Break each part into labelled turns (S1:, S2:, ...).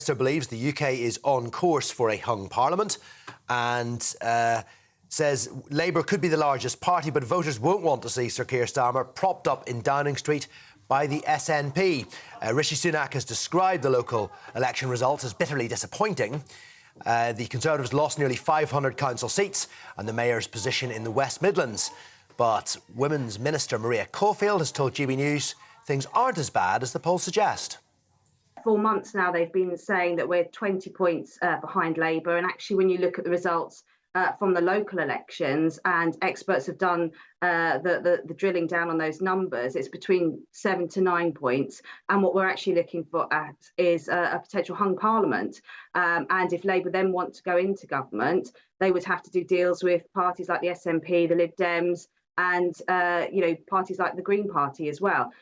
S1: Minister believes the UK is on course for a hung parliament and says Labour could be the largest party, but voters won't want to see Sir Keir Starmer propped up in Downing Street by the SNP. Rishi Sunak has described the local election results as bitterly disappointing. The Conservatives lost nearly 500 council seats and the Mayor's position in the West Midlands. But Women's Minister Maria Caulfield has told GBNews things aren't as bad as the polls suggest.
S2: 4 months now they've been saying that we're 20 points behind Labour, and actually when you look at the results from the local elections, and experts have done the drilling down on those numbers, it's between 7 to 9 points, and what we're actually looking for at is a potential hung parliament. And if Labour then want to go into government, they would have to do deals with parties like the SNP, the Lib Dems, and parties like the Green Party as well.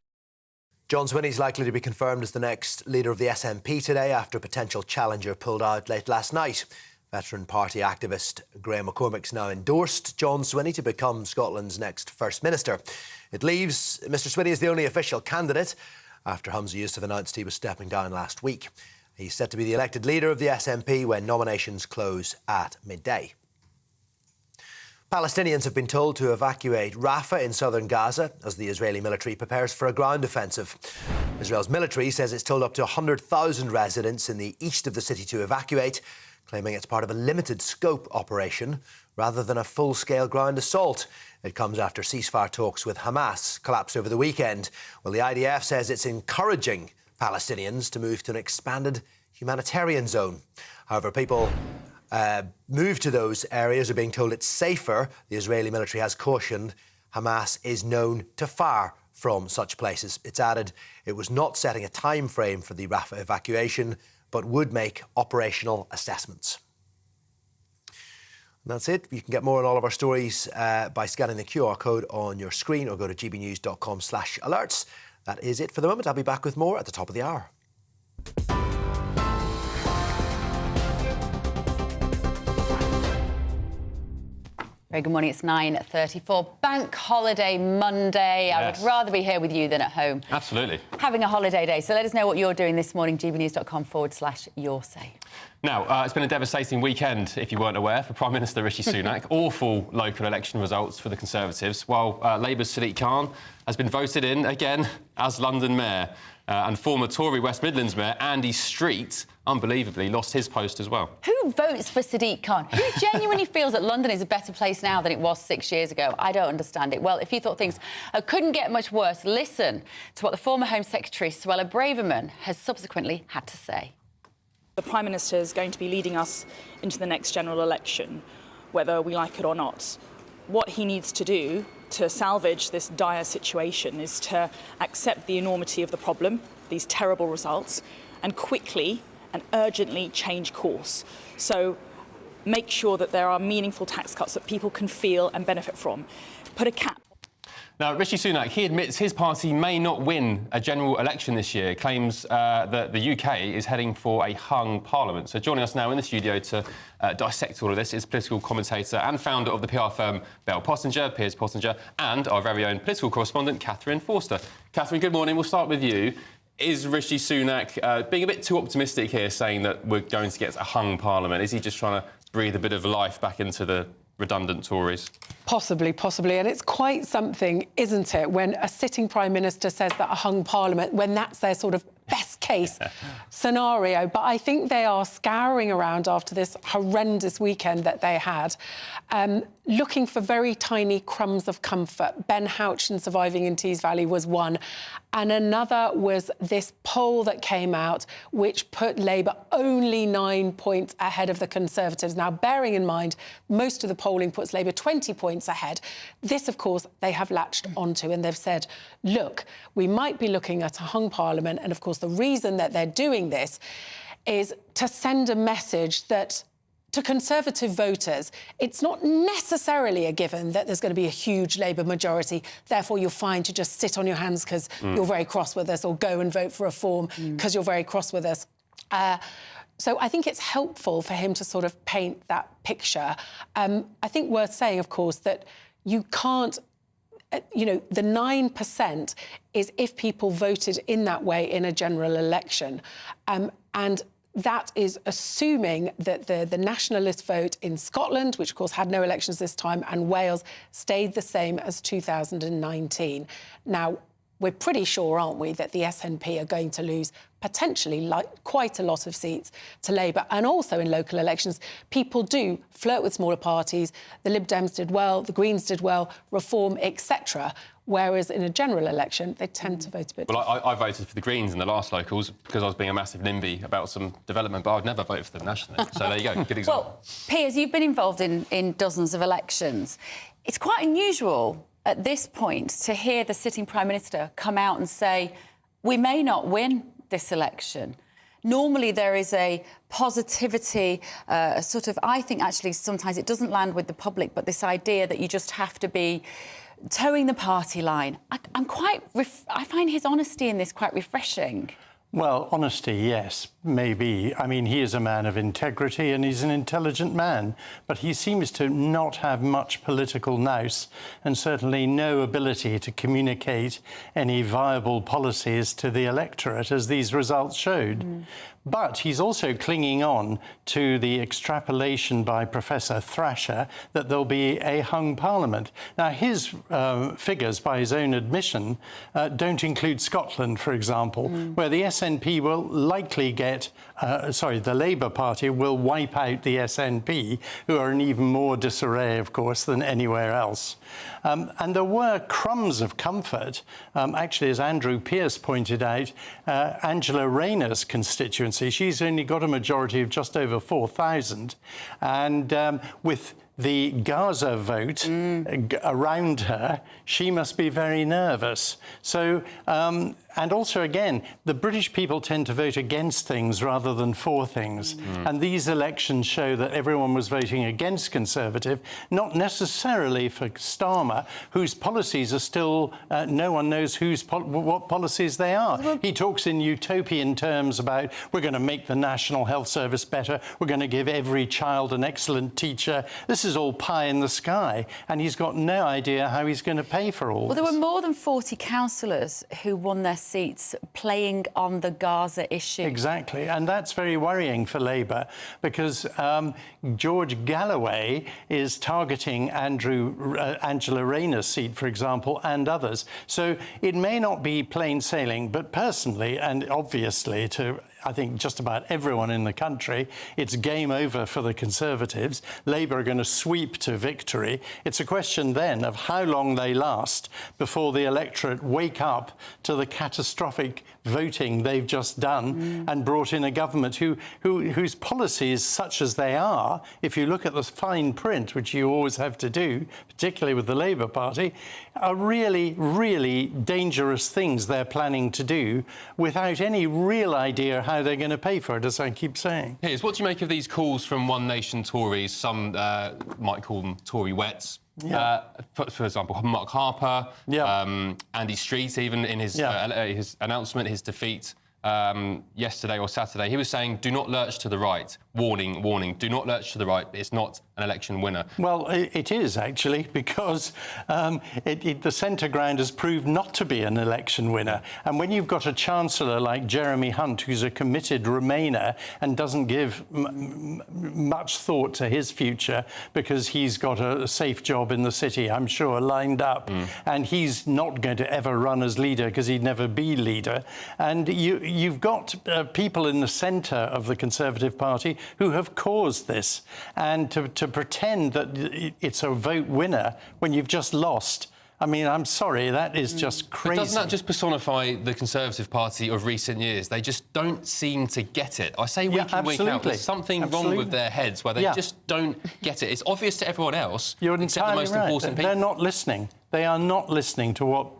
S1: John Swinney's likely to be confirmed as the next leader of the SNP today after a potential challenger pulled out late last night. Veteran party activist Graham McCormick's now endorsed John Swinney to become Scotland's next First Minister. It leaves Mr Swinney as the only official candidate after Humza Yousaf announced he was stepping down last week. He's set to be the elected leader of the SNP when nominations close at midday. Palestinians have been told to evacuate Rafah in southern Gaza as the Israeli military prepares for a ground offensive. Israel's military says it's told up to 100,000 residents in the east of the city to evacuate, claiming it's part of a limited scope operation rather than a full-scale ground assault. It comes after ceasefire talks with Hamas collapsed over the weekend. Well, the IDF says it's encouraging Palestinians to move to an expanded humanitarian zone. However, people moved to those areas are being told it's safer. The Israeli military has cautioned Hamas is known to fire from such places. It's added it was not setting a time frame for the Rafah evacuation, but would make operational assessments. And that's it. You can get more on all of our stories by scanning the QR code on your screen or go to gbnews.com/alerts. That is it for the moment. I'll be back with more at the top of the hour.
S3: Very good morning, it's 9:34. Bank holiday Monday. Yes. I would rather be here with you than at home.
S4: Absolutely.
S3: Having a holiday day. So let us know what you're doing this morning, gbnews.com/yoursay.
S4: Now, it's been a devastating weekend, if you weren't aware, for Prime Minister Rishi Sunak. Awful local election results for the Conservatives, while Labour's Sadiq Khan has been voted in again as London Mayor. And former Tory West Midlands Mayor Andy Street, unbelievably, lost his post as well.
S3: Who votes for Sadiq Khan? Who genuinely feels that London is a better place now than it was 6 years ago? I don't understand it. Well, if you thought things couldn't get much worse, listen to what the former Home Secretary, Suella Braverman, has subsequently had to say.
S5: The Prime Minister is going to be leading us into the next general election, whether we like it or not. What he needs to do to salvage this dire situation is to accept the enormity of the problem, these terrible results, and quickly and urgently change course. So make sure that there are meaningful tax cuts that people can feel and benefit from. Put a cap.
S4: Now, Rishi Sunak, he admits his party may not win a general election this year, claims that the UK is heading for a hung parliament. So joining us now in the studio to dissect all of this is political commentator and founder of the PR firm Piers Pottinger, and our very own political correspondent, Catherine Forster. Catherine, good morning. We'll start with you. Is Rishi Sunak being a bit too optimistic here, saying that we're going to get a hung parliament? Is he just trying to breathe a bit of life back into the redundant Tories?
S6: Possibly. And it's quite something, isn't it, when a sitting Prime Minister says that a hung parliament, when that's their sort of best case scenario. But I think they are scouring around after this horrendous weekend that they had, looking for very tiny crumbs of comfort. Ben Houchen surviving in Tees Valley was one. And another was this poll that came out, which put Labour only 9 points ahead of the Conservatives. Now, bearing in mind, most of the polling puts Labour 20 points ahead. This, of course, they have latched onto, and they've said, look, we might be looking at a hung parliament. And, of course, the reason that they're doing this is to send a message that to Conservative voters, it's not necessarily a given that there's going to be a huge Labour majority. Therefore, you're fine to just sit on your hands because you're very cross with us, or go and vote for reform because you're very cross with us. So I think it's helpful for him to sort of paint that picture. I think worth saying, of course, that you can't, the 9% is if people voted in that way in a general election. And that is assuming that the nationalist vote in Scotland, which of course had no elections this time, and Wales stayed the same as 2019. Now, we're pretty sure, aren't we, that the SNP are going to lose potentially quite a lot of seats to Labour. And also in local elections, people do flirt with smaller parties. The Lib Dems did well, the Greens did well, Reform, etc. Whereas in a general election, they tend to vote a bit.
S4: Well, I voted for the Greens in the last locals because I was being a massive NIMBY about some development, but I'd never vote for them nationally. So there you go, good example.
S3: Well, Piers, you've been involved in dozens of elections. It's quite unusual at this point to hear the sitting Prime Minister come out and say, we may not win this election. Normally there is a positivity, I think actually sometimes it doesn't land with the public, but this idea that you just have to be towing the party line. I find his honesty in this quite refreshing.
S7: Well, honesty, yes, maybe. I mean, he is a man of integrity and he's an intelligent man, but he seems to not have much political nous and certainly no ability to communicate any viable policies to the electorate, as these results showed. But he's also clinging on to the extrapolation by Professor Thrasher that there'll be a hung parliament. Now, his figures, by his own admission, don't include Scotland, for example, where the SNP will likely get, the Labour Party will wipe out the SNP, who are in even more disarray, of course, than anywhere else. And there were crumbs of comfort. Actually, as Andrew Pearce pointed out, Angela Rayner's constituency, she's only got a majority of just over 4,000. And with the Gaza vote around her, she must be very nervous. So, and also, again, the British people tend to vote against things rather than for things. And these elections show that everyone was voting against Conservative, not necessarily for Starmer, whose policies are still, no one knows what policies they are. He talks in utopian terms about, we're going to make the National Health Service better, we're going to give every child an excellent teacher. This is all pie in the sky, and he's got no idea how he's going to pay for all
S3: this. Well, there were more than 40 councillors who won their seats playing on the Gaza issue.
S7: Exactly, and that's very worrying for Labour because George Galloway is targeting Angela Rayner's seat, for example, and others. So it may not be plain sailing, but personally and obviously to I think just about everyone in the country, it's game over for the Conservatives. Labour are going to sweep to victory. It's a question then of how long they last before the electorate wake up to the catastrophic voting they've just done and brought in a government whose policies, such as they are, if you look at the fine print, which you always have to do, particularly with the Labour Party, are really, really dangerous things they're planning to do without any real idea how they're going to pay for it, as I keep saying.
S4: Piers, what do you make of these calls from One Nation Tories? Some might call them Tory wets.
S7: Yeah.
S4: For example, Mark Harper,
S7: yeah.
S4: Andy Street, even in his announcement, his defeat yesterday or Saturday, he was saying, do not lurch to the right. Warning, warning, do not lurch to the right. It's not an election winner.
S7: Well, it is, actually, because the centre ground has proved not to be an election winner. And when you've got a Chancellor like Jeremy Hunt, who's a committed Remainer and doesn't give much thought to his future because he's got a safe job in the city, I'm sure, lined up, and he's not going to ever run as leader because he'd never be leader. And you've got people in the centre of the Conservative Party who have caused this, and to pretend that it's a vote winner when you've just lost. I mean, I'm sorry, that is just crazy.
S4: But doesn't that just personify the Conservative Party of recent years? They just don't seem to get it. I say week in, week out, there's something wrong with their heads where they just don't get it. It's obvious to everyone else,
S7: You're
S4: except the most important people.
S7: They're not listening. They are not listening to what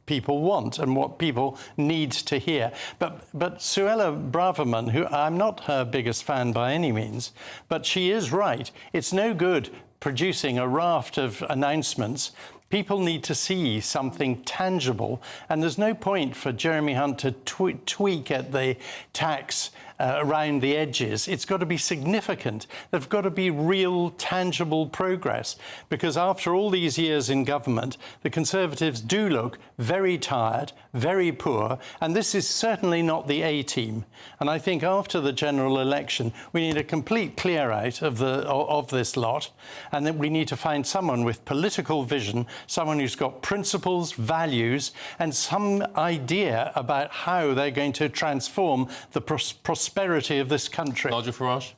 S7: people want and what people need to hear. But Suella Braverman, who I'm not her biggest fan by any means, but she is right. It's no good producing a raft of announcements. People need to see something tangible, and there's no point for Jeremy Hunt to tweak at the tax around the edges. It's got to be significant. There's got to be real, tangible progress, because after all these years in government, the Conservatives do look very tired, very poor, and this is certainly not the A-team. And I think after the general election, we need a complete clear-out of this lot, and that we need to find someone with political vision, someone who's got principles, values, and some idea about how they're going to transform the prosperity of this country.
S4: Nigel Farage?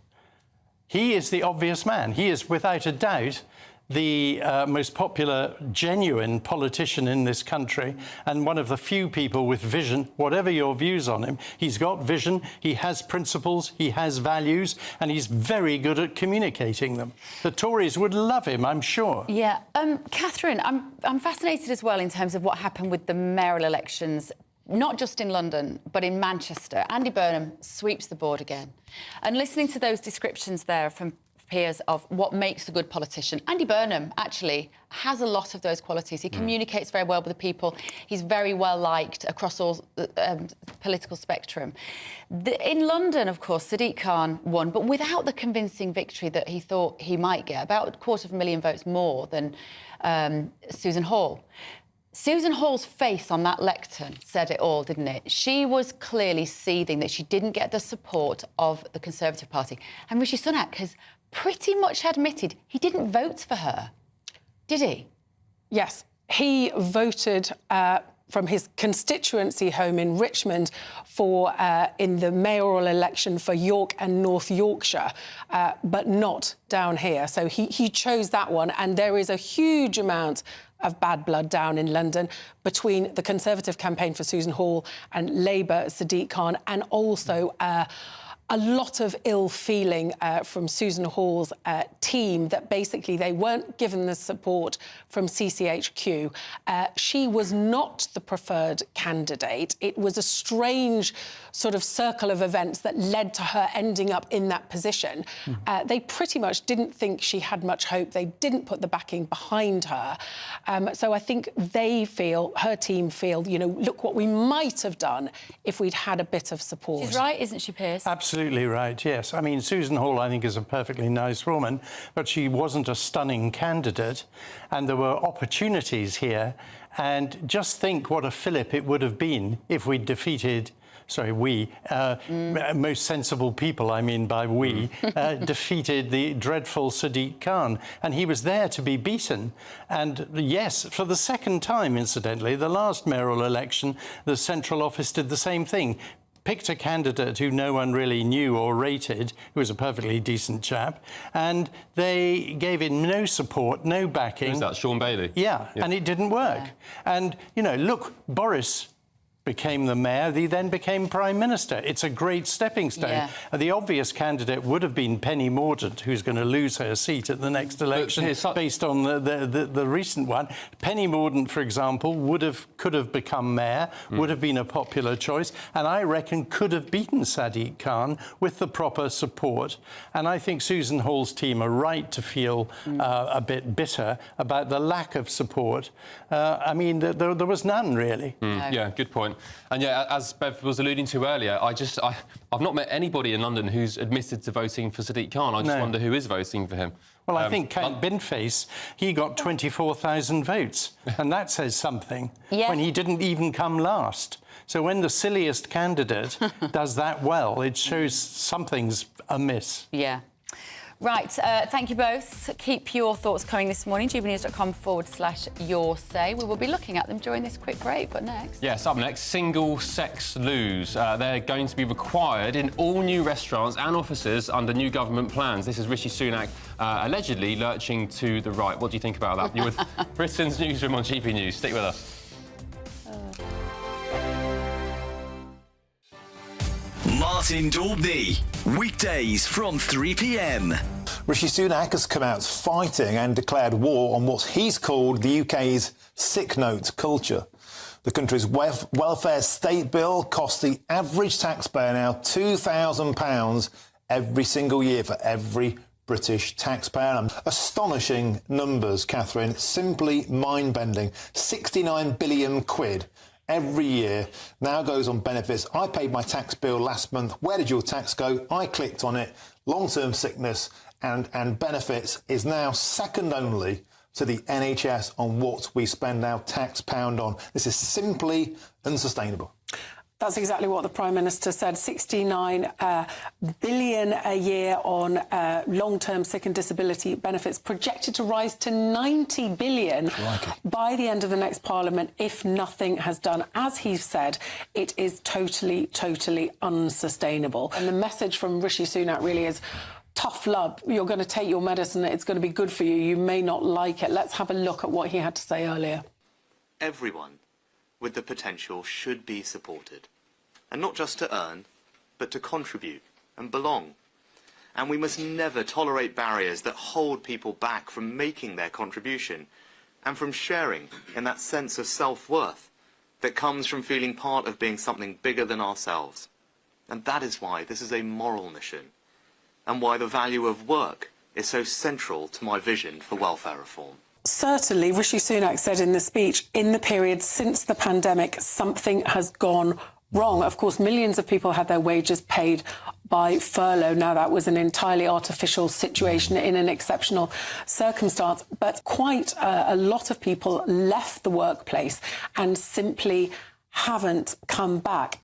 S7: He is the obvious man. He is, without a doubt, the most popular, genuine politician in this country, and one of the few people with vision, whatever your views on him. He's got vision, he has principles, he has values, and he's very good at communicating them. The Tories would love him, I'm sure.
S3: Yeah. Catherine, I'm fascinated as well in terms of what happened with the mayoral elections, not just in London, but in Manchester. Andy Burnham sweeps the board again. And listening to those descriptions there from peers of what makes a good politician, Andy Burnham actually has a lot of those qualities. He communicates very well with the people. He's very well liked across all political spectrum. In London, of course, Sadiq Khan won, but without the convincing victory that he thought he might get, about 250,000 votes more than Susan Hall. Susan Hall's face on that lectern said it all, didn't it? She was clearly seething that she didn't get the support of the Conservative Party. And Rishi Sunak has pretty much admitted he didn't vote for her, did he?
S6: Yes, he voted from his constituency home in Richmond for in the mayoral election for York and North Yorkshire, but not down here. So he chose that one, and there is a huge amount of bad blood down in London between the Conservative campaign for Susan Hall and Labour Sadiq Khan, and also a lot of ill feeling from Susan Hall's team that basically they weren't given the support from CCHQ. She was not the preferred candidate. It was a strange sort of circle of events that led to her ending up in that position. They pretty much didn't think she had much hope. They didn't put the backing behind her. So I think they feel, her team feel, you know, look what we might have done if we'd had a bit of support.
S3: She's right, isn't she, Piers?
S7: Absolutely right, yes. I mean, Susan Hall, I think, is a perfectly nice woman, but she wasn't a stunning candidate, and there were opportunities here. And just think what a fillip it would have been if we'd defeated... Sorry, most sensible people, I mean by we, defeated the dreadful Sadiq Khan. And he was there to be beaten. And yes, for the second time, incidentally, the last mayoral election, the Central Office did the same thing. Picked a candidate who no one really knew or rated, who was a perfectly decent chap, and they gave him no support, no backing.
S4: Who's that, Sean Bailey?
S7: Yeah, and it didn't work. Yeah. And, you know, look, Boris became the mayor, he then became Prime Minister. It's a great stepping stone. Yeah. The obvious candidate would have been Penny Mordaunt, who's going to lose her seat at the next election, based on the recent one. Penny Mordaunt, for example, could have become mayor, would have been a popular choice, and I reckon could have beaten Sadiq Khan with the proper support. And I think Susan Hall's team are right to feel a bit bitter about the lack of support. I mean, there was none, really.
S4: Yeah, good point. And yeah, as Bev was alluding to earlier, I've not met anybody in London who's admitted to voting for Sadiq Khan. I just wonder who is voting for him.
S7: Well, I think Count Binface, he got 24,000 votes, and that says something, when he didn't even come last. So when the silliest candidate does that well, it shows something's amiss.
S3: Yeah. Right, thank you both. Keep your thoughts coming this morning, gbnews.com/your say. We will be looking at them during this quick break, but next...
S4: Yes, up next, single-sex loos. They're going to be required in all new restaurants and offices under new government plans. This is Rishi Sunak allegedly lurching to the right. What do you think about that? You're with Britain's Newsroom on GB News. Stick with us.
S8: Martin Daubney, weekdays from 3 p.m.
S9: Rishi Sunak has come out fighting and declared war on what he's called the UK's sick note culture. The country's welfare state bill costs the average taxpayer now £2,000 every single year for every British taxpayer. Astonishing numbers, Catherine, simply mind-bending. 69 billion quid every year now goes on benefits. I paid my tax bill last month. Where did your tax go? I clicked on it. Long-term sickness and benefits is now second only to the NHS on what we spend our tax pound on. This is simply unsustainable.
S6: That's exactly what the Prime Minister said. 69 billion a year on long-term sick and disability benefits, projected to rise to 90 billion by the end of the next Parliament if nothing has done. As he said, it is totally, totally unsustainable. And the message from Rishi Sunak really is, tough love. You're going to take your medicine. It's going to be good for you. You may not like it. Let's have a look at what he had to say earlier.
S10: Everyone with the potential should be supported, and not just to earn, but to contribute and belong. And we must never tolerate barriers that hold people back from making their contribution and from sharing in that sense of self-worth that comes from feeling part of being something bigger than ourselves. And that is why this is a moral mission, and why the value of work is so central to my vision for welfare reform.
S6: Certainly, Rishi Sunak said in the speech, in the period since the pandemic, something has gone wrong. Of course, millions of people had their wages paid by furlough. Now, that was an entirely artificial situation in an exceptional circumstance, but quite a lot of people left the workplace and simply haven't come back.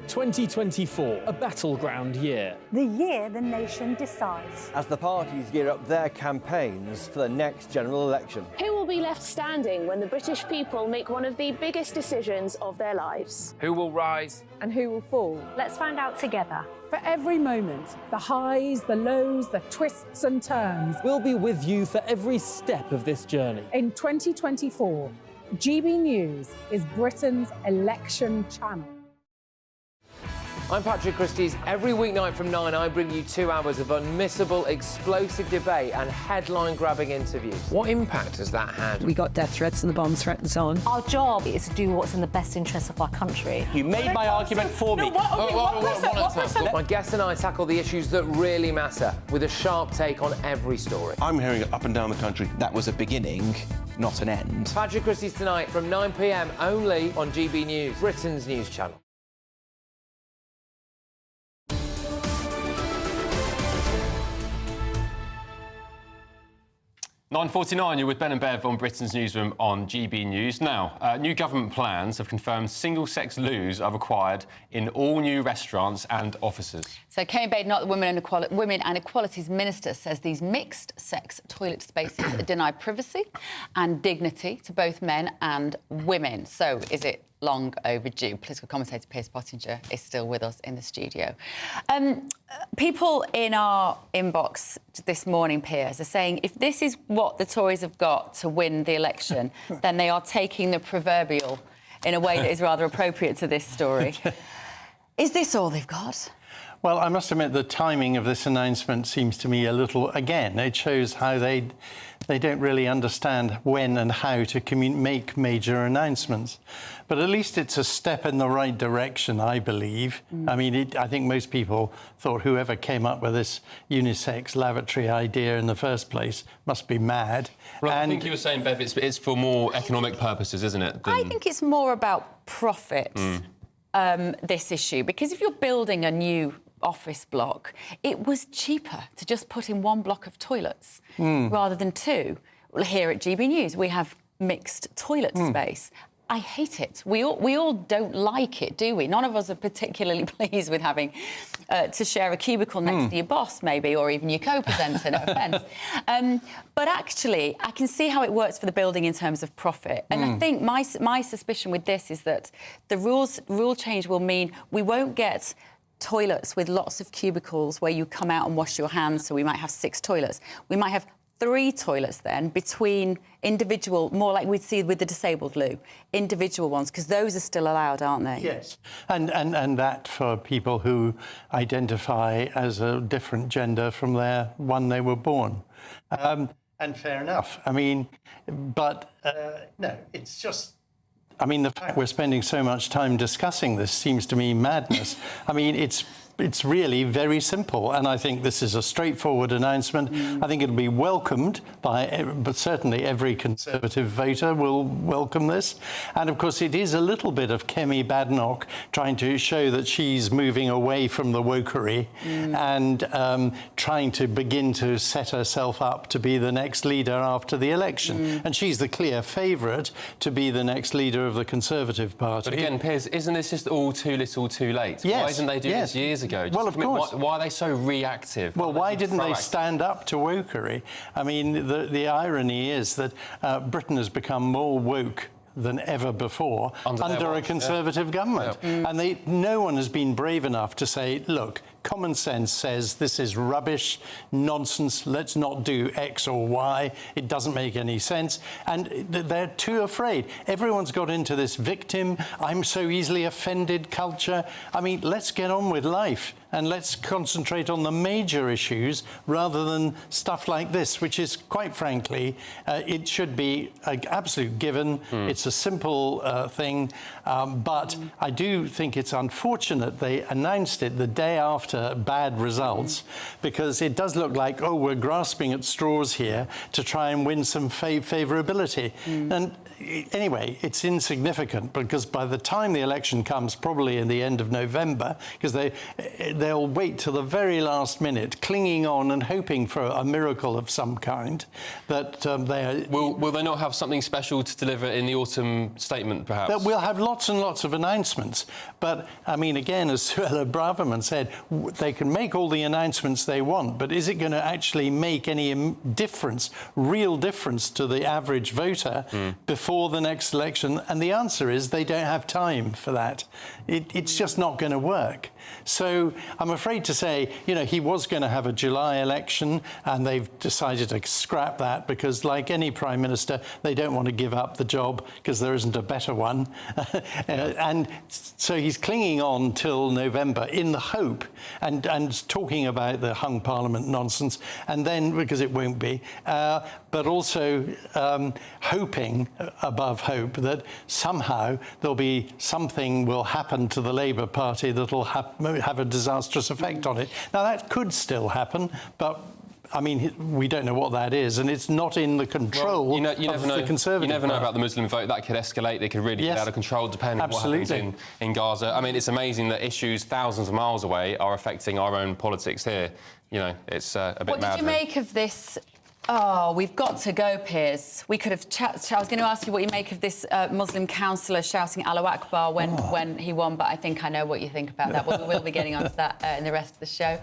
S11: 2024, a battleground year.
S12: The year the nation decides.
S13: As the parties gear up their campaigns for the next general election.
S14: Who will be left standing when the British people make one of the biggest decisions of their lives?
S15: Who will rise?
S12: And who will fall? Let's find out together.
S16: For every moment, the highs, the lows, the twists and turns.
S11: We'll be with you for every step of this journey.
S16: In 2024, GB News is Britain's election channel.
S15: I'm Patrick Christie's. Every weeknight from 9, I bring you 2 hours of unmissable, explosive debate and headline-grabbing interviews. What impact has that had?
S17: We got death threats and the bomb threat and so on.
S12: Our job is to do what's in the best interest of our country.
S15: You made my argument for me. My guest and I tackle the issues that really matter, with a sharp take on every story.
S18: I'm hearing it up and down the country. That was a beginning, not an end.
S15: Patrick Christie's tonight from 9 p.m. only on GB News, Britain's news channel.
S4: 9:49, you're with Ben and Bev on Britain's Newsroom on GB News. Now, new government plans have confirmed single-sex loos are required in all new restaurants and offices.
S3: So Kane Bade, not the Women and Equalities Minister, says these mixed-sex toilet spaces deny privacy and dignity to both men and women. So is it long overdue? Political commentator Piers Pottinger is still with us in the studio. People in our inbox this morning, Piers, are saying if this is what the Tories have got to win the election, then they are taking the proverbial in a way that is rather appropriate to this story. Is this all they've got?
S7: Well, I must admit the timing of this announcement seems to me a little, again, it shows how they don't really understand when and how to make major announcements. But at least it's a step in the right direction, I believe. I mean, I think most people thought whoever came up with this unisex lavatory idea in the first place must be mad.
S4: Well, I think you were saying, Bev, it's for more economic purposes, isn't it?
S3: I think it's more about profit, this issue, because if you're building a new office block, it was cheaper to just put in one block of toilets rather than two. Well, here at GB News, we have mixed toilet space. I hate it. We all don't like it, do we? None of us are particularly pleased with having to share a cubicle next to your boss, maybe, or even your co-presenter, no offence. But actually, I can see how it works for the building in terms of profit. And I think my suspicion with this is that the rule change will mean we won't get toilets with lots of cubicles where you come out and wash your hands, so we might have 6 toilets. We might have 3 toilets then between individual, more like we'd see with the disabled loo, individual ones, because those are still allowed, aren't they?
S7: Yes, and that for people who identify as a different gender from their one they were born. And fair enough. I mean, but no, it's just... I mean, the fact we're spending so much time discussing this seems to me madness. I mean, it's it's really very simple, and I think this is a straightforward announcement. I think it'll be welcomed by, but certainly every Conservative voter will welcome this. And of course, it is a little bit of Kemi Badenoch trying to show that she's moving away from the wokery and trying to begin to set herself up to be the next leader after the election. And she's the clear favourite to be the next leader of the Conservative Party.
S4: But again, Piers, isn't this just all too little too late?
S7: Yes.
S4: Why didn't they do this years ago?
S7: Well, of course.
S4: Why are they so reactive?
S7: Well, why didn't they stand up to wokery? I mean, the irony is that Britain has become more woke than ever before under a Conservative government. And no one has been brave enough to say, look, common sense says this is rubbish, nonsense, let's not do X or Y, it doesn't make any sense. And they're too afraid. Everyone's got into this victim, I'm so easily offended culture. I mean, let's get on with life and let's concentrate on the major issues rather than stuff like this, which is, quite frankly, it should be an absolute given. It's a simple thing, but I do think it's unfortunate they announced it the day after bad results, because it does look like, oh, we're grasping at straws here to try and win some favourability. And anyway, it's insignificant, because by the time the election comes, probably in the end of November, because they'll wait till the very last minute, clinging on and hoping for a miracle of some kind, that
S4: Will they not have something special to deliver in the autumn statement, perhaps?
S7: That we'll have lots and lots of announcements. But, I mean, again, as Suella Braverman said, they can make all the announcements they want, but is it going to actually make any difference, real difference to the average voter before the next election? And the answer is they don't have time for that. It's just not going to work. So I'm afraid to say, you know, he was going to have a July election, and they've decided to scrap that because, like any Prime Minister, they don't want to give up the job because there isn't a better one. And so he's clinging on till November in the hope and talking about the hung Parliament nonsense, and then, because it won't be, but also hoping above hope that somehow there'll be something will happen to the Labour Party that'll have a disastrous effect on it. Now, that could still happen, but I mean, we don't know what that is, and it's not in the control of the Conservative.
S4: You never know about the Muslim vote. That could escalate. They could really get out of control depending on what happens in Gaza. I mean, it's amazing that issues thousands of miles away are affecting our own politics here. You know, it's a bit mad.
S3: What did you make of this? Oh, we've got to go, Piers. We could have... I was going to ask you what you make of this Muslim councillor shouting Allahu Akbar when he won, but I think I know what you think about that. We'll be getting onto that in the rest of the show.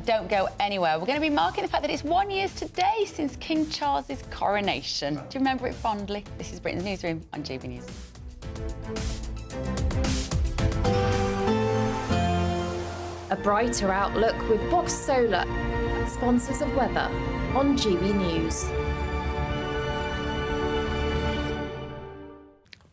S3: Don't go anywhere. We're going to be marking the fact that it's 1 year today since King Charles's coronation. Do you remember it fondly? This is Britain's Newsroom on GBNews.
S19: A brighter outlook with Box Solar, sponsors of weather on GB News.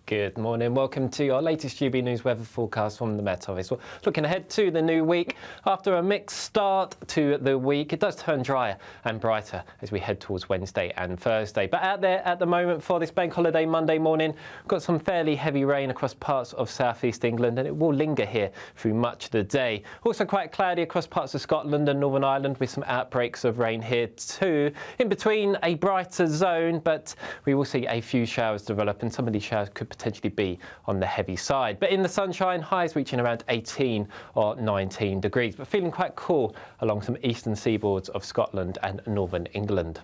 S20: Good morning. Welcome to our latest GB News weather forecast from the Met Office. Well, looking ahead to the new week, after a mixed start to the week, it does turn drier and brighter as we head towards Wednesday and Thursday. But out there at the moment for this bank holiday Monday morning, we've got some fairly heavy rain across parts of southeast England, and it will linger here through much of the day. Also quite cloudy across parts of Scotland and Northern Ireland, with some outbreaks of rain here too. In between, a brighter zone, but we will see a few showers develop, and some of these showers could potentially be on the heavy side. But in the sunshine, highs reaching around 18 or 19 degrees, but feeling quite cool along some eastern seaboards of Scotland and northern England.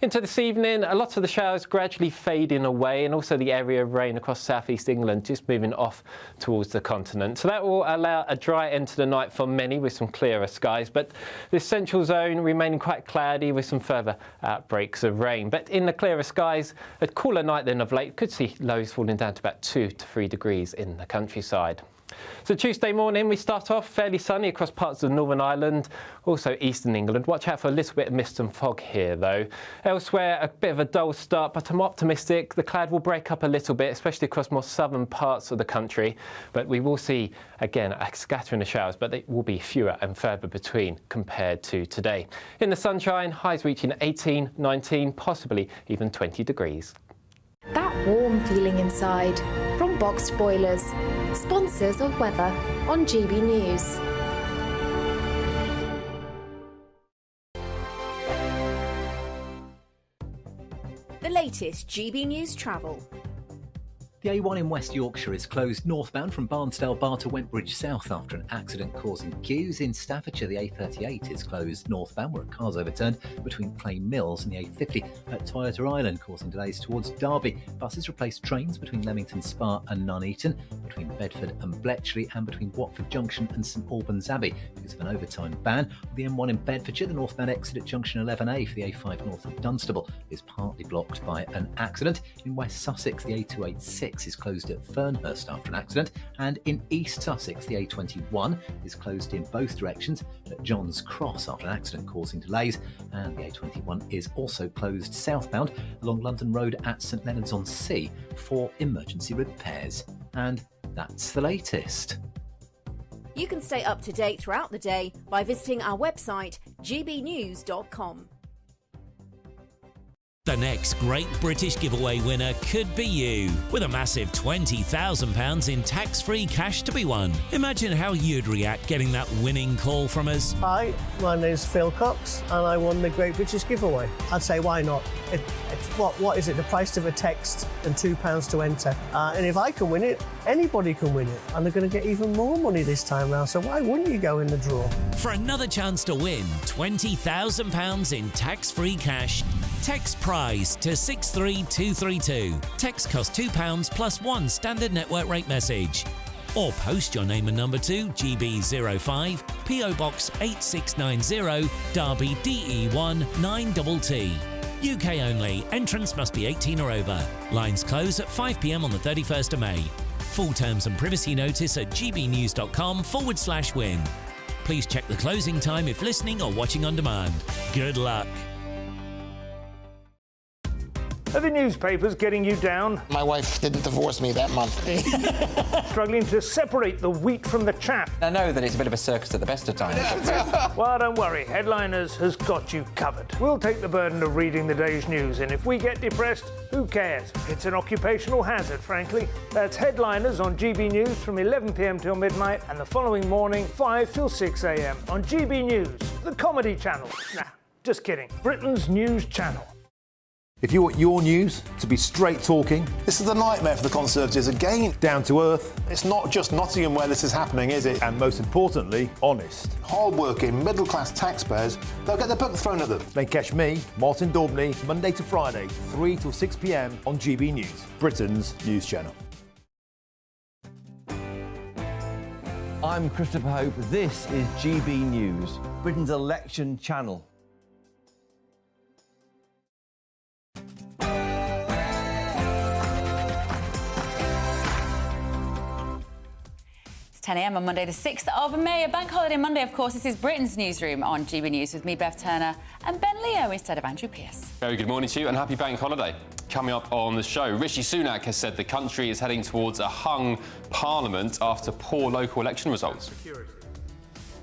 S20: Into this evening, a lot of the showers gradually fading away, and also the area of rain across southeast England just moving off towards the continent. So that will allow a dry end to the night for many, with some clearer skies. But this central zone remaining quite cloudy with some further outbreaks of rain. But in the clearer skies, a cooler night than of late. Could see lows falling down to about 2 to 3 degrees in the countryside. So Tuesday morning, we start off fairly sunny across parts of Northern Ireland, also eastern England. Watch out for a little bit of mist and fog here, though. Elsewhere, a bit of a dull start, but I'm optimistic. The cloud will break up a little bit, especially across more southern parts of the country. But we will see, again, a scattering of showers, but they will be fewer and further between compared to today. In the sunshine, highs reaching 18, 19, possibly even 20 degrees.
S19: That warm feeling inside from Boxed Boilers, sponsors of weather on GB News.
S21: latest GB News travel.
S22: The A1 in West Yorkshire is closed northbound from Barnsdale Bar to Wentbridge South after an accident causing queues. In Staffordshire, the A38 is closed northbound where a car's overturned between Clay Mills and the A50 at Toyota Island, causing delays towards Derby. Buses replace trains between Leamington Spa and Nuneaton, between Bedford and Bletchley, and between Watford Junction and St Albans Abbey because of an overtime ban. On the M1 in Bedfordshire, the northbound exit at Junction 11A for the A5 north of Dunstable is partly blocked by an accident. In West Sussex, the A286 is closed at Fernhurst after an accident, and in East Sussex the A21 is closed in both directions at John's Cross after an accident causing delays, and the A21 is also closed southbound along London Road at St Leonards-on-Sea for emergency repairs. And that's the latest.
S21: You can stay up to date throughout the day by visiting our website gbnews.com.
S23: The next Great British Giveaway winner could be you, with a massive £20,000 in tax-free cash to be won. Imagine how you'd react getting that winning call from us.
S24: Hi, my name's Phil Cox and I won the Great British Giveaway. I'd say why not? It's what is it? The price of a text and £2 to enter. And if I can win it, anybody can win it. And they're going to get even more money this time round, so why wouldn't you go in the draw?
S23: For another chance to win £20,000 in tax-free cash, text prize to 63232. Text costs £2 plus one standard network rate message. Or post your name and number to GB05 PO Box 8690 Derby DE1 9TT. UK only. Entrance must be 18 or over. Lines close at 5 p.m. on the 31st of May. Full terms and privacy notice at gbnews.com/win. Please check the closing time if listening or watching on demand. Good luck.
S25: Are the newspapers getting you down?
S26: My wife didn't divorce me that month.
S25: Struggling to separate the wheat from the chaff?
S27: I know that it's a bit of a circus at the best of times.
S25: Well, don't worry. Headliners has got you covered. We'll take the burden of reading the day's news, and if we get depressed, who cares? It's an occupational hazard, frankly. That's Headliners on GB News from 11 p.m. till midnight, and the following morning, 5 till 6 a.m. on GB News, the comedy channel. Nah, just kidding. Britain's news channel.
S9: If you want your news to be straight talking, this is a nightmare for the Conservatives again. Down to earth. It's not just Nottingham where this is happening, is it? And most importantly, honest. Hard-working, middle-class taxpayers, they'll get the book thrown at them. Then catch me, Martin Daubney, Monday to Friday, 3 till 6 p.m. on GB News, Britain's news channel.
S13: I'm Christopher Hope. This is GB News, Britain's election channel.
S3: 10 a.m. on Monday the 6th of May, a bank holiday Monday, of course. This is Britain's Newsroom on GB News with me, Bev Turner, and Ben Leo instead of Andrew Pierce.
S4: Very good morning to you and happy bank holiday. Coming up on the show, Rishi Sunak has said the country is heading towards a hung parliament after poor local election results.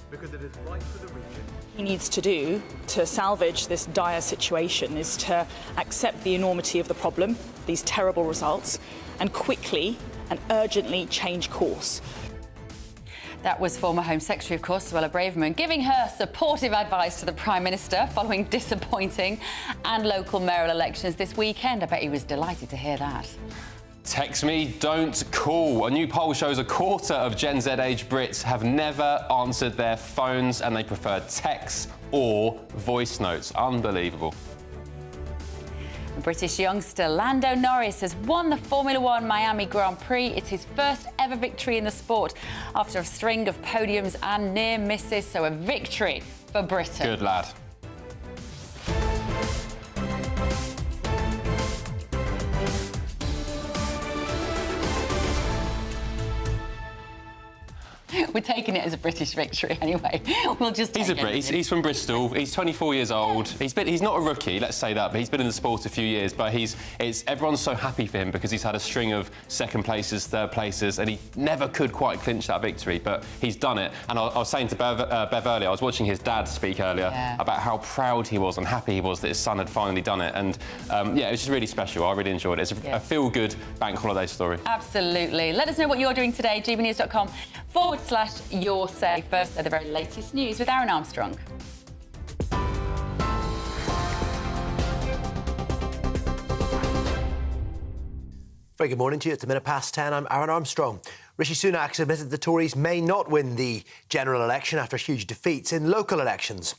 S5: Because it is right for the region. He needs to do to salvage this dire situation is to accept the enormity of the problem, these terrible results, and quickly and urgently change course.
S3: That was former Home Secretary, of course, Suella Braverman, giving her supportive advice to the Prime Minister following disappointing and local mayoral elections this weekend. I bet he was delighted to hear that.
S4: Text me, don't call. A new poll shows a quarter of Gen Z age Brits have never answered their phones and they prefer texts or voice notes. Unbelievable.
S3: British youngster Lando Norris has won the Formula One Miami Grand Prix. It's his first ever victory in the sport after a string of podiums and near misses, so a victory for Britain.
S4: Good lad.
S3: We're taking it as a British victory anyway. We'll just
S4: He's a Brit. He's from Bristol. He's 24 years old. He's not a rookie, let's say that, but he's been in the sport a few years. But everyone's so happy for him because he's had a string of second places, third places, and he never could quite clinch that victory. But he's done it. And I was saying to Bev earlier, I was watching his dad speak earlier about how proud he was and happy he was that his son had finally done it. And it was just really special. I really enjoyed it. It's a feel-good bank holiday story.
S3: Absolutely. Let us know what you're doing today. gbnews.com/your say. First, the very latest news with Aaron Armstrong.
S1: Very good morning to you. It's a minute past 10. I'm Aaron Armstrong. Rishi Sunak has admitted the Tories may not win the general election after huge defeats in local elections.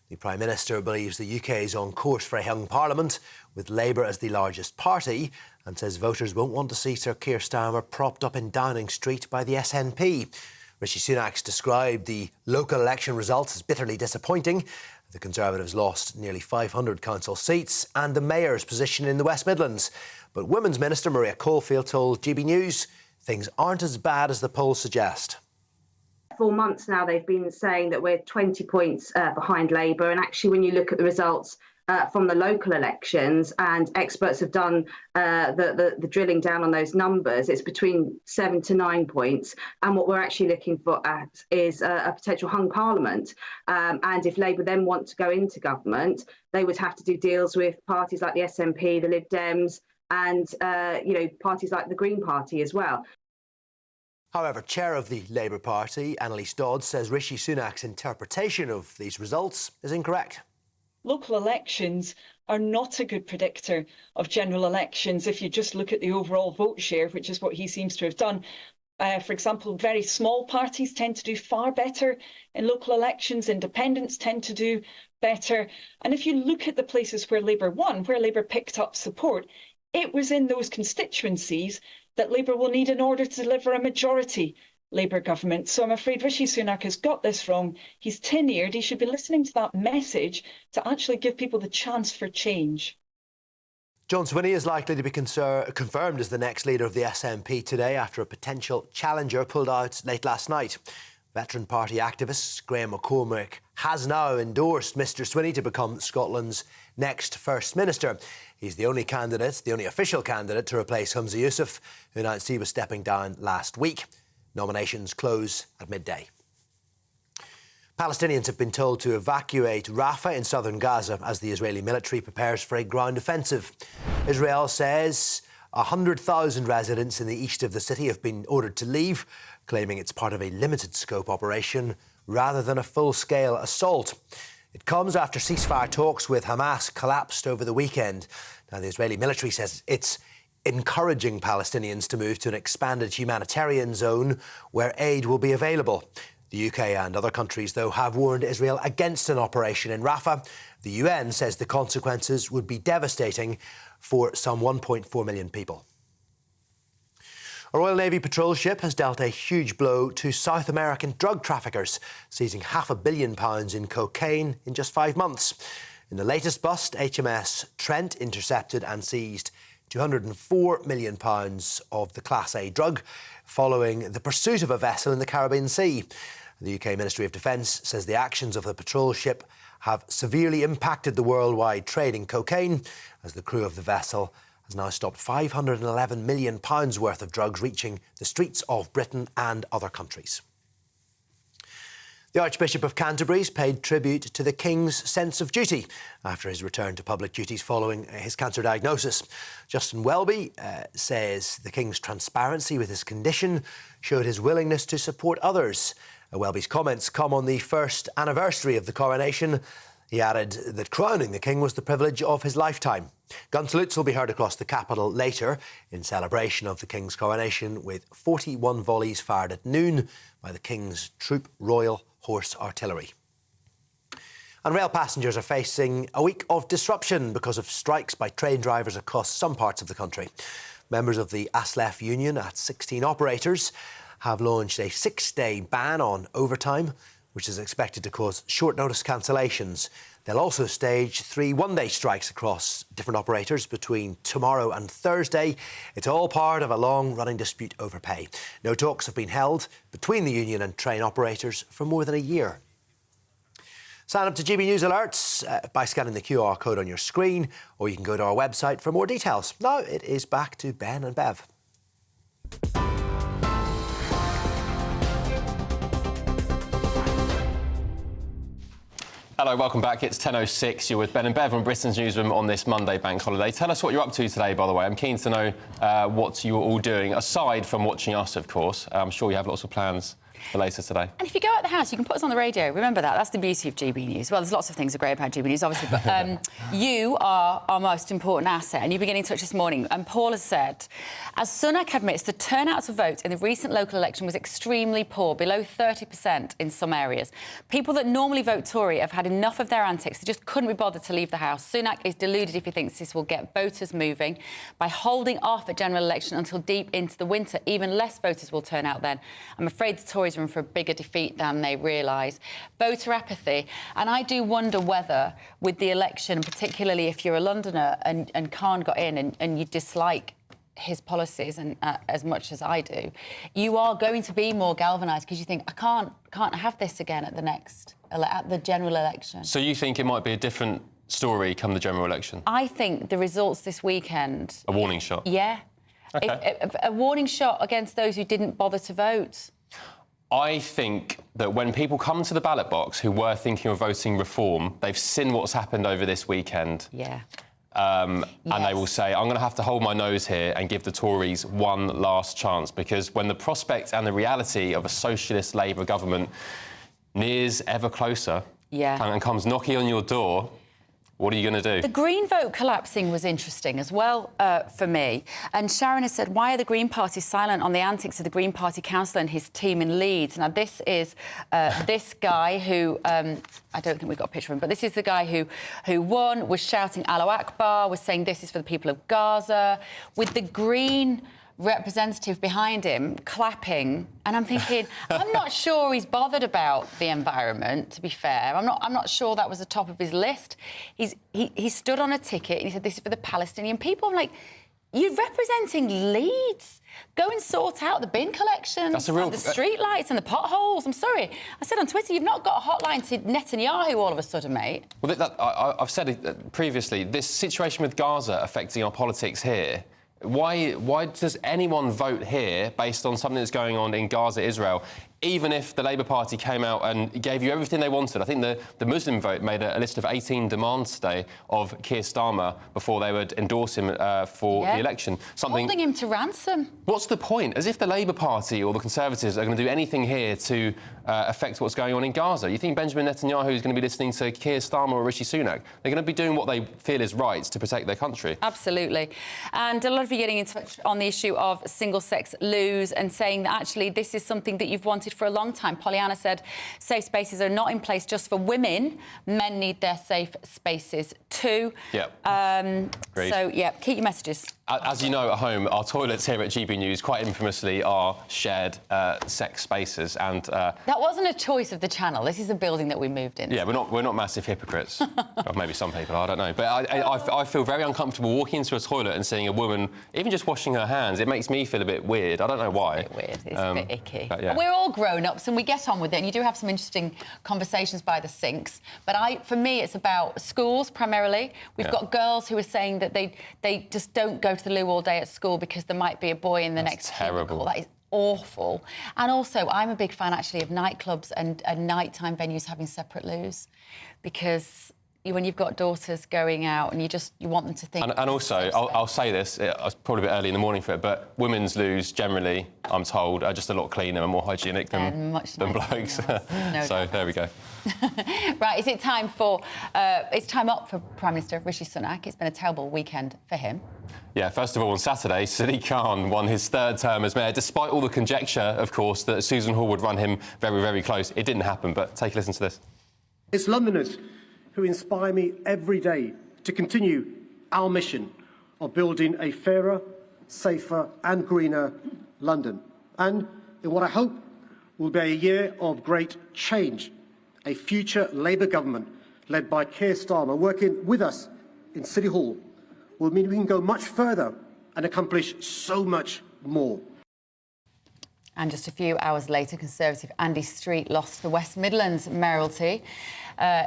S1: The Prime Minister believes the UK is on course for a hung parliament, with Labour as the largest party, and says voters won't want to see Sir Keir Starmer propped up in Downing Street by the SNP. Rishi Sunak's described the local election results as bitterly disappointing. The Conservatives lost nearly 500 council seats and the mayor's position in the West Midlands. But Women's Minister Maria Caulfield told GB News things aren't as bad as the polls suggest.
S2: 4 months now they've been saying that we're 20 points behind Labour, and actually when you look at the results from the local elections, and experts have done the drilling down on those numbers, it's between 7 to 9 points, and what we're actually looking for is a potential hung parliament, and if Labour then want to go into government, they would have to do deals with parties like the SNP, the Lib Dems, and parties like the Green Party as well.
S1: However, chair of the Labour Party, Annalise Dodds, says Rishi Sunak's interpretation of these results is incorrect.
S6: Local elections are not a good predictor of general elections if you just look at the overall vote share, which is what he seems to have done. For example, very small parties tend to do far better in local elections. Independents tend to do better. And if you look at the places where Labour won, where Labour picked up support, it was in those constituencies that Labour will need in order to deliver a majority Labour government. So I'm afraid Rishi Sunak has got this wrong. He's tin-eared. He should be listening to that message to actually give people the chance for change.
S1: John Swinney is likely to be confirmed as the next leader of the SNP today after a potential challenger pulled out late last night. Veteran party activist Graham McCormick has now endorsed Mr Swinney to become Scotland's next First Minister. He's the only official candidate to replace Humza Yousaf, who announced he was stepping down last week. Nominations close at midday. Palestinians have been told to evacuate Rafah in southern Gaza as the Israeli military prepares for a ground offensive. Israel says 100,000 residents in the east of the city have been ordered to leave, claiming it's part of a limited-scope operation rather than a full-scale assault. It comes after ceasefire talks with Hamas collapsed over the weekend. Now, the Israeli military says it's encouraging Palestinians to move to an expanded humanitarian zone where aid will be available. The UK and other countries, though, have warned Israel against an operation in Rafah. The UN says the consequences would be devastating for some 1.4 million people. A Royal Navy patrol ship has dealt a huge blow to South American drug traffickers, seizing £500 million in cocaine in just 5 months. In the latest bust, HMS Trent intercepted and seized £204 million of the Class A drug, following the pursuit of a vessel in the Caribbean Sea. The UK Ministry of Defence says the actions of the patrol ship have severely impacted the worldwide trade in cocaine, as the crew of the vessel has now stopped £511 million worth of drugs reaching the streets of Britain and other countries. The Archbishop of Canterbury's paid tribute to the King's sense of duty after his return to public duties following his cancer diagnosis. Justin Welby says the King's transparency with his condition showed his willingness to support others. Welby's comments come on the first anniversary of the coronation. He added that crowning the King was the privilege of his lifetime. Gun salutes will be heard across the capital later in celebration of the King's coronation, with 41 volleys fired at noon by the King's Troop Royal Horse Artillery. And rail passengers are facing a week of disruption because of strikes by train drivers across some parts of the country. Members of the ASLEF union at 16 operators have launched a 6-day ban on overtime, which is expected to cause short-notice cancellations. They'll also stage 3 one-day strikes across different operators between tomorrow and Thursday. It's all part of a long-running dispute over pay. No talks have been held between the union and train operators for more than a year. Sign up to GB News Alerts by scanning the QR code on your screen, or you can go to our website for more details. Now it is back to Ben and Bev.
S4: Hello, welcome back. It's 10:06. You're with Ben and Bev on Britain's Newsroom on this Monday bank holiday. Tell us what you're up to today, by the way. I'm keen to know what you're all doing, aside from watching us, of course. I'm sure you have lots of plans for later today.
S3: And if you go out the house, you can put us on the radio. Remember that. That's the beauty of GB News. Well, there's lots of things that are great about GB News, obviously, but you are our most important asset, and you've been getting in touch this morning. And Paul has said, as Sunak admits, the turnout to vote in the recent local election was extremely poor, below 30% in some areas. People that normally vote Tory have had enough of their antics. They just couldn't be bothered to leave the house. Sunak is deluded if he thinks this will get voters moving. By holding off a general election until deep into the winter, even less voters will turn out then. I'm afraid the Tories are in for a bigger defeat than they realise. Voter apathy. And I do wonder whether, with the election, particularly if you're a Londoner and Khan got in and you dislike his policies and as much as I do, you are going to be more galvanised because you think, I can't have this again at the general election.
S4: So you think it might be a different story come the general election?
S3: I think the results this weekend...
S4: A warning shot?
S3: Yeah.
S4: OK.
S3: A warning shot against those who didn't bother to vote.
S4: I think that when people come to the ballot box who were thinking of voting reform, they've seen what's happened over this weekend.
S3: Yeah.
S4: And they will say, I'm going to have to hold my nose here and give the Tories one last chance, because when the prospect and the reality of a socialist Labour government nears ever closer and comes knocking on your door, what are you going to do?
S3: The Green vote collapsing was interesting as well for me. And Sharon has said, why are the Green Party silent on the antics of the Green Party councillor and his team in Leeds? Now, this is this guy who... I don't think we've got a picture of him, but this is the guy who won, was shouting Allahu Akbar, was saying this is for the people of Gaza, with the Green representative behind him clapping, and I'm thinking, I'm not sure he's bothered about the environment, to be fair. I'm not sure that was the top of his list. He stood on a ticket and he said, this is for the Palestinian people. I'm like, you're representing Leeds. Go and sort out the bin collections, and the street lights and the potholes. I'm sorry. I said on Twitter, you've not got a hotline to Netanyahu all of a sudden, mate.
S4: Well, I've said it previously, this situation with Gaza affecting our politics here, why does anyone vote here based on something that's going on in Gaza, Israel? Even if the Labour Party came out and gave you everything they wanted. I think the Muslim vote made a list of 18 demands today of Keir Starmer before they would endorse him for the election.
S3: Holding him to ransom.
S4: What's the point? As if the Labour Party or the Conservatives are going to do anything here to affect what's going on in Gaza. You think Benjamin Netanyahu is going to be listening to Keir Starmer or Rishi Sunak? They're going to be doing what they feel is right to protect their country.
S3: Absolutely. And a lot of you getting in touch on the issue of single-sex loos and saying that actually this is something that you've wanted for a long time. Pollyanna said safe spaces are not in place just for women. Men need their safe spaces too.
S4: Yeah.
S3: So, yeah, keep your messages.
S4: As you know at home, our toilets here at GB News quite infamously are shared sex spaces, and
S3: that wasn't a choice of the channel. This is a building that we moved in.
S4: Yeah, we're not massive hypocrites. Or maybe some people are, I don't know. But I feel very uncomfortable walking into a toilet and seeing a woman even just washing her hands. It makes me feel a bit weird. I don't know why.
S3: It's a bit weird. It's a bit icky.
S4: Yeah.
S3: We're all grown-ups and we get on with it, and you do have some interesting conversations by the sinks. But for me, it's about schools primarily. We've got girls who are saying that they just don't go to the loo all day at school because there might be a boy in the next
S4: terrible.
S3: That is awful. And also, I'm a big fan, actually, of nightclubs and nighttime venues having separate loos, because when you've got daughters going out and you want them to think...
S4: And also, I'll say this, it's probably a bit early in the morning for it, but women's loos generally, I'm told, are just a lot cleaner and more hygienic than blokes. So there we go.
S3: Right, is it time for... it's time up for Prime Minister Rishi Sunak. It's been a terrible weekend for him.
S4: Yeah, first of all, on Saturday, Sadiq Khan won his third term as mayor, despite all the conjecture, of course, that Susan Hall would run him very, very close. It didn't happen, but take a listen to this.
S8: It's Londoners who inspire me every day to continue our mission of building a fairer, safer and greener London. And in what I hope will be a year of great change, a future Labour government led by Keir Starmer working with us in City Hall will mean we can go much further and accomplish so much more.
S3: And just a few hours later, Conservative Andy Street lost the West Midlands mayoralty.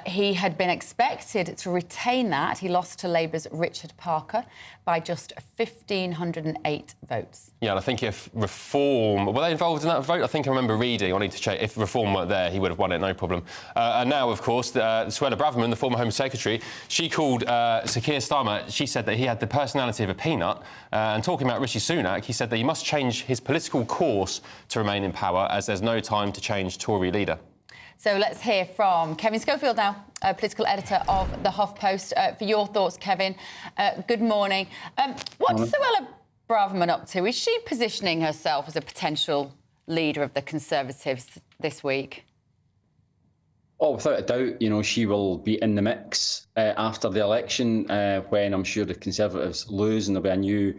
S3: He had been expected to retain that. He lost to Labour's Richard Parker by just 1,508 votes.
S4: Yeah, and I think if Reform... Were they involved in that vote? I think I remember reading, I need to check, if Reform weren't there, he would have won it, no problem. And now, of course, Suella Braverman, the former Home Secretary, she called Sir Keir Starmer, she said that he had the personality of a peanut. And talking about Rishi Sunak, he said that he must change his political course to remain in power, as there's no time to change Tory leader.
S3: So let's hear from Kevin Schofield now, political editor of the HuffPost. For your thoughts, Kevin. Good morning. What's Suella Braverman up to? Is she positioning herself as a potential leader of the Conservatives this week?
S10: Oh, without a doubt, you know, she will be in the mix after the election when I'm sure the Conservatives lose and there'll be a new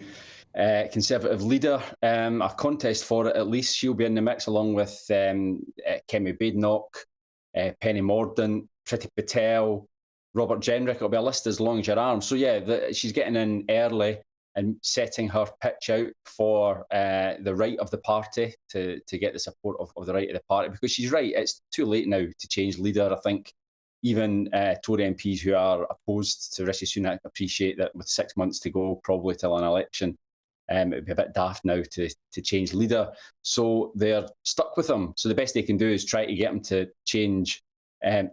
S10: Conservative leader, a contest for it at least. She'll be in the mix along with Kemi Badenoch, Penny Mordaunt, Priti Patel, Robert Jenrick. It'll be a list as long as your arm. So yeah, she's getting in early and setting her pitch out for the right of the party to get the support of the right of the party, because she's right, it's too late now to change leader. I think even Tory MPs who are opposed to Rishi Sunak appreciate that with 6 months to go, probably till an election, it would be a bit daft now to change leader. So they're stuck with him. So the best they can do is try to get him to change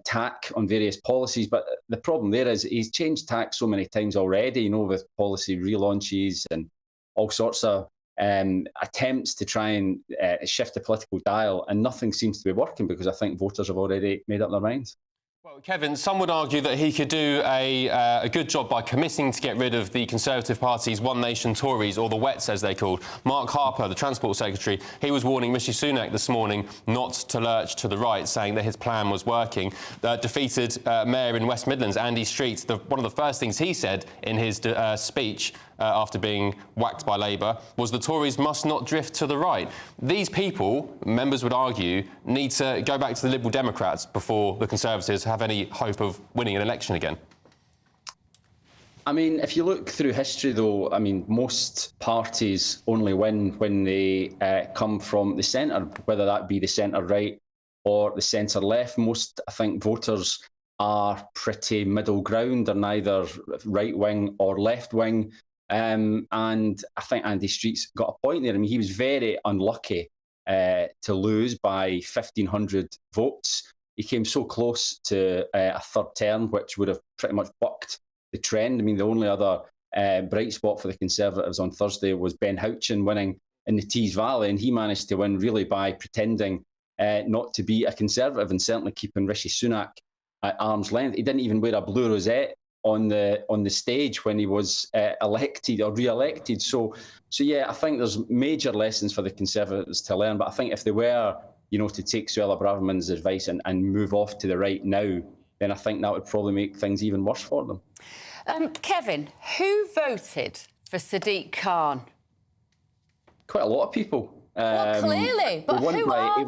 S10: tack on various policies. But the problem there is he's changed tack so many times already, you know, with policy relaunches and all sorts of attempts to try and shift the political dial, and nothing seems to be working because I think voters have already made up their minds.
S4: Well, Kevin, some would argue that he could do a good job by committing to get rid of the Conservative Party's One Nation Tories, or the Wets as they're called. Mark Harper, the Transport Secretary, he was warning Rishi Sunak this morning not to lurch to the right, saying that his plan was working. Defeated Mayor in West Midlands, Andy Street, one of the first things he said in his speech after being whacked by Labour was the Tories must not drift to the right. These people, members would argue, need to go back to the Liberal Democrats before the Conservatives have any hope of winning an election again.
S10: I mean, if you look through history, though, I mean, most parties only win when they come from the centre, whether that be the centre-right or the centre-left. Most, I think, voters are pretty middle ground. They're neither right-wing or left-wing. And I think Andy Street's got a point there. I mean, he was very unlucky to lose by 1,500 votes. He came so close to a third term, which would have pretty much bucked the trend. I mean, the only other bright spot for the Conservatives on Thursday was Ben Houchin winning in the Tees Valley, and he managed to win really by pretending not to be a Conservative and certainly keeping Rishi Sunak at arm's length. He didn't even wear a blue rosette on the stage when he was elected or re-elected. So yeah, I think there's major lessons for the Conservatives to learn. But I think if they were, you know, to take Suella Braverman's advice and move off to the right now, then I think that would probably make things even worse for them.
S3: Kevin, who voted for Sadiq Khan?
S10: Quite a lot of people.
S3: Well, clearly, but who are they?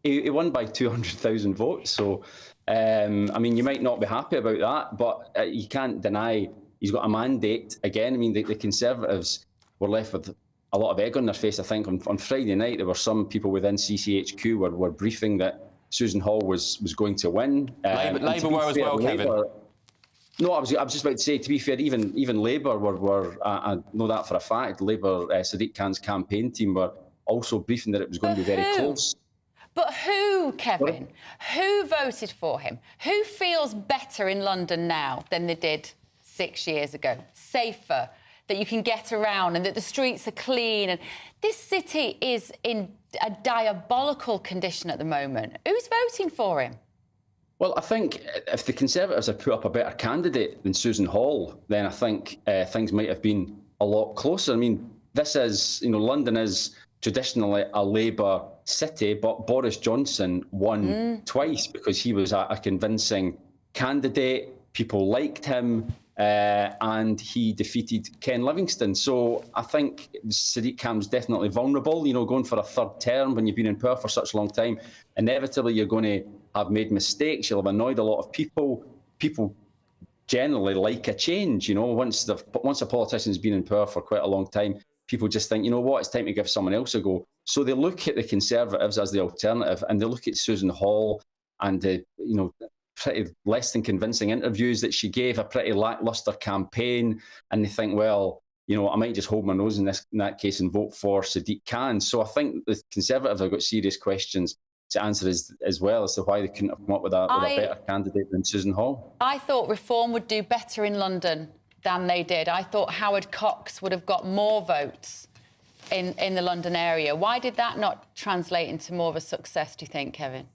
S10: He won by 200,000 votes. So, I mean, you might not be happy about that, but you can't deny he's got a mandate. Again, I mean, the Conservatives were left with a lot of egg on their face. I think on Friday night, there were some people within CCHQ were briefing that Susan Hall was going to win.
S4: Labour were as well, Kevin.
S10: No, I was just about to say, to be fair, even Labour were I know that for a fact, Labour, Sadiq Khan's campaign team were also briefing that it was going to be very close.
S3: But who, Kevin? Who voted for him? Who feels better in London now than they did 6 years ago? Safer, that you can get around and that the streets are clean. And this city is in a diabolical condition at the moment. Who's voting for him?
S10: Well, I think if the Conservatives had put up a better candidate than Susan Hall, then I think things might have been a lot closer. I mean, this is, you know, London is traditionally a Labour city, but Boris Johnson won twice because he was a convincing candidate. People liked him, and he defeated Ken Livingstone. So I think Sadiq Khan's definitely vulnerable. You know, going for a third term when you've been in power for such a long time, inevitably you're going to have made mistakes. You'll have annoyed a lot of people. People generally like a change. You know, once a politician's been in power for quite a long time, people just think, you know what, it's time to give someone else a go. So they look at the Conservatives as the alternative, and they look at Susan Hall and pretty less than convincing interviews that she gave, a pretty lacklustre campaign, and they think, well, you know, I might just hold my nose in that case and vote for Sadiq Khan. So I think the Conservatives have got serious questions to answer as well as to why they couldn't have come up with a better candidate than Susan Hall.
S3: I thought Reform would do better in London than they did. I thought Howard Cox would have got more votes in the London area. Why did that not translate into more of a success, do you think, Kevin?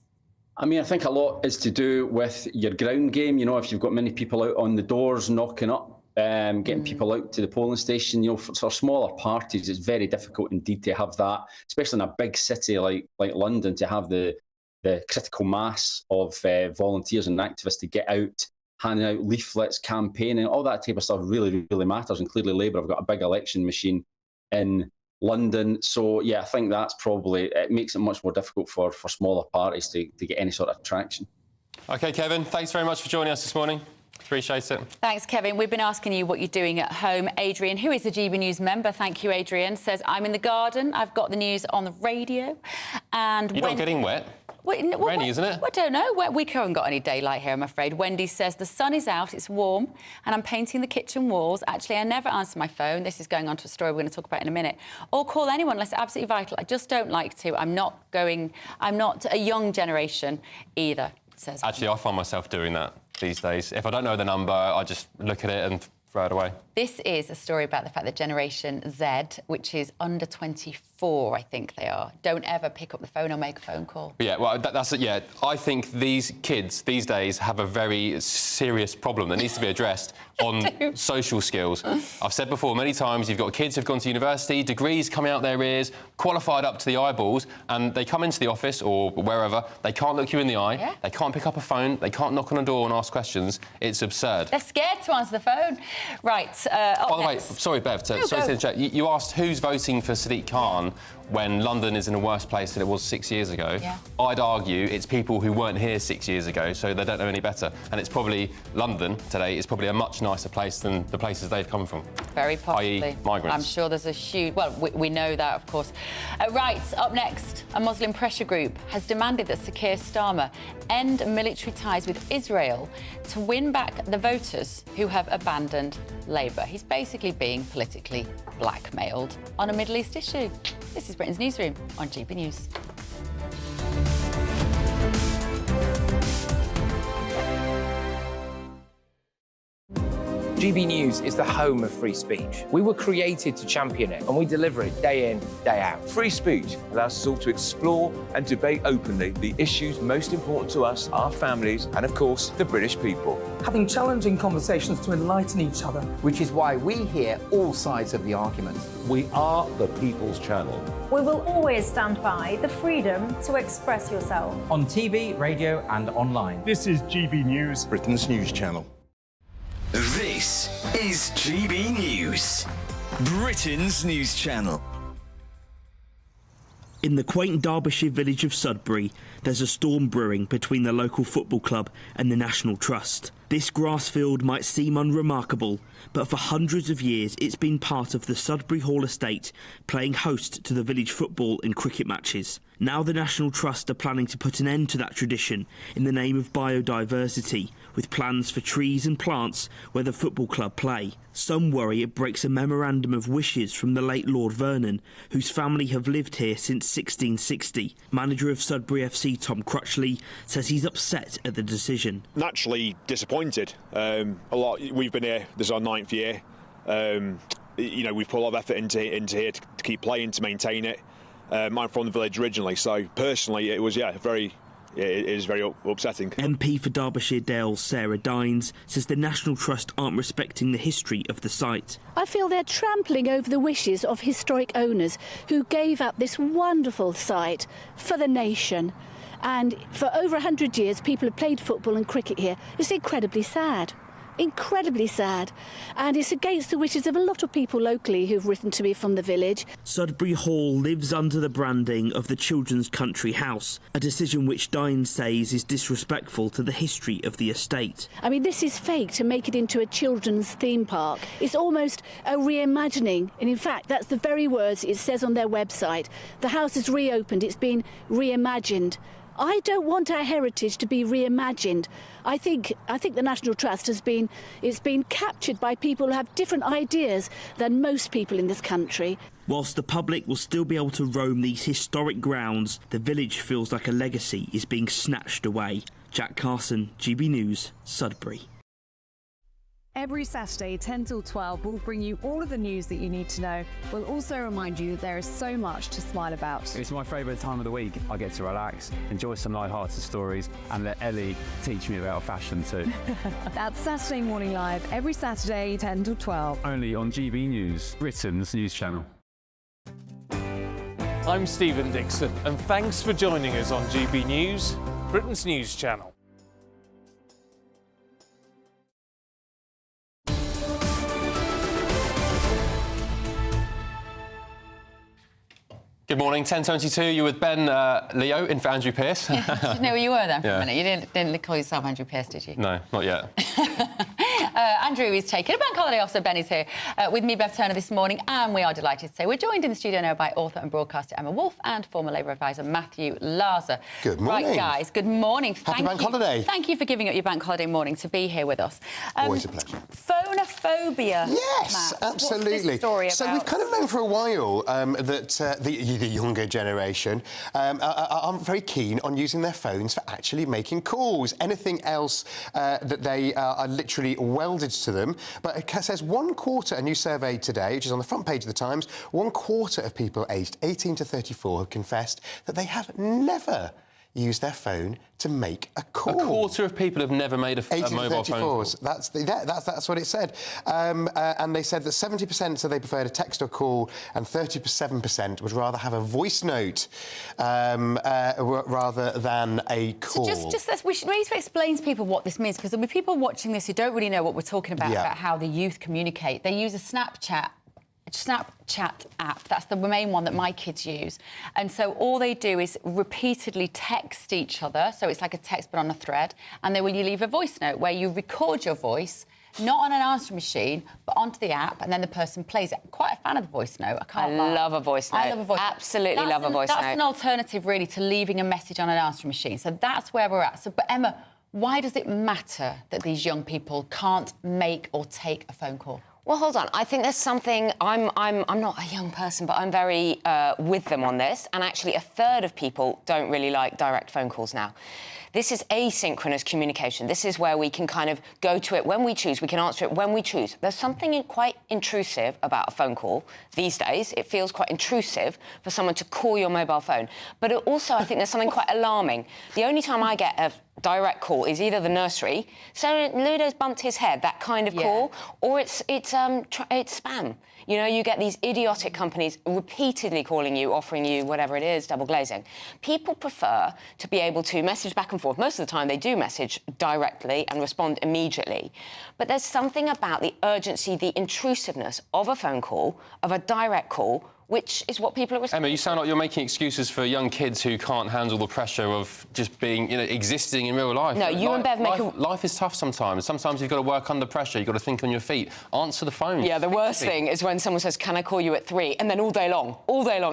S10: I mean, I think a lot is to do with your ground game. You know, if you've got many people out on the doors knocking up, getting people out to the polling station, you know, for smaller parties, it's very difficult indeed to have that, especially in a big city like London, to have the critical mass of volunteers and activists to get out, handing out leaflets, campaigning, all that type of stuff really, really matters. And clearly Labour have got a big election machine in London. So, yeah, I think that's probably, it makes it much more difficult for smaller parties to get any sort of traction.
S4: OK, Kevin, thanks very much for joining us this morning. Appreciate it.
S3: Thanks, Kevin. We've been asking you what you're doing at home. Adrian, who is a GB News member, thank you, Adrian, says, I'm in the garden. I've got the news on the radio. And
S4: you're not getting wet. Rainy, isn't it?
S3: I don't know. We haven't got any daylight here, I'm afraid. Wendy says, the sun is out, it's warm, and I'm painting the kitchen walls. Actually, I never answer my phone. This is going on to a story we're going to talk about in a minute. Or call anyone unless it's absolutely vital. I just don't like to. I'm not a young generation either, says.
S4: Actually, I find myself doing that these days. If I don't know the number, I just look at it and throw it away.
S3: This is a story about the fact that Generation Z, which is under 24, I think they are, don't ever pick up the phone or make a phone call.
S4: Yeah, well, that's it, yeah. I think these kids these days have a very serious problem that needs to be addressed on social skills. I've said before many times, you've got kids who've gone to university, degrees coming out their ears, qualified up to the eyeballs, and they come into the office or wherever, they can't look you in the eye, they can't pick up a phone, they can't knock on a door and ask questions. It's absurd.
S3: They're scared to answer the phone. Right,
S4: by the way, sorry, Bev, sorry to interject. You asked who's voting for Sadiq Khan when London is in a worse place than it was 6 years ago. Yeah. I'd argue it's people who weren't here 6 years ago, so they don't know any better. And it's probably London today is probably a much nicer place than the places they've come from.
S3: Very possibly.
S4: i.e. migrants.
S3: I'm sure there's a huge... Well, we know that, of course. Right, up next, a Muslim pressure group has demanded that Sir Keir Starmer end military ties with Israel to win back the voters who have abandoned Labour. He's basically being politically blackmailed on a Middle East issue. This is Britain's Newsroom on GB News.
S11: GB News is the home of free speech. We were created to champion it, and we deliver it day in, day out.
S12: Free speech allows us all to explore and debate openly the issues most important to us, our families, and of course, the British people.
S14: Having challenging conversations to enlighten each other.
S15: Which is why we hear all sides of the argument.
S16: We are the People's Channel.
S17: We will always stand by the freedom to express yourself.
S18: On TV, radio and online.
S28: This is GB News,
S9: Britain's news channel.
S29: This is GB News, Britain's news channel.
S30: In the quaint Derbyshire village of Sudbury, there's a storm brewing between the local football club and the National Trust. This grass field might seem unremarkable, but for hundreds of years it's been part of the Sudbury Hall estate, playing host to the village football and cricket matches. Now the National Trust are planning to put an end to that tradition in the name of biodiversity, with plans for trees and plants where the football club play. Some worry it breaks a memorandum of wishes from the late Lord Vernon, whose family have lived here since 1660. Manager of Sudbury FC Tom Crutchley says he's upset at the decision.
S31: Naturally disappointed. We've been here, this is our 9th year. We've put a lot of effort into here to keep playing, to maintain it. I'm from the village originally, so personally it was, it is very upsetting.
S30: MP for Derbyshire Dale Sarah Dines says the National Trust aren't respecting the history of the site.
S32: I feel they're trampling over the wishes of historic owners who gave up this wonderful site for the nation. And for over 100 years, people have played football and cricket here. It's incredibly sad. Incredibly sad, and it's against the wishes of a lot of people locally who've written to me from the village.
S30: Sudbury Hall lives under the branding of the Children's Country House, a decision which Dines says is disrespectful to the history of the estate.
S32: I mean, this is fake to make it into a children's theme park. It's almost a reimagining, and in fact that's the very words it says on their website. The house is reopened, it's been reimagined. I don't want our heritage to be reimagined. I think the National Trust it's been captured by people who have different ideas than most people in this country.
S30: Whilst the public will still be able to roam these historic grounds, the village feels like a legacy is being snatched away. Jack Carson, GB News, Sudbury.
S17: Every Saturday, 10 till 12, we'll bring you all of the news that you need to know. We'll also remind you that there is so much to smile about.
S7: It's my favourite time of the week. I get to relax, enjoy some light-hearted stories, and let Ellie teach me about fashion too.
S17: That's Saturday Morning Live, every Saturday, 10 till 12.
S7: Only on GB News, Britain's news channel.
S13: I'm Stephen Dixon, and thanks for joining us on GB News, Britain's news channel.
S4: Good morning, 10:22. You're with Ben Leo in for Andrew Pearce.
S3: Did you know where you were then for a minute? You didn't call yourself Andrew Pearce, did you?
S4: No, not yet.
S3: Andrew is taking a bank holiday off, so Ben is here with me, Bev Turner, this morning, and we are delighted to say we're joined in the studio now by author and broadcaster Emma Wolfe and former Labour advisor Matthew Larser.
S19: Good morning.
S3: Right, guys, good morning.
S19: Happy bank holiday.
S3: Thank you for giving up your bank holiday morning to be here with us.
S19: Always a pleasure.
S3: Phonophobia.
S19: Yes,
S3: Matt.
S19: absolutely.
S3: What's this story about?
S19: So we've kind of known for a while that the younger generation are very keen on using their phones for actually making calls. Anything else that they are literally welded to them. But it says 1/4, a new survey today, which is on the front page of the Times, 1/4 of people aged 18 to 34 have confessed that they have never used their phone to make a call.
S4: 1/4 of people have never made a mobile phone call.
S19: That's what it said. And they said that 70% said they preferred a text or call, and 37% would rather have a voice note rather than a call.
S3: So we need to explain to people what this means, because there'll be people watching this who don't really know what we're talking about how the youth communicate. They use a Snapchat app. That's the main one that my kids use. And so all they do is repeatedly text each other. So it's like a text but on a thread. And then you leave a voice note where you record your voice, not on an answering machine, but onto the app, and then the person plays it. I'm quite a fan of the voice note. I
S20: love a voice note.
S3: I love a voice note.
S20: Absolutely love a voice note.
S3: That's an alternative, really, to leaving a message on an answering machine. So that's where we're at. So, but Emma, why does it matter that these young people can't make or take a phone call?
S20: Well, hold on. I think there's something... I'm not a young person, but I'm very with them on this. And actually, a third of people don't really like direct phone calls now. This is asynchronous communication. This is where we can kind of go to it when we choose. We can answer it when we choose. There's something quite intrusive about a phone call these days. It feels quite intrusive for someone to call your mobile phone. But also, I think there's something quite alarming. The only time I get a direct call is either the nursery, so Ludo's bumped his head, that kind of call, or it's spam. You know, you get these idiotic companies repeatedly calling you, offering you whatever it is, double glazing. People prefer to be able to message back and forth. Most of the time, they do message directly and respond immediately. But there's something about the urgency, the intrusiveness of a phone call, of a direct call, which is what people are responding.
S4: Emma, you sound like you're making excuses for young kids who can't handle the pressure of just being, existing in real life.
S20: No, you and Bev make
S4: life is tough sometimes. Sometimes you've got to work under pressure. You've got to think on your feet. Answer the phone.
S20: Yeah, the worst thing is when someone says, can I call you at 3? And then all day long,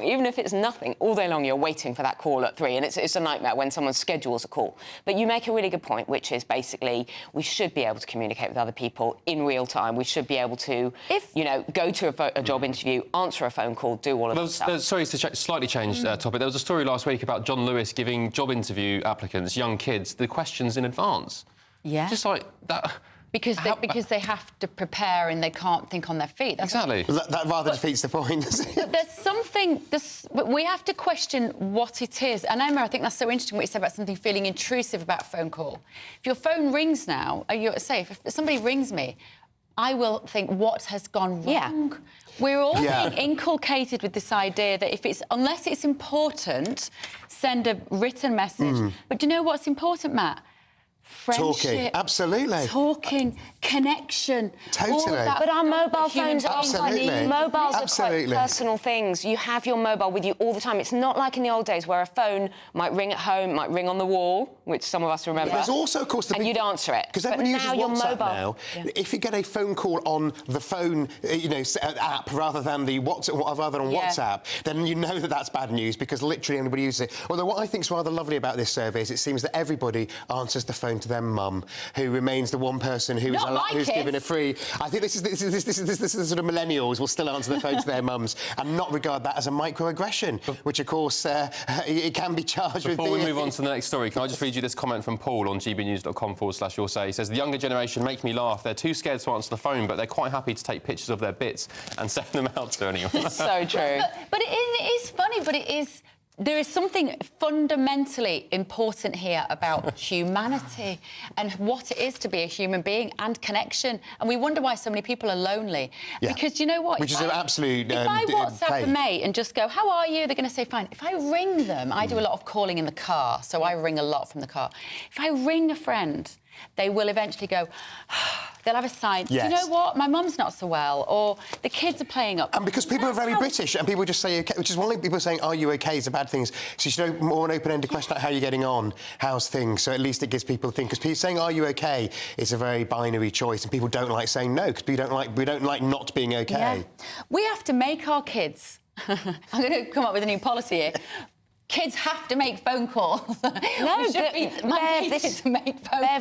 S20: even if it's nothing, all day long you're waiting for that call at 3. And it's a nightmare when someone schedules a call. But you make a really good point, which is basically we should be able to communicate with other people in real time. We should be able to, go to a job interview, answer a phone call, do all of that stuff.
S4: Sorry to slightly change topic. There was a story last week about John Lewis giving job interview applicants, young kids, the questions in advance.
S3: Yeah.
S4: Just like that.
S3: Because they have to prepare and they can't think on their feet.
S4: Exactly.
S19: That rather defeats the point, doesn't it?
S3: There's something... we have to question what it is. And, Emma, I think that's so interesting what you said about something feeling intrusive about a phone call. If your phone rings now, you're safe. If somebody rings me, I will think, what has gone wrong?
S20: Yeah.
S3: We're all being inculcated with this idea that unless it's important, send a written message. But do you know what's important, Matt? friendship.
S19: Absolutely.
S3: Talking, connection.
S19: Totally.
S3: All of that.
S20: But our mobile phones are
S19: Absolutely.
S20: mobiles
S19: Absolutely.
S20: are quite personal things. You have your mobile with you all the time. It's not like in the old days where a phone might ring at home, might ring on the wall, which some of us remember.
S19: There's also, of course,
S20: and you'd answer it.
S19: Because everyone uses
S20: now your
S19: WhatsApp
S20: mobile.
S19: now. If you get a phone call on the phone, app rather than the WhatsApp, then you know that that's bad news because literally anybody uses it. Although what I think is rather lovely about this survey is it seems that everybody answers the phone to their mum, who remains the one person who's given a free. I think this is the sort of millennials will still answer the phone to their mums and not regard that as a microaggression, which of course it can be charged with.
S4: Before we move on to the next story, can I just read you this comment from Paul on gbnews.com/yoursay? He says, the younger generation make me laugh. They're too scared to answer the phone, but they're quite happy to take pictures of their bits and send them out to anyone.
S20: So true.
S3: But it is funny, but there is something fundamentally important here about humanity and what it is to be a human being and connection. And we wonder why so many people are lonely.
S19: Yeah.
S3: Because you know what?
S19: Which is an absolute...
S3: If I WhatsApp a mate and just go, how are you? They're going to say, fine. If I ring them, I do a lot of calling in the car, so I ring a lot from the car. If I ring a friend, they will eventually go... They'll have a sign.
S19: Yes.
S3: You know what? My mum's not so well, or the kids are playing up.
S19: And because people are very British, and people just say, okay, which is one of people saying, are you OK, is a bad thing. So you should know more an open-ended question like, how are you getting on? How's things? So at least it gives people a think. Because people saying, are you OK, is a very binary choice, and people don't like saying no, because we don't like not being OK.
S3: Yeah. We have to make our kids... I'm going to come up with a new policy here. Kids have to make phone calls.
S20: No,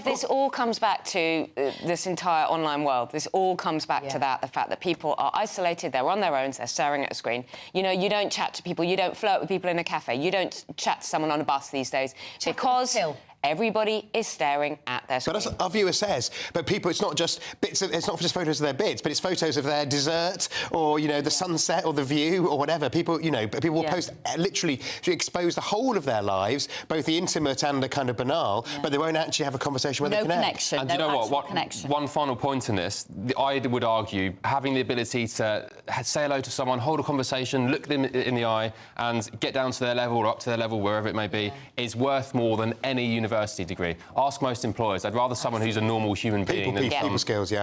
S20: this all comes back to this entire online world. This all comes back to that, the fact that people are isolated, they're on their own, they're staring at a screen. You know, you don't chat to people, you don't flirt with people in a cafe, you don't chat to someone on a bus these days because... Everybody is staring at their screen.
S19: But as our viewer says, but people, it's not just bits of, it's not just photos of their bits, but it's photos of their dessert or, you know, the sunset or the view or whatever. People, you know, people will post literally to expose the whole of their lives, both the intimate and the kind of banal, but they won't actually have a conversation where they connect.
S3: Connection.
S4: And you know what? One final point in this, I would argue having the ability to say hello to someone, hold a conversation, look them in the eye and get down to their level or up to their level, wherever it may be, is worth more than any university degree. Ask most employers. I'd rather someone who's a normal human being than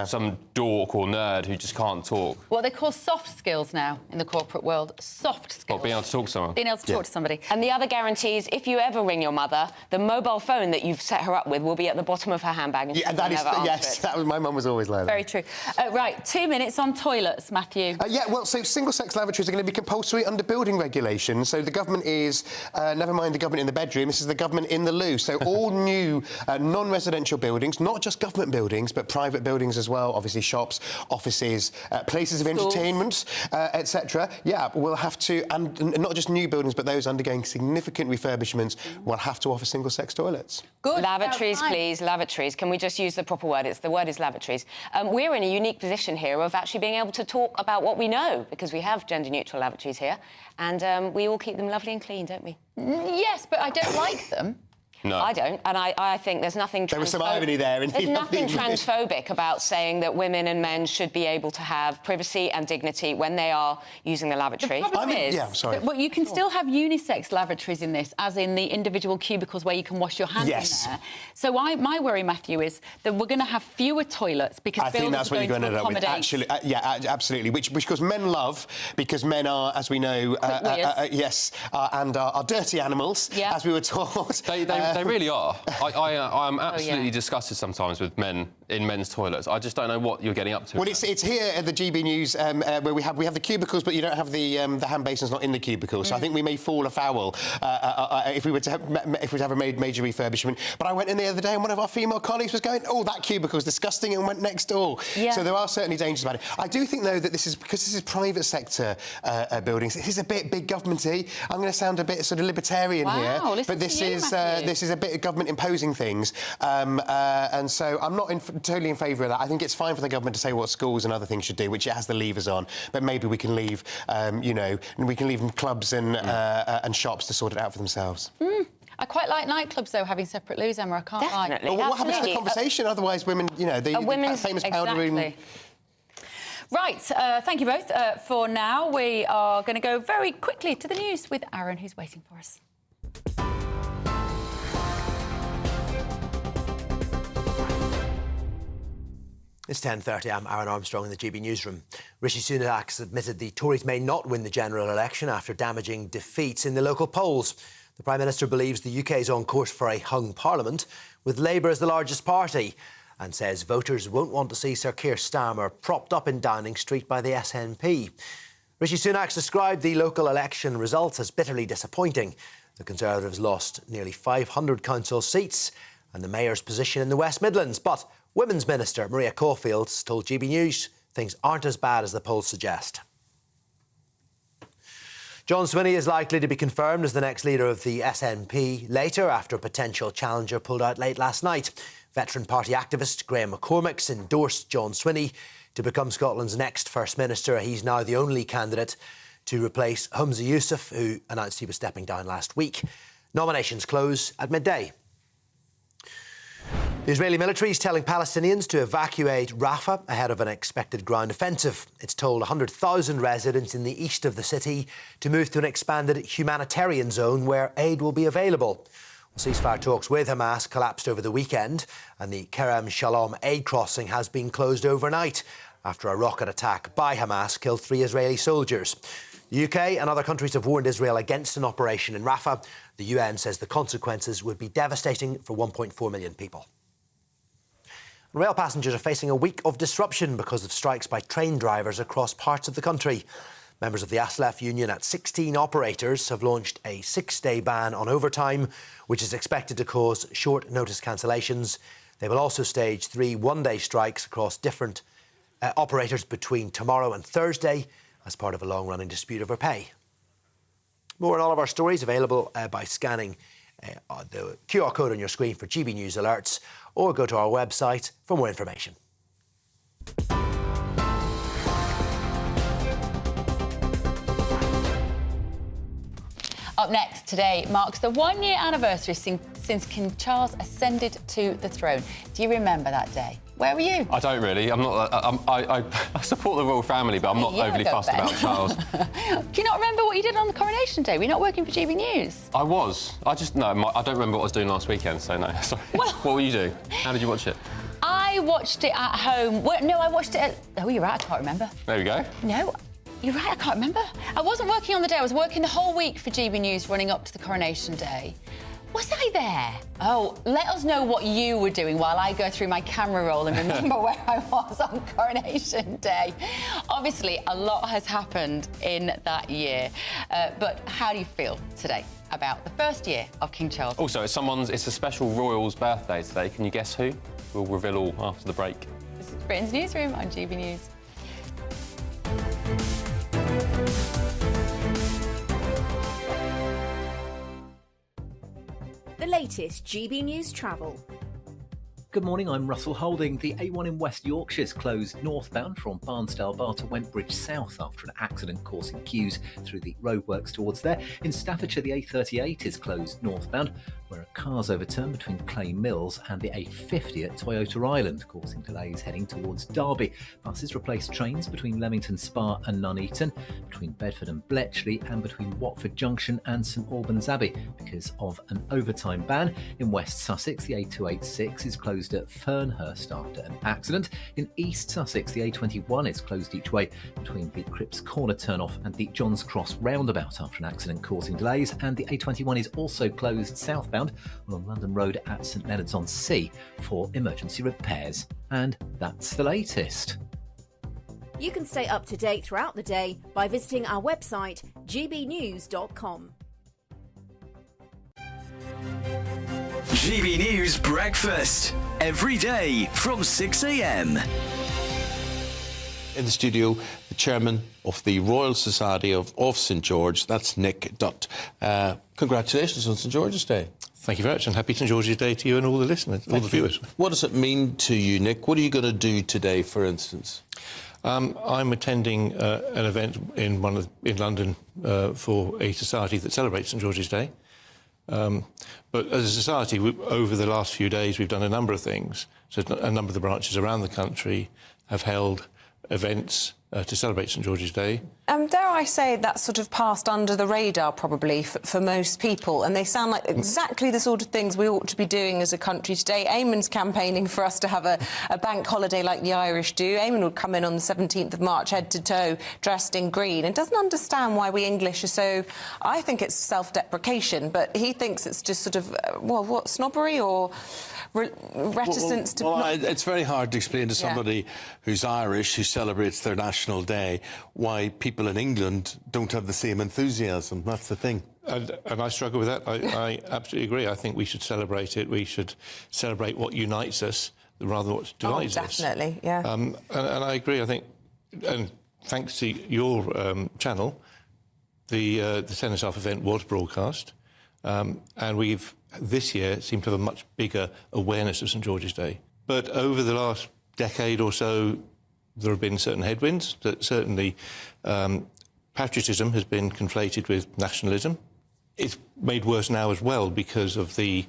S4: some dork or nerd who just can't talk.
S3: What they call soft skills now in the corporate world. Soft skills.
S4: Well, being able to talk to someone.
S3: Being able to talk to somebody.
S20: And the other guarantees, if you ever ring your mother, the mobile phone that you've set her up with will be at the bottom of her handbag. And
S19: that is, yes, that was, my mum was always like that.
S3: Very true. Right, 2 minutes on toilets, Matthew.
S19: So single-sex lavatories are going to be compulsory under building regulations. So the government is, never mind the government in the bedroom, this is the government in the loo. So all new non-residential buildings, not just government buildings, but private buildings as well, obviously shops, offices, places of entertainment, etc. Yeah, we'll have to, and not just new buildings, but those undergoing significant refurbishments will have to offer single-sex toilets.
S3: Good.
S20: Lavatories, please, lavatories. Can we just use the proper word? The word is lavatories. We're in a unique position here of actually being able to talk about what we know, because we have gender-neutral lavatories here, and we all keep them lovely and clean, don't we?
S3: Yes, but I don't like them.
S4: No.
S20: I don't, and I think there's nothing...
S19: There was some irony there.
S20: There's nothing transphobic about saying that women and men should be able to have privacy and dignity when they are using the lavatory.
S3: The problem is that you can still have unisex lavatories in this, as in the individual cubicles where you can wash your hands in there. So my worry, Matthew, is that we're going to have fewer toilets because
S19: I think that's what you're going to end up with. Actually, absolutely. Which because men love, because men are, as we know, and are dirty animals, as we were taught.
S4: They really are. I am absolutely disgusted sometimes with men in men's toilets. I just don't know what you're getting up to.
S19: Well, it's here at the GB News where we have the cubicles, but you don't have the hand basins not in the cubicles. So I think we may fall afoul if we were to have a major refurbishment. But I went in the other day and one of our female colleagues was going, "Oh, that cubicle's disgusting," and went next door. Yeah. So there are certainly dangers about it. I do think though that this is because this is private sector buildings. This is a bit big governmenty. I'm going to sound a bit sort of libertarian here, but this is a bit of government imposing things, and so I'm not totally in favour of that. I think it's fine for the government to say what schools and other things should do, which it has the levers on, but maybe we can leave, we can leave clubs and shops to sort it out for themselves.
S3: I quite like nightclubs, though, having separate loos, Emma. I can't lie.
S19: Well, what happens to the conversation? Otherwise, women, the famous powder room...
S3: Right, thank you both. For now, we are going to go very quickly to the news with Aaron, who's waiting for us.
S1: It's 10:30. I'm Aaron Armstrong in the GB Newsroom. Rishi Sunak has admitted the Tories may not win the general election after damaging defeats in the local polls. The Prime Minister believes the UK is on course for a hung parliament, with Labour as the largest party, and says voters won't want to see Sir Keir Starmer propped up in Downing Street by the SNP. Rishi Sunak described the local election results as bitterly disappointing. The Conservatives lost nearly 500 council seats and the mayor's position in the West Midlands. But Women's Minister Maria Caulfield told GB News things aren't as bad as the polls suggest. John Swinney is likely to be confirmed as the next leader of the SNP later, after a potential challenger pulled out late last night. Veteran party activist Graham McCormick's endorsed John Swinney to become Scotland's next First Minister. He's now the only candidate to replace Humza Yousaf, who announced he was stepping down last week. Nominations close at midday. The Israeli military is telling Palestinians to evacuate Rafah ahead of an expected ground offensive. It's told 100,000 residents in the east of the city to move to an expanded humanitarian zone where aid will be available. Ceasefire talks with Hamas collapsed over the weekend, and the Kerem Shalom aid crossing has been closed overnight after a rocket attack by Hamas killed 3 Israeli soldiers. The UK and other countries have warned Israel against an operation in Rafah. The UN says the consequences would be devastating for 1.4 million people. Rail passengers are facing a week of disruption because of strikes by train drivers across parts of the country. Members of the ASLEF union at 16 operators have launched a 6-day ban on overtime, which is expected to cause short notice cancellations. They will also stage 3 one-day strikes across different operators between tomorrow and Thursday as part of a long-running dispute over pay. More on all of our stories available by scanning the QR code on your screen for GB News alerts, or go to our website for more information.
S3: Up next, today marks the 1-year anniversary since King Charles ascended to the throne. Do you remember that day? Where were you?
S4: I don't really. I'm not. I support the royal family, but I'm not overly fussed about Charles.
S3: Do you not remember what you did on the Coronation Day? Were you not working for GB News?
S4: I was. I don't remember what I was doing last weekend, so no. Sorry. Well, what were you doing? How did you watch it?
S3: I watched it at home. Well, no, I watched it at... Oh, you're right, I can't remember.
S4: There we go.
S3: No, you're right, I can't remember. I wasn't working on the day. I was working the whole week for GB News running up to the Coronation Day. Was I there? Oh, let us know what you were doing while I go through my camera roll and remember where I was on Coronation Day. Obviously, a lot has happened in that year. But how do you feel today about the first year of King Charles?
S4: Also, it's a special royal's birthday today. Can you guess who? We'll reveal all after the break.
S3: This is Britain's Newsroom on GB News.
S2: The latest GB News travel.
S5: Good morning, I'm Russell Holding. The A1 in West Yorkshire's closed northbound from Barnsdale Bar to Wentbridge South after an accident causing queues through the roadworks towards there. In Staffordshire, the A38 is closed northbound, where a car's overturned between Clay Mills and the A50 at Toyota Island, causing delays heading towards Derby. Buses replaced trains between Leamington Spa and Nuneaton, between Bedford and Bletchley, and between Watford Junction and St Albans Abbey because of an overtime ban. In West Sussex, the A286 is closed at Fernhurst after an accident. In East Sussex, the A21 is closed each way between the Cripps Corner turnoff and the Johns Cross roundabout after an accident causing delays, and the A21 is also closed southbound along London Road at St Leonards-on-Sea for emergency repairs. And that's the latest.
S2: You can stay up to date throughout the day by visiting our website, gbnews.com.
S29: GB News Breakfast, every day from 6 a.m.
S16: In the studio, the chairman of the Royal Society of St George, that's Nick Dutt. Congratulations on St George's Day.
S6: Thank you very much, and happy St George's Day to you and all the listeners, all the viewers.
S16: What does it mean to you, Nick? What are you going to do today, for instance?
S6: I'm attending an event in London for a society that celebrates St George's Day. But as a society, over the last few days, we've done a number of things. So a number of the branches around the country have held events to celebrate St George's Day.
S8: Dare I say that sort of passed under the radar probably for most people, and they sound like exactly the sort of things we ought to be doing as a country today. Eamon's campaigning for us to have a bank holiday like the Irish do. Eamon would come in on the 17th of March, head to toe, dressed in green, and doesn't understand why we English are so... I think it's self-deprecation, but he thinks it's just sort of, what, snobbery or... reticence to...
S16: It's very hard to explain to somebody who's Irish, who celebrates their national day, why people in England don't have the same enthusiasm. That's the thing.
S6: And I struggle with that. I absolutely agree. I think we should celebrate it. We should celebrate what unites us rather than what divides us.
S8: Definitely, yeah.
S6: And I agree. I think, and thanks to your channel, the tennis half event was broadcast, and we've this year seem to have a much bigger awareness of St George's Day. But over the last decade or so, there have been certain headwinds that certainly patriotism has been conflated with nationalism. It's made worse now as well because of the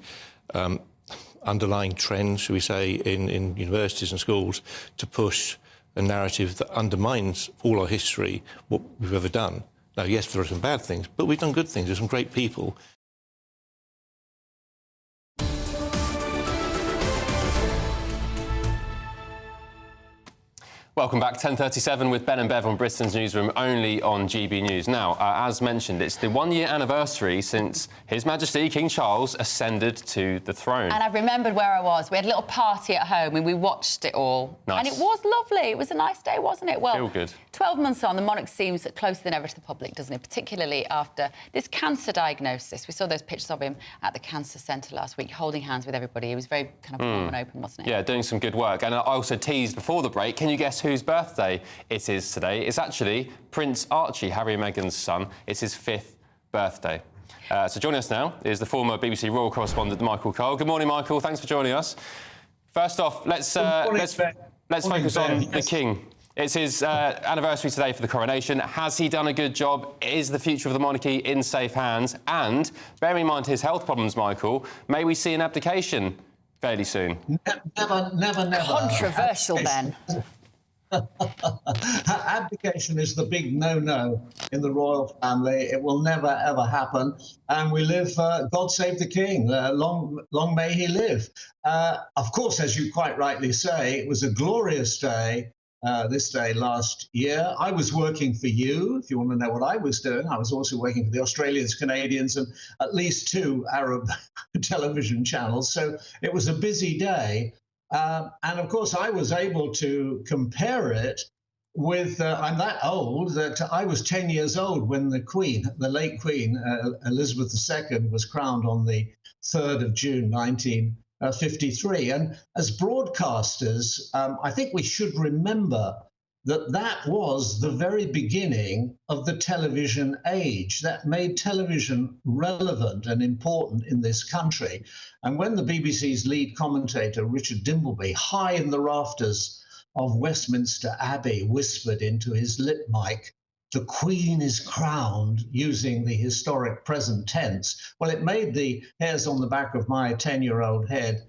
S6: underlying trends, shall we say, in universities and schools to push a narrative that undermines all our history, what we've ever done. Now, yes, there are some bad things, but we've done good things. There's some great people.
S4: Welcome back. 10:37 with Ben and Bev on Britain's Newsroom, only on GB News. Now, as mentioned, it's the one-year anniversary since His Majesty King Charles ascended to the throne.
S3: And I remembered where I was. We had a little party at home and we watched it all.
S4: Nice.
S3: And it was lovely. It was a nice day, wasn't it? Well,
S4: feel good.
S3: 12 months on, the monarch seems closer than ever to the public, doesn't it? Particularly after this cancer diagnosis. We saw those pictures of him at the cancer centre last week, holding hands with everybody. He was very kind of warm and open, wasn't it?
S4: Yeah, doing some good work. And I also teased before the break, can you guess whose birthday it is today? It's actually Prince Archie, Harry and Meghan's son. It's his 5th birthday. So joining us now is the former BBC royal correspondent, Michael Cole. Good morning, Michael. Thanks for joining us. First off, let's focus on the King. It's his anniversary today for the coronation. Has he done a good job? Is the future of the monarchy in safe hands? And, bearing in mind his health problems, Michael, may we see an abdication fairly soon?
S10: Never.
S3: Controversial, then.
S10: Abdication is the big no-no in the royal family. It will never, ever happen. And we live, God save the King. Long may he live. Of course, as you quite rightly say, it was a glorious day. This day last year. I was working for you, if you want to know what I was doing. I was also working for the Australians, Canadians, and at least 2 Arab television channels. So it was a busy day. And of course, I was able to compare it with, I'm that old that I was 10 years old when the Queen, the late Queen, Elizabeth II, was crowned on the 3rd of June, 1953. And as broadcasters, I think we should remember that that was the very beginning of the television age that made television relevant and important in this country. And when the BBC's lead commentator, Richard Dimbleby, high in the rafters of Westminster Abbey, whispered into his lip mic, "The Queen is crowned," using the historic present tense, well, it made the hairs on the back of my 10-year-old head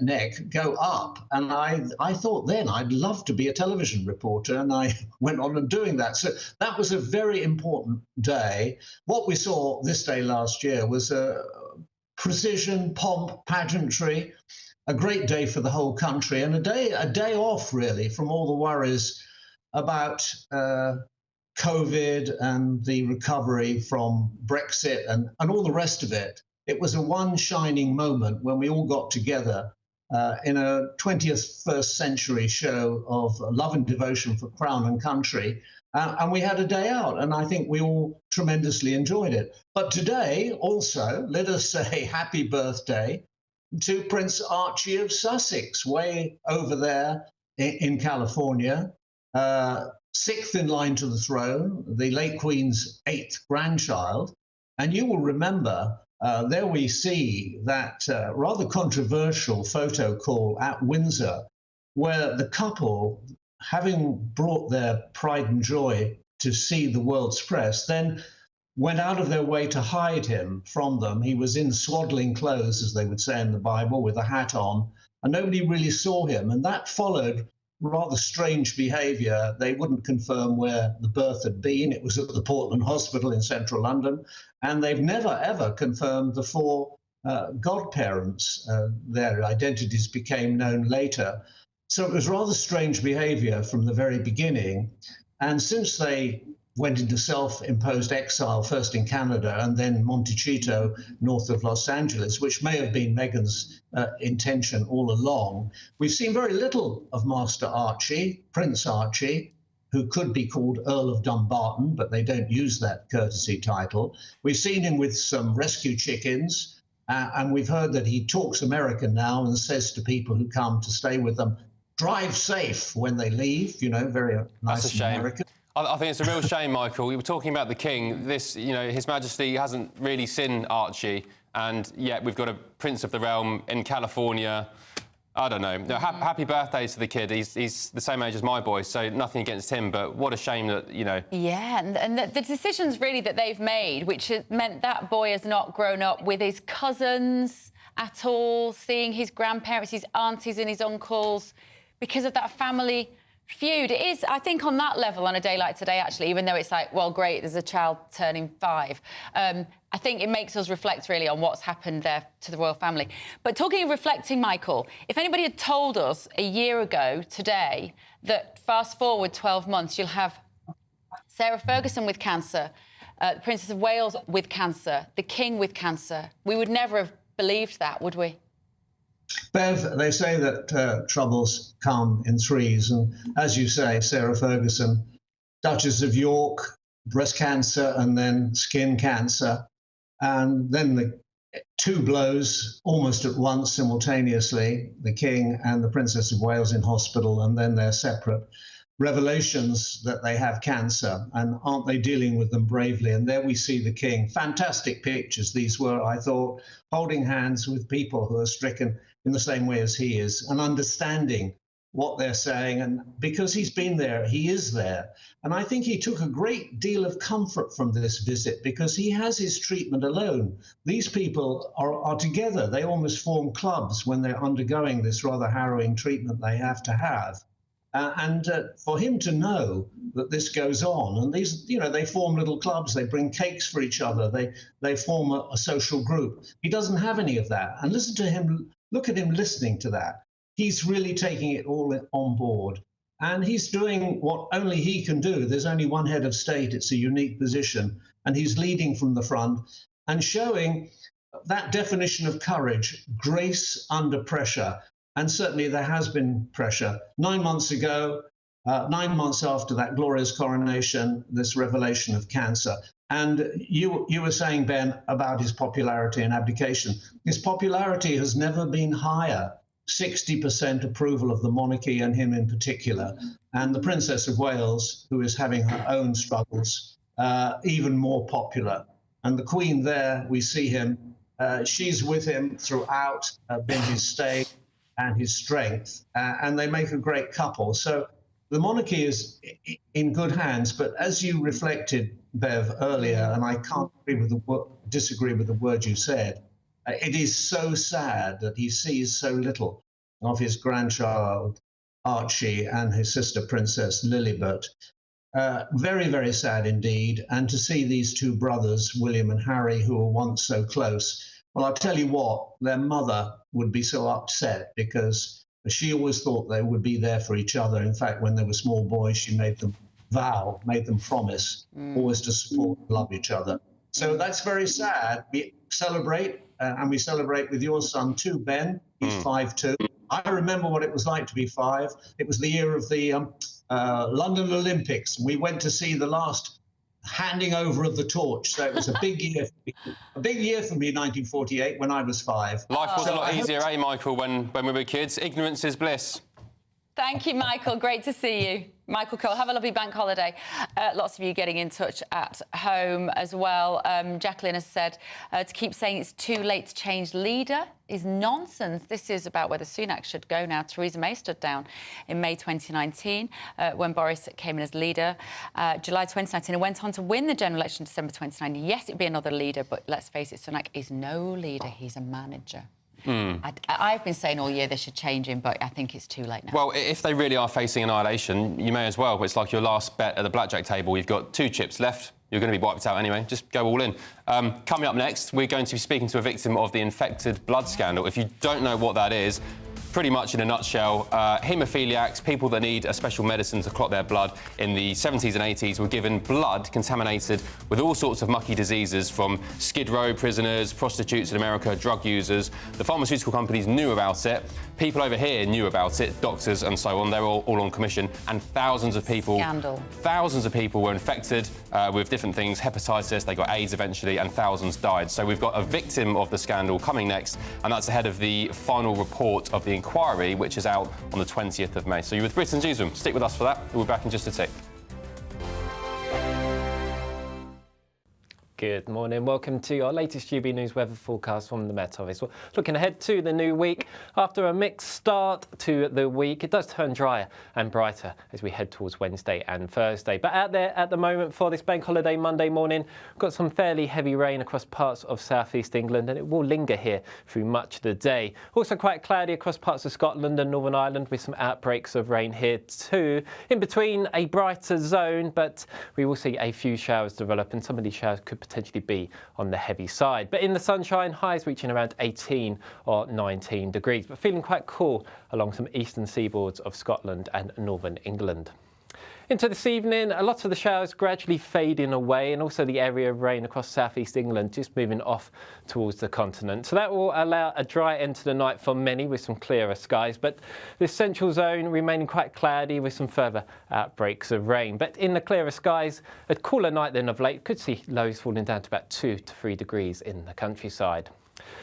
S10: neck go up. And I thought then I'd love to be a television reporter, and I went on and doing that. So that was a very important day. What we saw this day last year was a precision, pomp, pageantry, a great day for the whole country, and a day off really from all the worries about COVID and the recovery from Brexit and all the rest of it. It was a one shining moment when we all got together in a 21st century show of love and devotion for Crown and Country. And we had a day out, and I think we all tremendously enjoyed it. But today, also, let us say happy birthday to Prince Archie of Sussex, way over there in California, 6th in line to the throne, the late Queen's 8th grandchild. And you will remember, there we see that rather controversial photo call at Windsor, where the couple, having brought their pride and joy to see the world's press, then went out of their way to hide him from them. He was in swaddling clothes, as they would say in the Bible, with a hat on, and nobody really saw him. And that followed rather strange behaviour. They wouldn't confirm where the birth had been. It was at the Portland Hospital in central London. And they've never, ever confirmed the four godparents. Their identities became known later. So it was rather strange behaviour from the very beginning. And since they went into self-imposed exile, first in Canada and then Montecito, north of Los Angeles, which may have been Meghan's intention all along, we've seen very little of Master Archie, Prince Archie, who could be called Earl of Dumbarton, but they don't use that courtesy title. We've seen him with some rescue chickens, and we've heard that he talks American now and says to people who come to stay with them, drive safe when they leave, you know, very nice.
S4: That's a shame.
S10: American.
S4: I think it's a real shame, Michael. We were talking about the King. This, you know, His Majesty hasn't really seen Archie, and yet we've got a Prince of the Realm in California. I don't know. No, happy birthday to the kid. He's the same age as my boy, so nothing against him, but what a shame that, you know...
S3: Yeah, and the decisions, really, that they've made, which has meant that boy has not grown up with his cousins at all, seeing his grandparents, his aunties and his uncles, because of that family feud. It is, I think, on that level, on a day like today, actually, even though it's like, well, great, there's a child turning 5. I think it makes us reflect, really, on what's happened there to the royal family. But talking of reflecting, Michael, if anybody had told us a year ago today that fast forward 12 months, you'll have Sarah Ferguson with cancer, the Princess of Wales with cancer, the King with cancer, we would never have believed that, would we?
S10: Bev, they say that troubles come in threes, and as you say, Sarah Ferguson, Duchess of York, breast cancer and then skin cancer, and then the 2 blows almost at once, simultaneously, the King and the Princess of Wales in hospital, and then their separate revelations that they have cancer, and aren't they dealing with them bravely? And there we see the King. Fantastic pictures these were, I thought, holding hands with people who are stricken in the same way as he is, and understanding what they're saying. And because he's been there, he is there. And I think he took a great deal of comfort from this visit, because he has his treatment alone. These people are together. They almost form clubs when they're undergoing this rather harrowing treatment they have to have. And for him to know that this goes on, and these, you know, they form little clubs, they bring cakes for each other, they form a social group. He doesn't have any of that. And listen to him, look at him listening to that. He's really taking it all on board. And he's doing what only he can do. There's only one head of state. It's a unique position. And he's leading from the front and showing that definition of courage, grace under pressure. And certainly there has been pressure. 9 months ago, 9 months after that glorious coronation, this revelation of cancer. And you were saying, Ben, about his popularity and abdication. His popularity has never been higher. 60% approval of the monarchy, and him in particular. And the Princess of Wales, who is having her own struggles, even more popular. And the Queen there, we see him, she's with him throughout, been his stay and his strength, and they make a great couple. So the monarchy is in good hands, but as you reflected, Bev, earlier, and I can't disagree with the word you said, it is so sad that he sees so little of his grandchild, Archie, and his sister, Princess Lilibet. Very, very sad indeed. And to see these 2 brothers, William and Harry, who were once so close, well, I'll tell you what, their mother would be so upset, because she always thought they would be there for each other. In fact, when they were small boys, she made them vow, made them promise always to support and love each other. So that's very sad. We celebrate, and we celebrate with your son too, Ben. He's 5 too. I remember what it was like to be 5. It was the year of the London Olympics. We went to see the last handing over of the torch. So it was a big year for me, 1948, when I was 5.
S4: Life was a lot easier, eh, Michael, when we were kids? Ignorance is bliss.
S3: Thank you, Michael. Great to see you. Michael Cole, have a lovely bank holiday. Lots of you getting in touch at home as well. Jacqueline has said to keep saying it's too late to change leader is nonsense. This is about whether Sunak should go now. Theresa May stood down in May 2019 when Boris came in as leader. July 2019 and went on to win the general election in December 2019. Yes, it'd be another leader, but let's face it, Sunak is no leader. He's a manager. I've been saying all year they should change him, but I think it's too late now.
S4: Well, if they really are facing annihilation, you may as well. It's like your last bet at the blackjack table. You've got 2 chips left. You're going to be wiped out anyway. Just go all in. Coming up next, we're going to be speaking to a victim of the infected blood scandal. If you don't know what that is, pretty much in a nutshell, haemophiliacs, people that need a special medicine to clot their blood in the 70s and 80s, were given blood contaminated with all sorts of mucky diseases, from Skid Row prisoners, prostitutes in America, drug users. The pharmaceutical companies knew about it. People over here knew about it, doctors and so on. They're all on commission. And thousands of people...
S3: Scandal.
S4: Thousands of people were infected with different things, hepatitis, they got AIDS eventually, and thousands died. So we've got a victim of the scandal coming next, and that's ahead of the final report of the inquiry, which is out on the 20th of May. So you're with Britain's Newsroom. Stick with us for that. We'll be back in just a tick.
S11: Good morning. Welcome to our latest GB News weather forecast from the Met Office. Well, looking ahead to the new week, after a mixed start to the week, it does turn drier and brighter as we head towards Wednesday and Thursday. But out there at the moment for this bank holiday Monday morning, we've got some fairly heavy rain across parts of southeast England, and it will linger here through much of the day. Also quite cloudy across parts of Scotland and Northern Ireland, with some outbreaks of rain here too. In between, a brighter zone, but we will see a few showers develop, and some of these showers could potentially be on the heavy side. But in the sunshine, highs reaching around 18 or 19 degrees, but feeling quite cool along some eastern seaboards of Scotland and northern England. Into this evening, a lot of the showers gradually fading away, and also the area of rain across southeast England just moving off towards the continent. So that will allow a dry end to the night for many, with some clearer skies. But this central zone remaining quite cloudy with some further outbreaks of rain. But in the clearer skies, a cooler night than of late. Could see lows falling down to about 2 to 3 degrees in the countryside.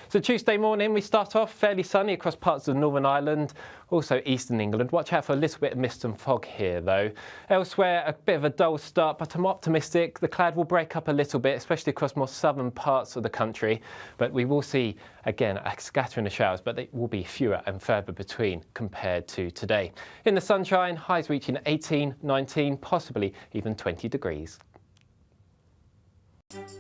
S11: So Tuesday morning, we start off fairly sunny across parts of Northern Ireland, also eastern England. Watch out for a little bit of mist and fog here, though. Elsewhere, a bit of a dull start, but I'm optimistic. The cloud will break up a little bit, especially across more southern parts of the country. But we will see, again, a scattering of showers, but they will be fewer and further between compared to today. In the sunshine, highs reaching 18, 19, possibly even 20 degrees.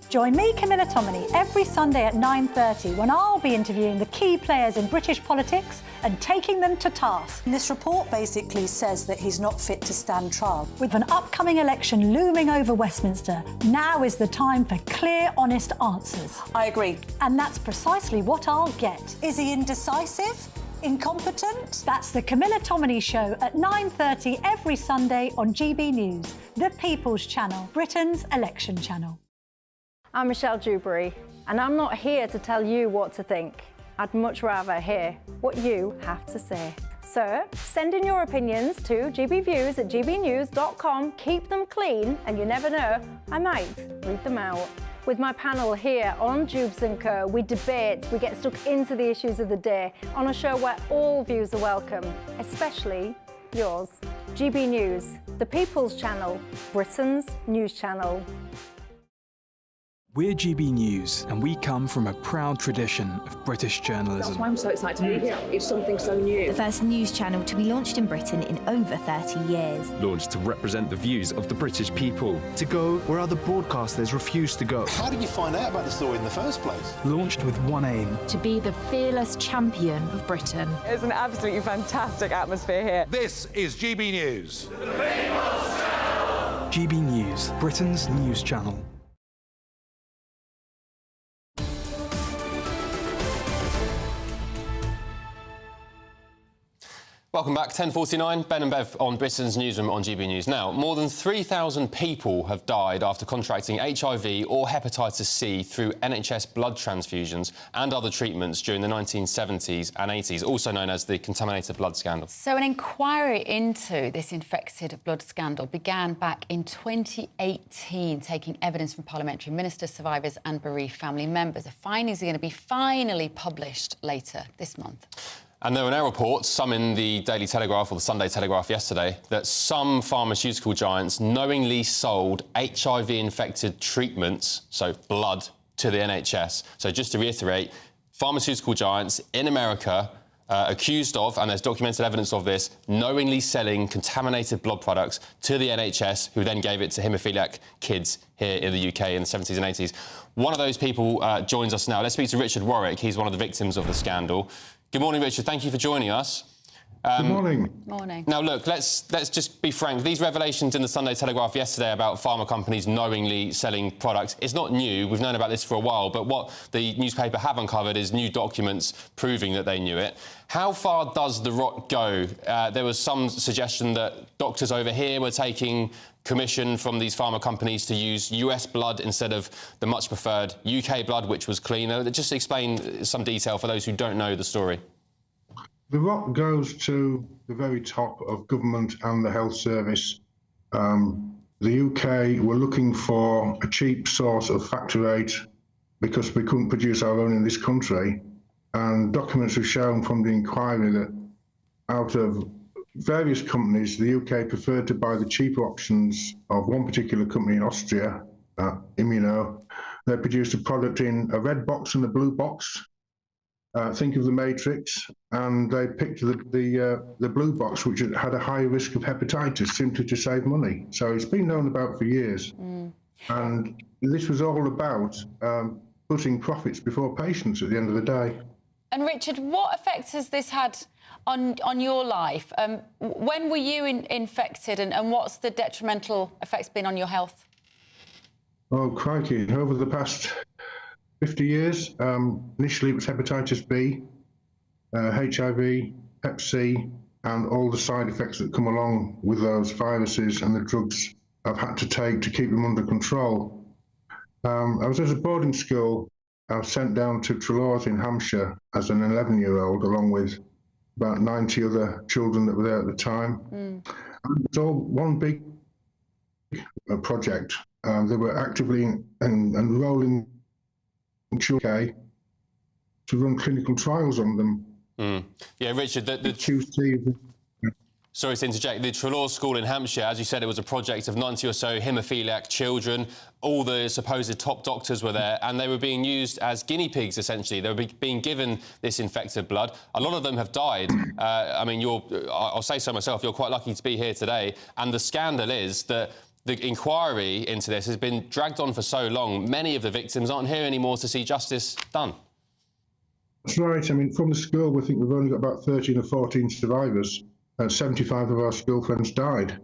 S12: Join me, Camilla Tominey, every Sunday at 9:30 when I'll be interviewing the key players in British politics and taking them to task.
S14: This report basically says that he's not fit to stand trial.
S12: With an upcoming election looming over Westminster, now is the time for clear, honest answers.
S14: I agree.
S12: And that's precisely what I'll get.
S14: Is he indecisive? Incompetent?
S12: That's the Camilla Tominey Show at 9:30 every Sunday on GB News, the People's Channel, Britain's election channel.
S15: I'm Michelle Dewberry, and I'm not here to tell you what to think. I'd much rather hear what you have to say. So send in your opinions to gbviews@gbnews.com. Keep them clean, and you never know, I might read them out. With my panel here on Jubes & Co, we debate, we get stuck into the issues of the day on a show where all views are welcome, especially yours. GB News, the People's Channel, Britain's news channel.
S21: We're GB News, and we come from a proud tradition of British journalism.
S22: That's why I'm so excited to be here. It's something so new.
S23: The first news channel to be launched in Britain in over 30 years.
S24: Launched to represent the views of the British people.
S25: To go where other broadcasters refuse to go.
S9: How did you find out about the story in the first place?
S25: Launched with one aim.
S23: To be the fearless champion of Britain.
S22: It's an absolutely fantastic atmosphere here.
S26: This is GB News.
S25: The People's Channel. GB News, Britain's news channel.
S4: Welcome back, 10:49, Ben and Bev on Britain's Newsroom on GB News. Now, more than 3,000 people have died after contracting HIV or hepatitis C through NHS blood transfusions and other treatments during the 1970s and 80s, also known as the Contaminated blood scandal.
S3: So an inquiry into this infected blood scandal began back in 2018, taking evidence from parliamentary ministers, survivors and bereaved family members. The findings are going to be finally published later this month.
S4: And there were now reports, some in the Daily Telegraph or the Sunday Telegraph yesterday, that some pharmaceutical giants knowingly sold HIV-infected treatments, so blood, to the NHS. So just to reiterate, pharmaceutical giants in America accused of, and there's documented evidence of this, knowingly selling contaminated blood products to the NHS, who then gave it to haemophiliac kids here in the UK in the 70s and 80s. One of those people joins us now. Let's speak to Richard Warwick. He's one of the victims of the scandal. Good morning, Richard. Thank you for joining us.
S1: Good morning.
S3: Morning.
S4: Now, look, let's just be frank. These revelations in the Sunday Telegraph yesterday about pharma companies knowingly selling products, it's not new. We've known about this for a while, but what the newspaper have uncovered is new documents proving that they knew it. How far does the rot go? There was some suggestion that doctors over here were taking commission from these pharma companies to use US blood instead of the much preferred UK blood, which was cleaner. Just explain some detail for those who don't know the story.
S1: The rot goes to the very top of government and the health service. The UK were looking for a cheap source of factor VIII because we couldn't produce our own in this country. And documents have shown from the inquiry that out of various companies, the UK preferred to buy the cheaper options of one particular company in Austria, Immuno. They produced a product in a red box and a blue box. Think of the Matrix, and they picked the blue box, which had a higher risk of hepatitis, simply to save money. So it's been known about for years. And this was all about putting profits before patients at the end of the day.
S3: And Richard, what effect has this had on your life? When were you infected, and what's the detrimental effects been on your health?
S1: Oh, crikey. Over the past 50 years, initially it was hepatitis B, HIV, Hep C, and all the side effects that come along with those viruses and the drugs I've had to take to keep them under control. I was at a boarding school. I was sent down to Trelaws in Hampshire as an 11-year-old, along with about 90 other children that were there at the time. And it was all one big project. They were actively enrolling UK to run clinical trials on them.
S4: Yeah, Richard, sorry to interject. The Trelaws School in Hampshire, as you said, it was a project of 90 or so haemophiliac children. All the supposed top doctors were there, and they were being used as guinea pigs, essentially. They were being given this infected blood. A lot of them have died. I mean, I'll say so myself, you're quite lucky to be here today. And the scandal is that the inquiry into this has been dragged on for so long. Many of the victims aren't here anymore to see justice done.
S1: That's right. I mean, from the school, we think we've only got about 13 or 14 survivors. 75 of our school friends died.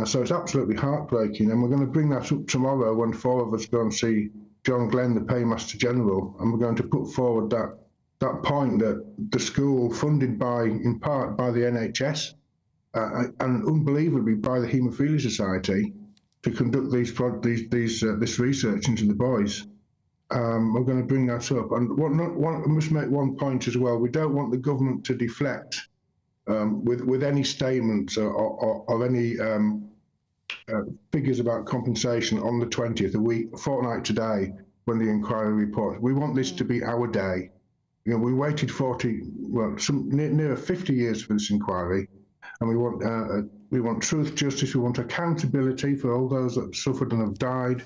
S1: So it's absolutely heartbreaking. And we're going to bring that up tomorrow when 4 of us go and see John Glenn, the Paymaster General, and we're going to put forward that point that the school, funded in part by the NHS, and unbelievably by the Haemophilia Society, to conduct this research into the boys. We're going to bring that up. And I must make one point as well. We don't want the government to deflect with any statements or any figures about compensation on the 20th, a fortnight today, when the inquiry reports. We want this to be our day. You know, we waited near 50 years for this inquiry, and we want truth, justice. We want accountability for all those that suffered and have died,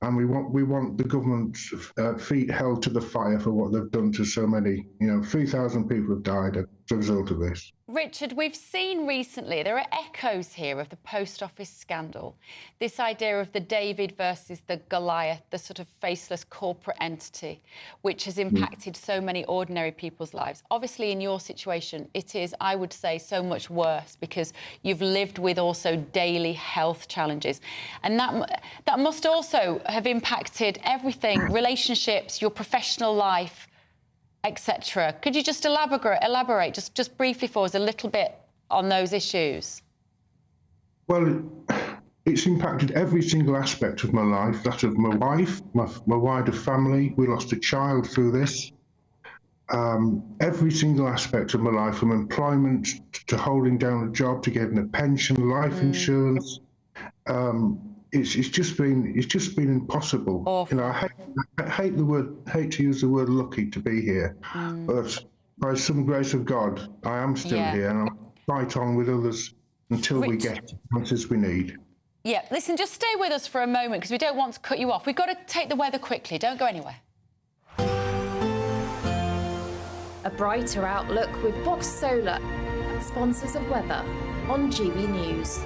S1: and we want the government's feet held to the fire for what they've done to so many. 3,000 people have died as a result of this.
S3: Richard, we've seen recently, there are echoes here of the post office scandal. This idea of the David versus the Goliath, the sort of faceless corporate entity, which has impacted so many ordinary people's lives. Obviously, in your situation, it is, I would say, so much worse because you've lived with also daily health challenges. And that must also have impacted everything, relationships, your professional life, etc. Could you just elaborate just briefly for us a little bit on those issues?
S1: Well, it's impacted every single aspect of my life, that of my wife, my wider family. We lost a child through this. Every single aspect of my life, from employment to holding down a job to getting a pension, life insurance. It's just been impossible.
S3: Awful.
S1: I hate to use the word lucky to be here, but by some grace of God, I am still here, and I'll fight on with others until we get the answers we need.
S3: Yeah, listen, just stay with us for a moment because we don't want to cut you off. We've got to take the weather quickly. Don't go anywhere.
S5: A brighter outlook with Box Solar, sponsors of weather on GB News.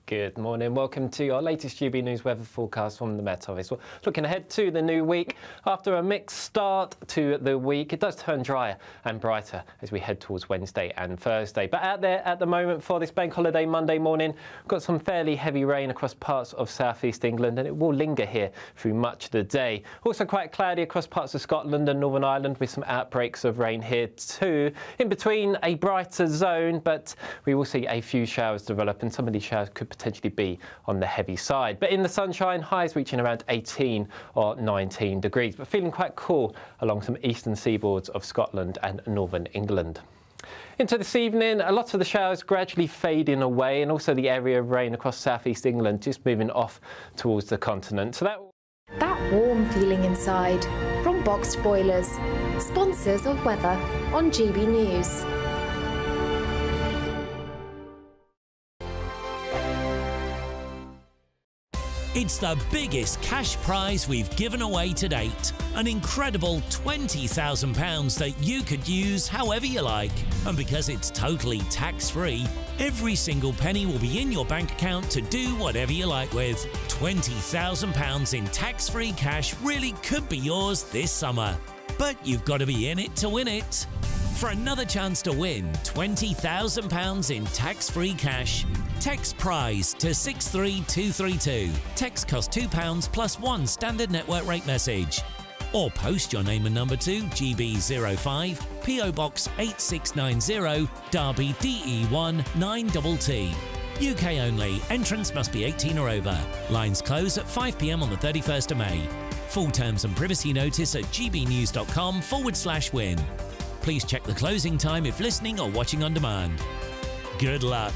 S11: Good morning. Welcome to our latest GB News weather forecast from the Met Office. Well, looking ahead to the new week. After a mixed start to the week, it does turn drier and brighter as we head towards Wednesday and Thursday. But out there at the moment for this bank holiday Monday morning, we've got some fairly heavy rain across parts of southeast England, and it will linger here through much of the day. Also quite cloudy across parts of Scotland and Northern Ireland, with some outbreaks of rain here too. In between, a brighter zone, but we will see a few showers develop, and some of these showers could potentially be on the heavy side. But in the sunshine, highs reaching around 18 or 19 degrees, but feeling quite cool along some eastern seaboards of Scotland and northern England. Into this evening, a lot of the showers gradually fading away, and also the area of rain across southeast England just moving off towards the continent. So
S5: that warm feeling inside from Boxed Boilers, sponsors of weather on GB News.
S7: It's the biggest cash prize we've given away to date. An incredible £20,000 that you could use however you like. And because it's totally tax-free, every single penny will be in your bank account to do whatever you like with. £20,000 in tax-free cash really could be yours this summer. But you've got to be in it to win it. For another chance to win £20,000 in tax-free cash, text PRIZE to 63232. Text costs £2 plus one standard network rate message. Or post your name and number to GB05 PO Box 8690 Derby DE1 9TT. UK only. Entrance must be 18 or over. Lines close at 5 p.m. on the 31st of May. Full terms and privacy notice at gbnews.com/win. Please check the closing time if listening or watching on demand. Good luck.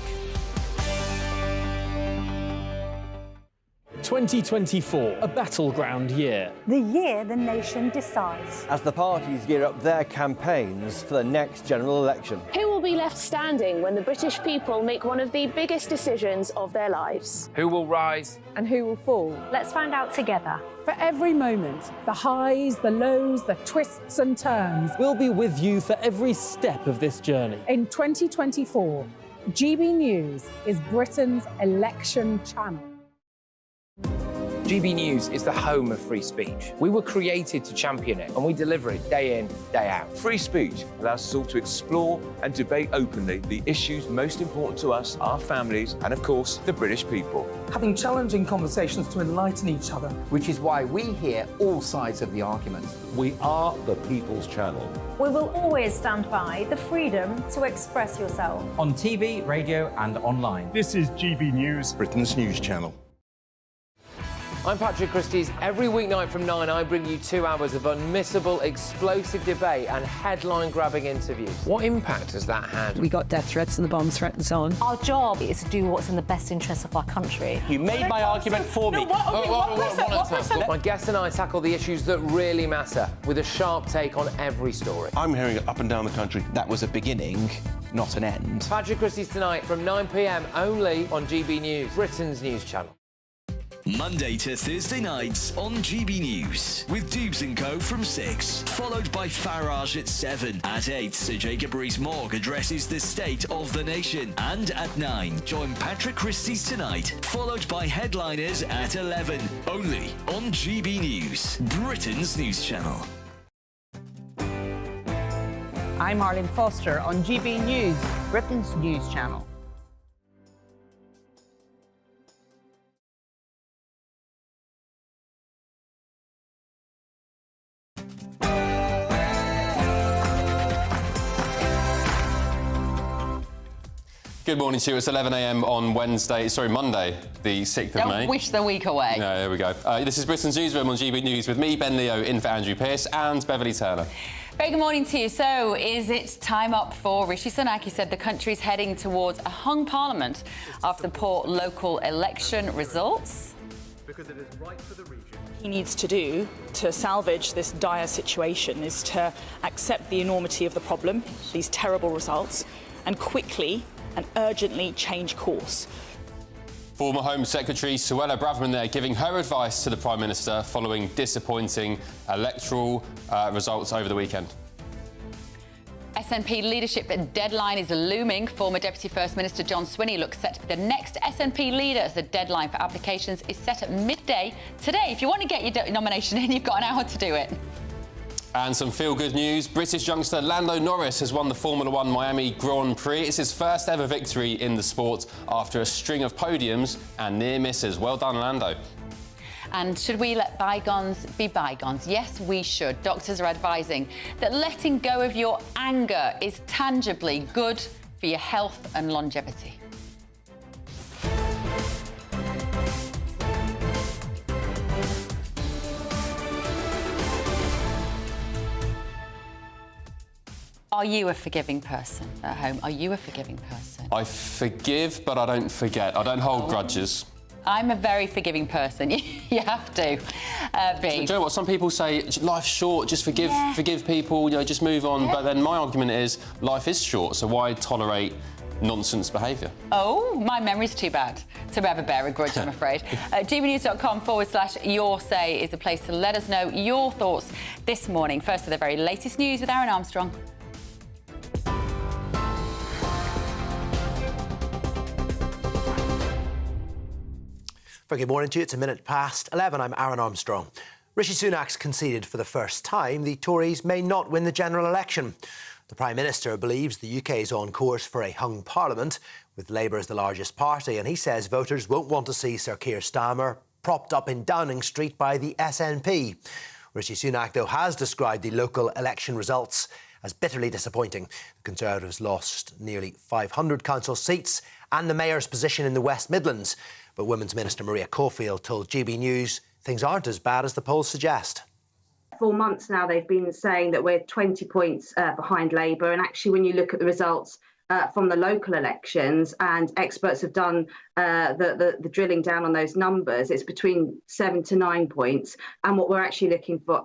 S29: 2024, a battleground year.
S12: The year the nation decides.
S13: As the parties gear up their campaigns for the next general election.
S22: Who will be left standing when the British people make one of the biggest decisions of their lives?
S17: Who will rise?
S22: And who will fall?
S12: Let's find out together.
S18: For every moment, the highs, the lows, the twists and turns.
S29: We'll be with you for every step of this journey.
S18: In 2024, GB News is Britain's election channel.
S17: GB News is the home of free speech. We were created to champion it, and we deliver it day in, day out.
S19: Free speech allows us all to explore and debate openly the issues most important to us, our families, and of course, the British people.
S20: Having challenging conversations to enlighten each other.
S27: Which is why we hear all sides of the argument.
S28: We are the People's Channel.
S12: We will always stand by the freedom to express yourself.
S27: On TV, radio and online.
S30: This is GB News,
S28: Britain's news channel.
S17: I'm Patrick Christie's. Every weeknight from 9, I bring you 2 hours of unmissable, explosive debate and headline-grabbing interviews. What impact has that had?
S31: We got death threats and the bomb threat and so on.
S32: Our job is to do what's in the best interest of our country.
S28: You made my argument for me.
S17: My guests and I tackle the issues that really matter with a sharp take on every story.
S28: I'm hearing it up and down the country.
S27: That was a beginning, not an end.
S17: Patrick Christie's tonight from 9 p.m. only on GB News, Britain's news channel.
S29: Monday to Thursday nights on GB News with Dubes & Co from 6, followed by Farage at 7. At 8, Sir Jacob Rees-Mogg addresses the state of the nation. And at 9, join Patrick Christie's Tonight, followed by Headliners at 11. Only on GB News, Britain's news channel.
S33: I'm Arlene Foster on GB News, Britain's news channel.
S4: Good morning to you. It's 11 a.m. on Monday, the 6th of May.
S3: Don't wish the week away.
S4: No, there we go. This is Britain's Newsroom on GB News with me, Ben Leo, in for Andrew Pearce, and Beverly Turner.
S3: Very good morning to you. So, is it time up for Rishi Sunak? He said the country's heading towards a hung parliament after the poor local election results.
S34: Because it is right for the region.
S22: He needs to do to salvage this dire situation is to accept the enormity of the problem, these terrible results, and quickly and urgently change course.
S4: Former Home Secretary Suella Braverman there giving her advice to the Prime Minister following disappointing electoral results over the weekend.
S3: SNP leadership deadline is looming. Former Deputy First Minister John Swinney looks set to be the next SNP leader as the deadline for applications is set at midday today. If you want to get your nomination in, you've got an hour to do it.
S4: And some feel-good news. British youngster Lando Norris has won the Formula One Miami Grand Prix. It's his first ever victory in the sport after a string of podiums and near misses. Well done, Lando.
S3: And should we let bygones be bygones? Yes, we should. Doctors are advising that letting go of your anger is tangibly good for your health and longevity. Are you a forgiving person at home? Are you a forgiving person?
S4: I forgive, but I don't forget. I don't hold grudges.
S3: I'm a very forgiving person. You have to be.
S4: Do you know what? Some people say life's short, just forgive people, you know, just move on. Yeah. But then my argument is life is short, so why tolerate nonsense behaviour?
S3: Oh, my memory's too bad to ever bear a grudge, I'm afraid. gbnews.com/your say is the place to let us know your thoughts this morning. First to the very latest news with Aaron Armstrong.
S2: Very good morning to you. It's 11:11. I'm Aaron Armstrong. Rishi Sunak's conceded for the first time the Tories may not win the general election. The Prime Minister believes the UK is on course for a hung parliament, with Labour as the largest party, and he says voters won't want to see Sir Keir Starmer propped up in Downing Street by the SNP. Rishi Sunak, though, has described the local election results as bitterly disappointing. The Conservatives lost nearly 500 council seats and the mayor's position in the West Midlands. But Women's Minister Maria Caulfield told GB News things aren't as bad as the polls suggest.
S6: 4 months now they've been saying that we're 20 points behind Labour, and actually when you look at the results from the local elections, and experts have done the drilling down on those numbers, it's between 7 to 9 points, and what we're actually looking for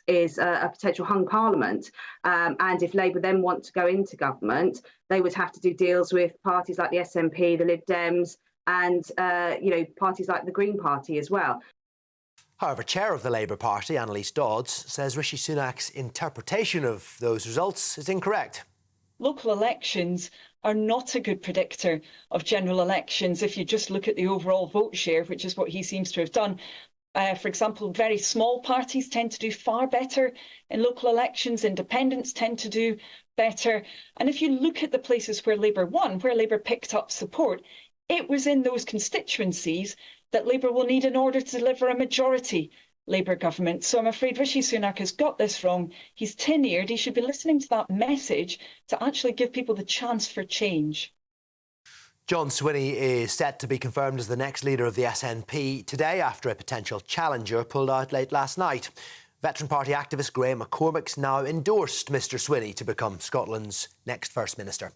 S6: is a potential hung parliament, and if Labour then want to go into government, they would have to do deals with parties like the SNP, the Lib Dems, and parties like the Green Party as well.
S2: However, chair of the Labour Party, Annalise Dodds, says Rishi Sunak's interpretation of those results is incorrect.
S8: Local elections are not a good predictor of general elections if you just look at the overall vote share, which is what he seems to have done. For example, very small parties tend to do far better in local elections. Independents tend to do better. And if you look at the places where Labour won, where Labour picked up support, it was in those constituencies that Labour will need in order to deliver a majority Labour government. So I'm afraid Rishi Sunak has got this wrong. He's tin-eared. He should be listening to that message to actually give people the chance for change.
S2: John Swinney is set to be confirmed as the next leader of the SNP today after a potential challenger pulled out late last night. Veteran Party activist Graham McCormick's now endorsed Mr Swinney to become Scotland's next First Minister.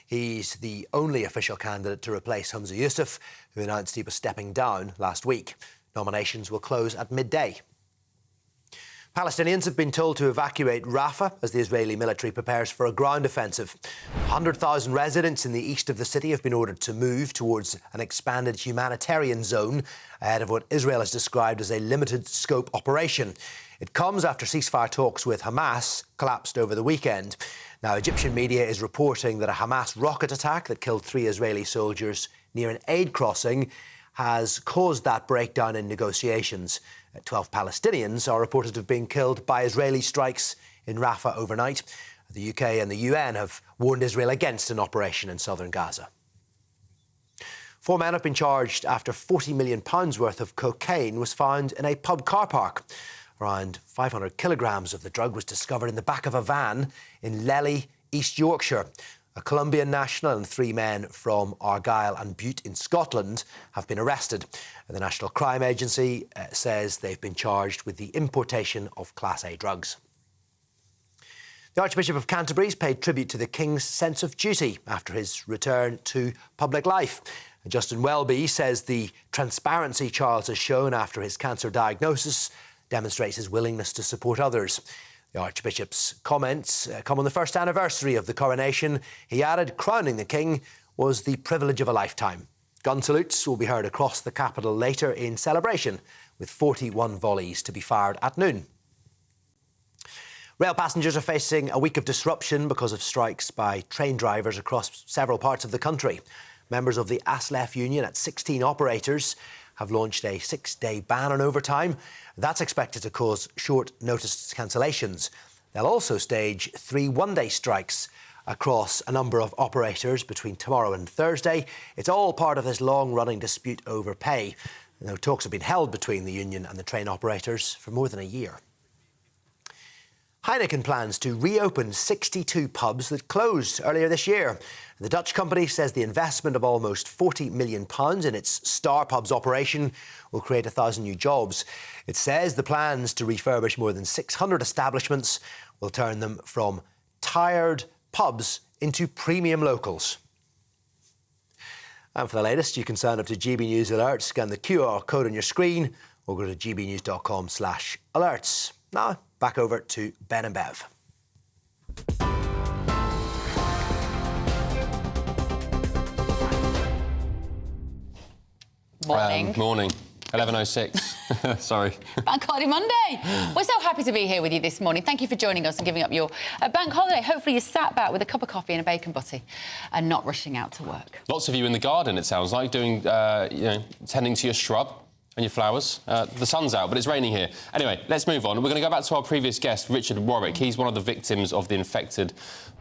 S2: He's the only official candidate to replace Humza Yousaf, who announced he was stepping down last week. Nominations will close at midday. Palestinians have been told to evacuate Rafah as the Israeli military prepares for a ground offensive. 100,000 residents in the east of the city have been ordered to move towards an expanded humanitarian zone ahead of what Israel has described as a limited-scope operation. It comes after ceasefire talks with Hamas collapsed over the weekend. Now, Egyptian media is reporting that a Hamas rocket attack that killed 3 Israeli soldiers near an aid crossing has caused that breakdown in negotiations. 12 Palestinians are reported to have been killed by Israeli strikes in Rafah overnight. The UK and the UN have warned Israel against an operation in southern Gaza. 4 men have been charged after £40 million worth of cocaine was found in a pub car park. Around 500 kilograms of the drug was discovered in the back of a van in Lely, East Yorkshire. A Colombian national and 3 men from Argyll and Bute in Scotland have been arrested. The National Crime Agency says they've been charged with the importation of Class A drugs. The Archbishop of Canterbury's paid tribute to the King's sense of duty after his return to public life. Justin Welby says the transparency Charles has shown after his cancer diagnosis demonstrates his willingness to support others. The Archbishop's comments come on the first anniversary of the coronation. He added, crowning the King was the privilege of a lifetime. Gun salutes will be heard across the capital later in celebration, with 41 volleys to be fired at noon. Rail passengers are facing a week of disruption because of strikes by train drivers across several parts of the country. Members of the ASLEF union at 16 operators have launched a 6-day ban on overtime. That's expected to cause short-notice cancellations. They'll also stage 3 one-day strikes across a number of operators between tomorrow and Thursday. It's all part of this long-running dispute over pay. Talks have been held between the union and the train operators for more than a year. Heineken plans to reopen 62 pubs that closed earlier this year. The Dutch company says the investment of almost £40 million in its Star Pubs operation will create 1,000 new jobs. It says the plans to refurbish more than 600 establishments will turn them from tired pubs into premium locals. And for the latest, you can sign up to GB News Alerts, scan the QR code on your screen, or go to gbnews.com/alerts. Now, back over to Ben and Bev.
S3: Morning.
S4: Morning. 11:06. Sorry.
S3: Bank Holiday Monday. We're so happy to be here with you this morning. Thank you for joining us and giving up your bank holiday. Hopefully you sat back with a cup of coffee and a bacon butty and not rushing out to work.
S4: Lots of you in the garden, it sounds like, doing, tending to your shrub and your flowers. The sun's out, but it's raining here. Anyway, let's move on. We're going to go back to our previous guest, Richard Warwick. He's one of the victims of the infected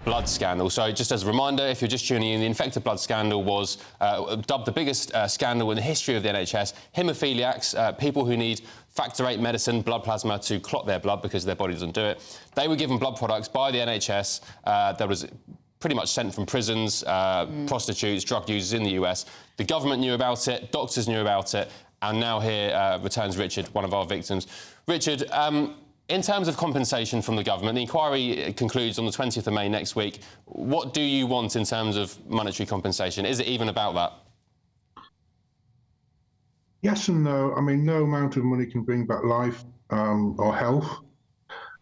S4: blood scandal. So just as a reminder, if you're just tuning in, the infected blood scandal was dubbed the biggest scandal in the history of the NHS. Haemophiliacs, people who need factor VIII medicine, blood plasma to clot their blood because their body doesn't do it. They were given blood products by the NHS. There was pretty much sent from prisons, prostitutes, drug users in the US. The government knew about it, doctors knew about it, and now here returns Richard, one of our victims. Richard, in terms of compensation from the government, the inquiry concludes on the 20th of May next week. What do you want in terms of monetary compensation? Is it even about that?
S1: Yes and no. I mean, no amount of money can bring back life or health.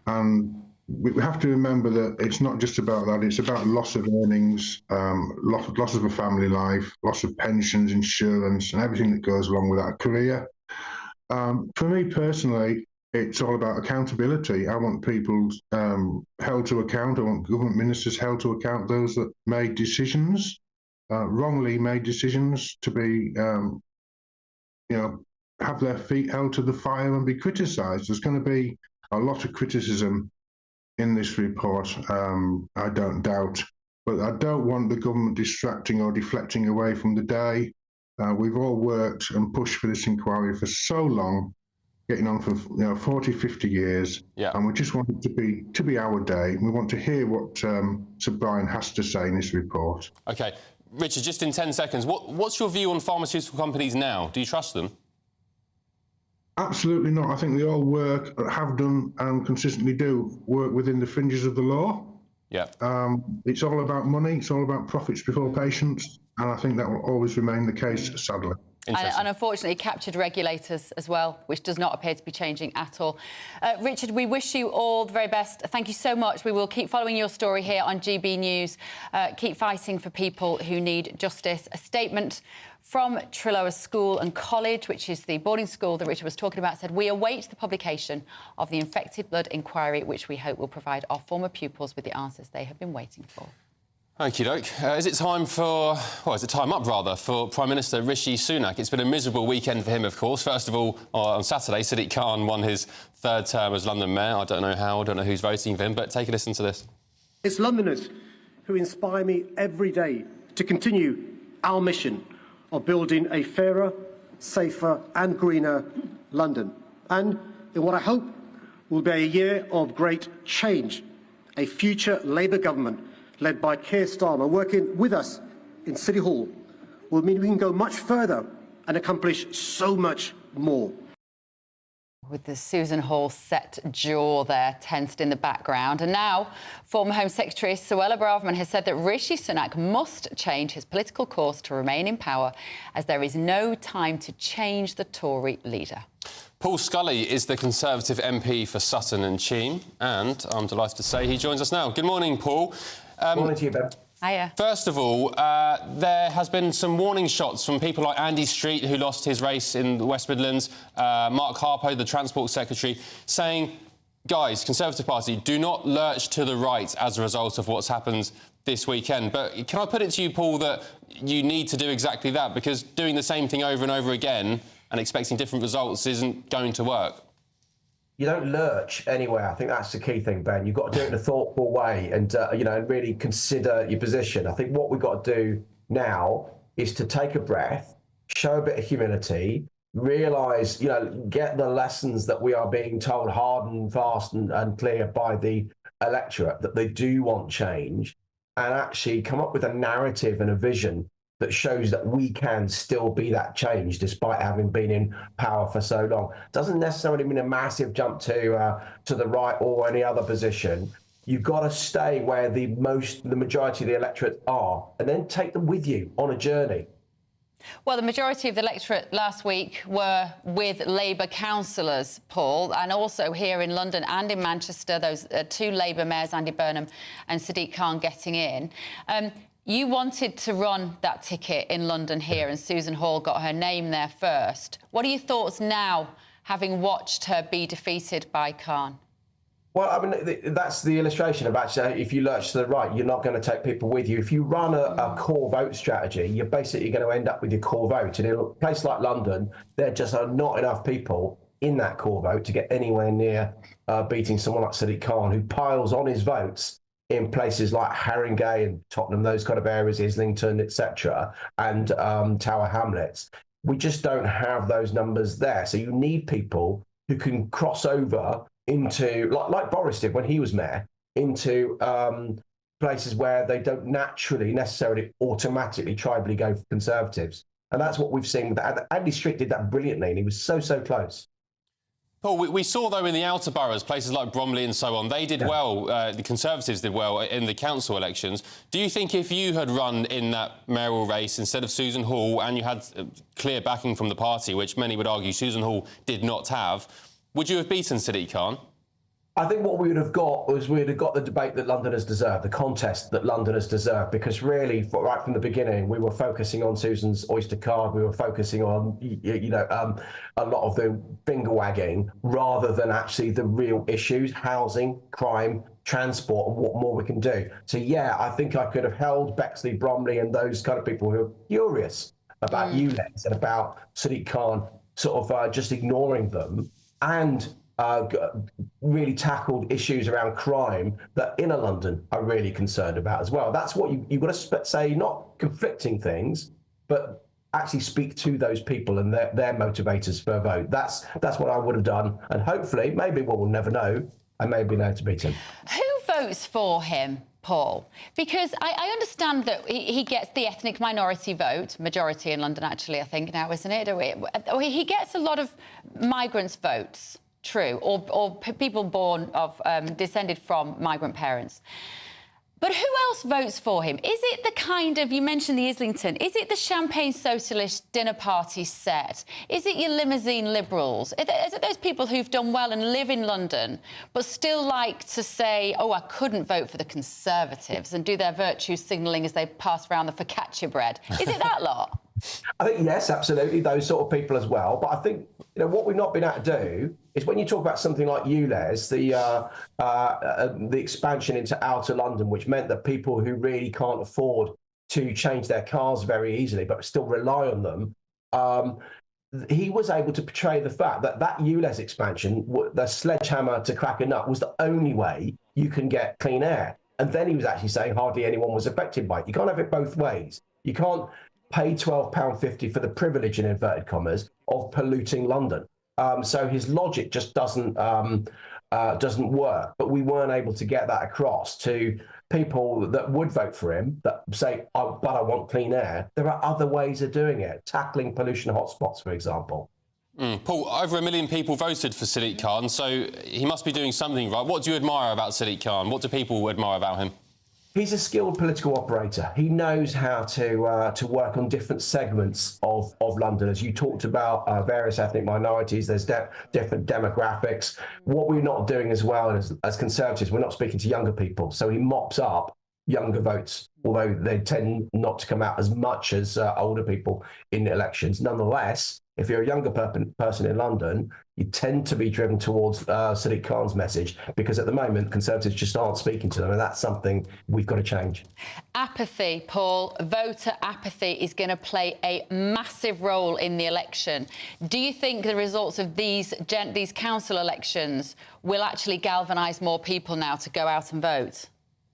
S1: And we have to remember that it's not just about that. It's about loss of earnings, loss of a family life, loss of pensions, insurance, and everything that goes along with that career. For me personally, it's all about accountability. I want people held to account. I want government ministers held to account, those that made decisions, wrongly made decisions, to be, have their feet held to the fire and be criticised. There's going to be a lot of criticism in this report, I don't doubt, but I don't want the government distracting or deflecting away from the day. We've all worked and pushed for this inquiry for so long, getting on for 40, 50 years, and we just want it to be our day. We want to hear what Sir Brian has to say in this report.
S4: OK. Richard, just in 10 seconds, what's your view on pharmaceutical companies now? Do you trust them?
S1: Absolutely not. I think they all work, have done and consistently do work within the fringes of the law.
S4: Yeah.
S1: It's all about money. It's all about profits before patients. And I think that will always remain the case, sadly.
S3: And unfortunately, captured regulators as well, which does not appear to be changing at all. Richard, we wish you all the very best. Thank you so much. We will keep following your story here on GB News. Keep fighting for people who need justice. A statement from Trilloa School and College, which is the boarding school that Richard was talking about, said, "We await the publication of the infected blood inquiry, which we hope will provide our former pupils with the answers they have been waiting for."
S4: Okie doke. Is it time for... Well, is it time up, rather, for Prime Minister Rishi Sunak? It's been a miserable weekend for him, of course. First of all, on Saturday, Sadiq Khan won his third term as London Mayor. I don't know how, I don't know who's voting for him, but take a listen to this.
S5: It's Londoners who inspire me every day to continue our mission of building a fairer, safer and greener London. And in what I hope will be a year of great change, a future Labour government led by Keir Starmer, working with us in City Hall, will mean we can go much further and accomplish so much more.
S3: With the Susan Hall set jaw there tensed in the background. And now, former Home Secretary Suella Braverman has said that Rishi Sunak must change his political course to remain in power, as there is no time to change the Tory leader.
S4: Paul Scully is the Conservative MP for Sutton and Cheam, and I'm delighted to say he joins us now. Good morning, Paul.
S9: Morning to you, Ben.
S3: Hiya.
S4: First of all, there has been some warning shots from people like Andy Street, who lost his race in the West Midlands, Mark Harpo, the Transport Secretary, saying, guys, Conservative Party, do not lurch to the right as a result of what's happened this weekend. But can I put it to you, Paul, that you need to do exactly that, because doing the same thing over and over again and expecting different results isn't going to work?
S7: You don't lurch anywhere. I think that's the key thing, Ben. You've got to do it in a thoughtful way and, and really consider your position. I think what we've got to do now is to take a breath, show a bit of humility, realise, get the lessons that we are being told hard and fast and clear by the electorate, that they do want change, and actually come up with a narrative and a vision that shows that we can still be that change despite having been in power for so long. Doesn't necessarily mean a massive jump to the right or any other position. You've got to stay where the majority of the electorate are, and then take them with you on a journey.
S3: Well, the majority of the electorate last week were with Labour councillors, Paul, and also here in London and in Manchester, those two Labour mayors, Andy Burnham and Sadiq Khan, getting in. You wanted to run that ticket in London here, and Susan Hall got her name there first. What are your thoughts now, having watched her be defeated by Khan?
S7: Well, I mean, that's the illustration of actually, if you lurch to the right, you're not going to take people with you. If you run a core vote strategy, you're basically going to end up with your core vote. And in a place like London, there just are not enough people in that core vote to get anywhere near beating someone like Sadiq Khan, who piles on his votes in places like Haringey and Tottenham, those kind of areas, Islington, etc., and Tower Hamlets. We just don't have those numbers there. So you need people who can cross over into, like Boris did when he was mayor, into places where they don't necessarily automatically tribally go for Conservatives. And that's what we've seen. Andy Street did that brilliantly, and he was so close.
S4: Paul, we saw, though, in the outer boroughs, places like Bromley and so on, they did well, the Conservatives did well in the council elections. Do you think if you had run in that mayoral race instead of Susan Hall, and you had clear backing from the party, which many would argue Susan Hall did not have, would you have beaten Sadiq Khan?
S7: I think what we would have got was we'd have got the debate that Londoners deserve, the contest that Londoners deserve, because really, right from the beginning, we were focusing on Susan's Oyster card. We were focusing on, a lot of the finger wagging rather than actually the real issues: housing, crime, transport, and what more we can do. So, yeah, I think I could have held Bexley, Bromley, and those kind of people who are furious about ULEZ and about Sadiq Khan sort of just ignoring them, and really tackled issues around crime that inner London are really concerned about as well. That's what you've got to say, not conflicting things, but actually speak to those people and their motivators for a vote. That's what I would have done. And hopefully, maybe we'll never know, I may be able to beat him.
S3: Who votes for him, Paul? Because I understand that he gets the ethnic minority vote, majority in London, actually, I think now, isn't it? He gets a lot of migrants' votes. True, or people born of, descended from migrant parents. But who else votes for him? Is it the kind of, you mentioned the Islington, is it the champagne socialist dinner party set? Is it your limousine liberals? Is it those people who've done well and live in London, but still like to say, oh, I couldn't vote for the Conservatives, and do their virtue signalling as they pass around the focaccia bread? Is it that lot?
S7: I think, yes, absolutely, those sort of people as well. But I think, what we've not been able to do is when you talk about something like ULEZ, the expansion into outer London, which meant that people who really can't afford to change their cars very easily, but still rely on them, he was able to portray the fact that ULEZ expansion, the sledgehammer to crack a nut, was the only way you can get clean air. And then he was actually saying hardly anyone was affected by it. You can't have it both ways. You can't pay £12.50 for the privilege, in inverted commas, of polluting London. So his logic just doesn't work. But we weren't able to get that across to people that would vote for him, that say, oh, but I want clean air. There are other ways of doing it, tackling pollution hotspots, for example.
S4: Paul, over 1 million people voted for Sadiq Khan, so he must be doing something right. What do you admire about Sadiq Khan? What do people admire about him?
S7: He's a skilled political operator. He knows how to work on different segments of London. As you talked about various ethnic minorities, there's different demographics. What we're not doing as well as Conservatives, we're not speaking to younger people. So he mops up younger votes, although they tend not to come out as much as older people in elections. Nonetheless, if you're a younger person in London, you tend to be driven towards Sadiq Khan's message, because at the moment, Conservatives just aren't speaking to them, and that's something we've got to change.
S3: Apathy, Paul, voter apathy is going to play a massive role in the election. Do you think the results of these council elections will actually galvanise more people now to go out and vote?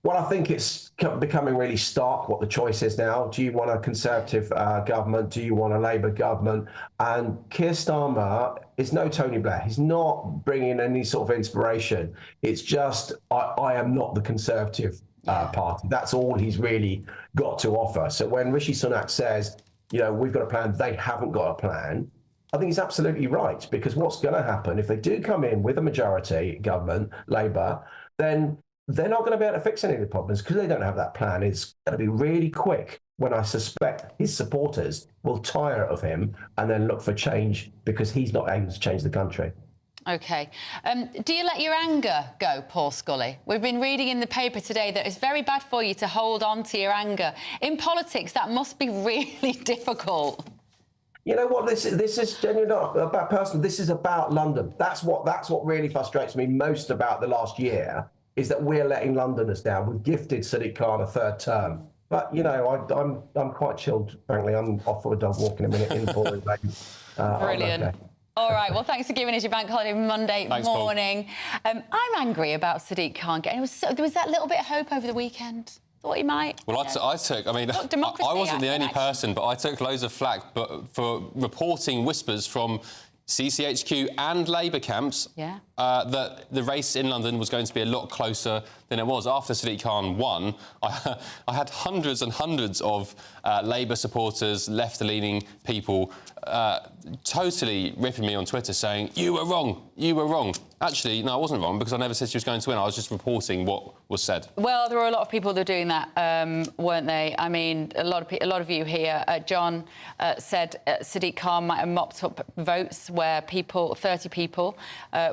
S7: Well, I think it's becoming really stark what the choice is now. Do you want a Conservative government? Do you want a Labour government? And Keir Starmer is no Tony Blair. He's not bringing any sort of inspiration. It's just, I am not the Conservative party. That's all he's really got to offer. So when Rishi Sunak says, you know, we've got a plan, they haven't got a plan, I think he's absolutely right, because what's going to happen if they do come in with a majority government, Labour, then they're not going to be able to fix any of the problems because they don't have that plan. It's going to be really quick when I suspect his supporters will tire of him and then look for change because he's not able to change the country.
S3: OK. Do you let your anger go, Paul Scully? We've been reading in the paper today that it's very bad for you to hold on to your anger. In politics, that must be really difficult.
S7: You know what? This is genuinely not about personal. This is about London. That's what really frustrates me most about the last year, is that we're letting Londoners down. We've gifted Sadiq Khan a third term. But, you know, I'm quite chilled, frankly. I'm off for a dog walk in a minute in pouring rain.
S3: Brilliant. Okay. All right, well, thanks for giving us your bank holiday Monday morning. I'm angry about Sadiq Khan getting... There was that little bit of hope over the weekend. Thought he might.
S4: Well, I took... I mean, I wasn't the only person, but I took loads of flack for reporting whispers from CCHQ and Labour camps that the race in London was going to be a lot closer than it was. After Sadiq Khan won, I had hundreds and hundreds of Labour supporters, left-leaning people totally ripping me on Twitter saying, you were wrong, you were wrong. Actually, no, I wasn't wrong, because I never said she was going to win. I was just reporting what was said. Well, there were a lot of people that were doing that, weren't they? I mean, a lot of you here. John said Sadiq Khan might have mopped up votes where 30 people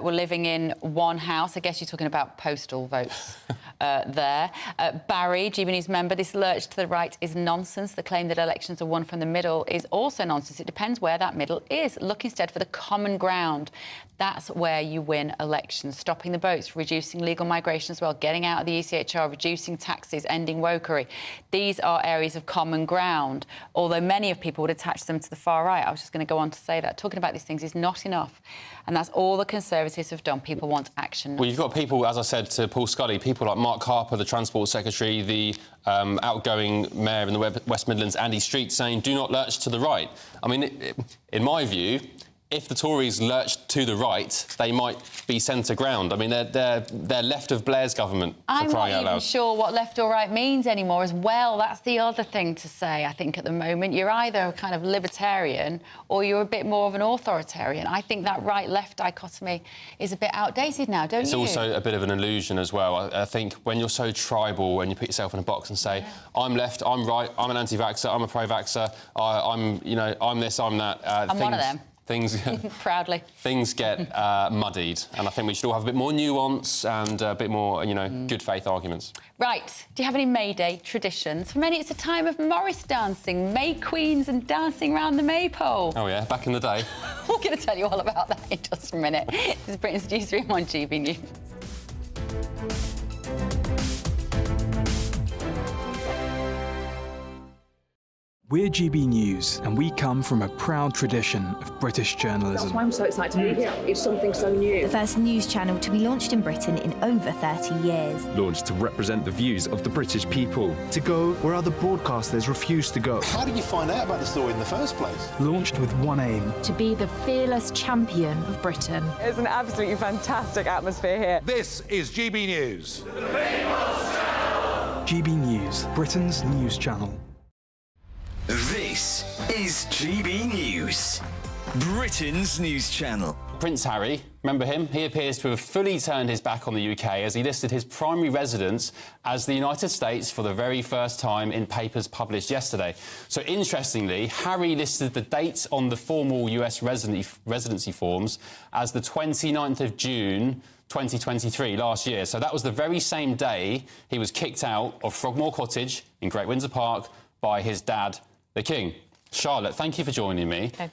S4: were living in one house. I guess you're talking about postal votes there. Barry, GBNews member, this lurch to the right is nonsense. The claim that elections are won from the middle is also nonsense. It depends where that middle is. Look instead for the common ground. That's where you win elections. Stopping the boats, reducing legal migration as well, getting out of the ECHR, reducing taxes, ending wokery. These are areas of common ground, although many of people would attach them to the far right. I was just going to go on to say that. Talking about these things is not enough. And that's all the Conservatives have done. People want action. Well, you've got people, as I said to Paul Scully, people like Mark Harper, the Transport Secretary, the outgoing Mayor in the West Midlands, Andy Street, saying, do not lurch to the right. I mean, in my view, if the Tories lurched to the right, they might be centre ground. I mean, they're left of Blair's government, for crying out loud. I'm not even sure what left or right means anymore as well. That's the other thing to say, I think, at the moment. You're either a kind of libertarian or you're a bit more of an authoritarian. I think that right-left dichotomy is a bit outdated now, don't you? It's also a bit of an illusion as well. I think when you're so tribal and you put yourself in a box and say, I'm left, I'm right, I'm an anti-vaxxer, I'm a pro-vaxxer, I'm this, I'm that. I'm one of them. Proudly. Things get muddied, and I think we should all have a bit more nuance and a bit more, good faith arguments. Right. Do you have any May Day traditions? For many, it's a time of Morris dancing, May Queens and dancing around the maypole. Oh, yeah, back in the day. We're going to tell you all about that in just a minute. This is Britain's Newsroom on GB News.
S9: We're GB News, and we come from a proud tradition of British journalism.
S10: That's why I'm so excited to be here. It's something so new.
S11: The first news channel to be launched in Britain in over 30 years.
S13: Launched to represent the views of the British people.
S14: To go where other broadcasters refuse to go.
S15: How did you find out about the story in the first place?
S14: Launched with one aim.
S11: To be the fearless champion of Britain.
S16: It's an absolutely fantastic atmosphere here.
S15: This is GB News. The People's
S14: Channel. GB News, Britain's news channel.
S29: This is GB News, Britain's news channel.
S4: Prince Harry, remember him? He appears to have fully turned his back on the UK as he listed his primary residence as the United States for the very first time in papers published yesterday. So, interestingly, Harry listed the dates on the formal US residency forms as the 29th of June 2023, last year. So that was the very same day he was kicked out of Frogmore Cottage in Great Windsor Park by his dad, the King. Charlotte, thank you for joining me.
S3: Okay.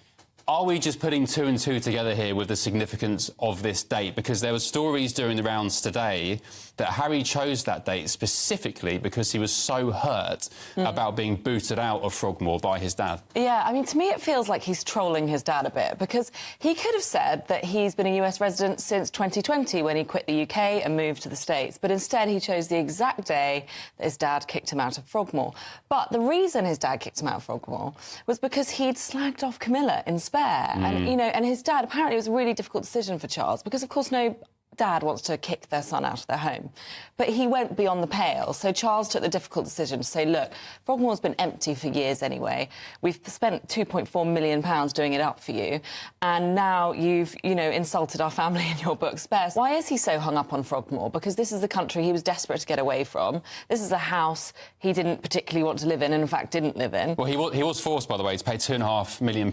S4: Are we just putting two and two together here with the significance of this date? Because there were stories during the rounds today that Harry chose that date specifically because he was so hurt about being booted out of Frogmore by his dad.
S16: Yeah, I mean, to me it feels like he's trolling his dad a bit, because he could have said that he's been a US resident since 2020 when he quit the UK and moved to the States, but instead he chose the exact day that his dad kicked him out of Frogmore. But the reason his dad kicked him out of Frogmore was because he'd slagged off Camilla in Spare. And, you know, and his dad, apparently it was a really difficult decision for Charles, because, of course, no dad wants to kick their son out of their home. But he went beyond the pale. So Charles took the difficult decision to say, look, Frogmore's been empty for years anyway. We've spent £2.4 million doing it up for you. And now you've, you know, insulted our family in your book, Spare. Why is he so hung up on Frogmore? Because this is the country he was desperate to get away from. This is a house he didn't particularly want to live in and, in fact, didn't live in.
S4: Well, he was forced, by the way, to pay £2.5 million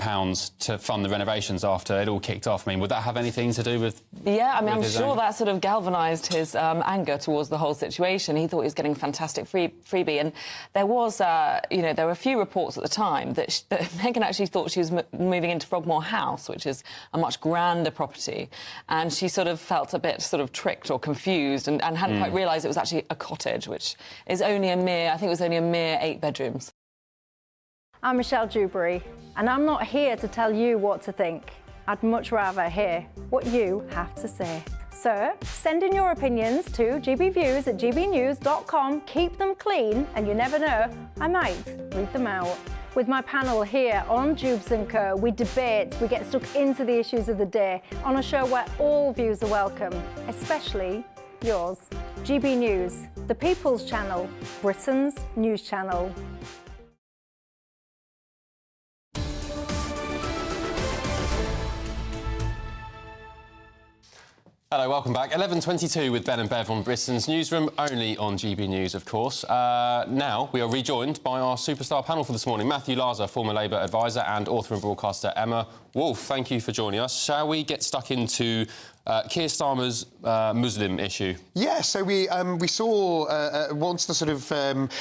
S4: to fund the renovations after it all kicked off. I mean, would that have anything to do with...
S16: Yeah, I mean, I'm sure that sort of galvanised his anger towards the whole situation. He thought he was getting a fantastic freebie. And there was, you know, there were a few reports at the time that Meghan actually thought she was moving into Frogmore House, which is a much grander property. And she sort of felt a bit sort of tricked or confused and hadn't quite realised it was actually a cottage, which is only a mere, I think it was only a mere 8 bedrooms.
S12: I'm Michelle Dewberry, and I'm not here to tell you what to think. I'd much rather hear what you have to say. So, send in your opinions to gbviews@gbnews.com. Keep them clean, and you never know, I might read them out. With my panel here on Dubes & Co, we debate, we get stuck into the issues of the day on a show where all views are welcome, especially yours. GB News, the People's Channel, Britain's news channel.
S4: Hello, welcome back. 11:22 with Ben and Bev on Britain's Newsroom, only on GB News, of course. Now, we are rejoined by our superstar panel for this morning. Matthew Laza, former Labour advisor, and author and broadcaster Emma Wolf. Thank you for joining us. Shall we get stuck into Keir Starmer's Muslim issue?
S18: Yeah, so we saw once the sort of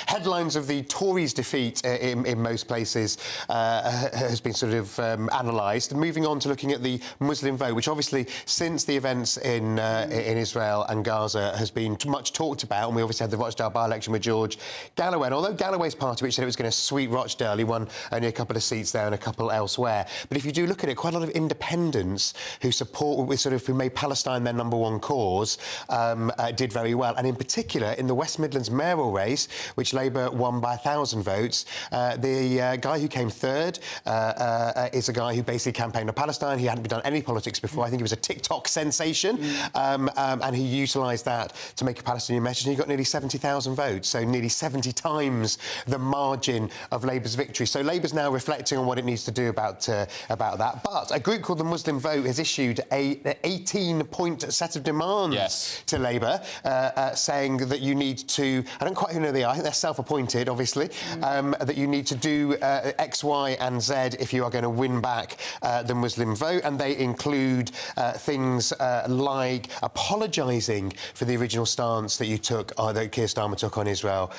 S18: headlines of the Tories' defeat in most places has been sort of analysed. Moving on to looking at the Muslim vote, which obviously, since the events in Israel and Gaza, has been much talked about, and we obviously had the Rochdale by-election with George Galloway. And although Galloway's party, which said it was going to sweep Rochdale, he won only a couple of seats there and a couple elsewhere. But if you do look at it, quite a lot of independents who who made Palestine their #1 cause did very well, and in particular in the West Midlands mayoral race, which Labour won by 1,000 votes, the guy who came third is a guy who basically campaigned on Palestine. He hadn't done any politics before. I think he was a TikTok sensation, and he utilised that to make a Palestinian message, and he got nearly 70,000 votes, so nearly 70 times the margin of Labour's victory. So Labour's now reflecting on what it needs to do about that. But a group called the Muslim Vote has issued an 18-point set of demands to Labour, saying that you need to, I don't quite know who they are, I think they're self-appointed, obviously, that you need to do X, Y and Z if you are going to win back the Muslim vote. And they include things like apologising for the original stance that you took, that Keir Starmer took on Israel,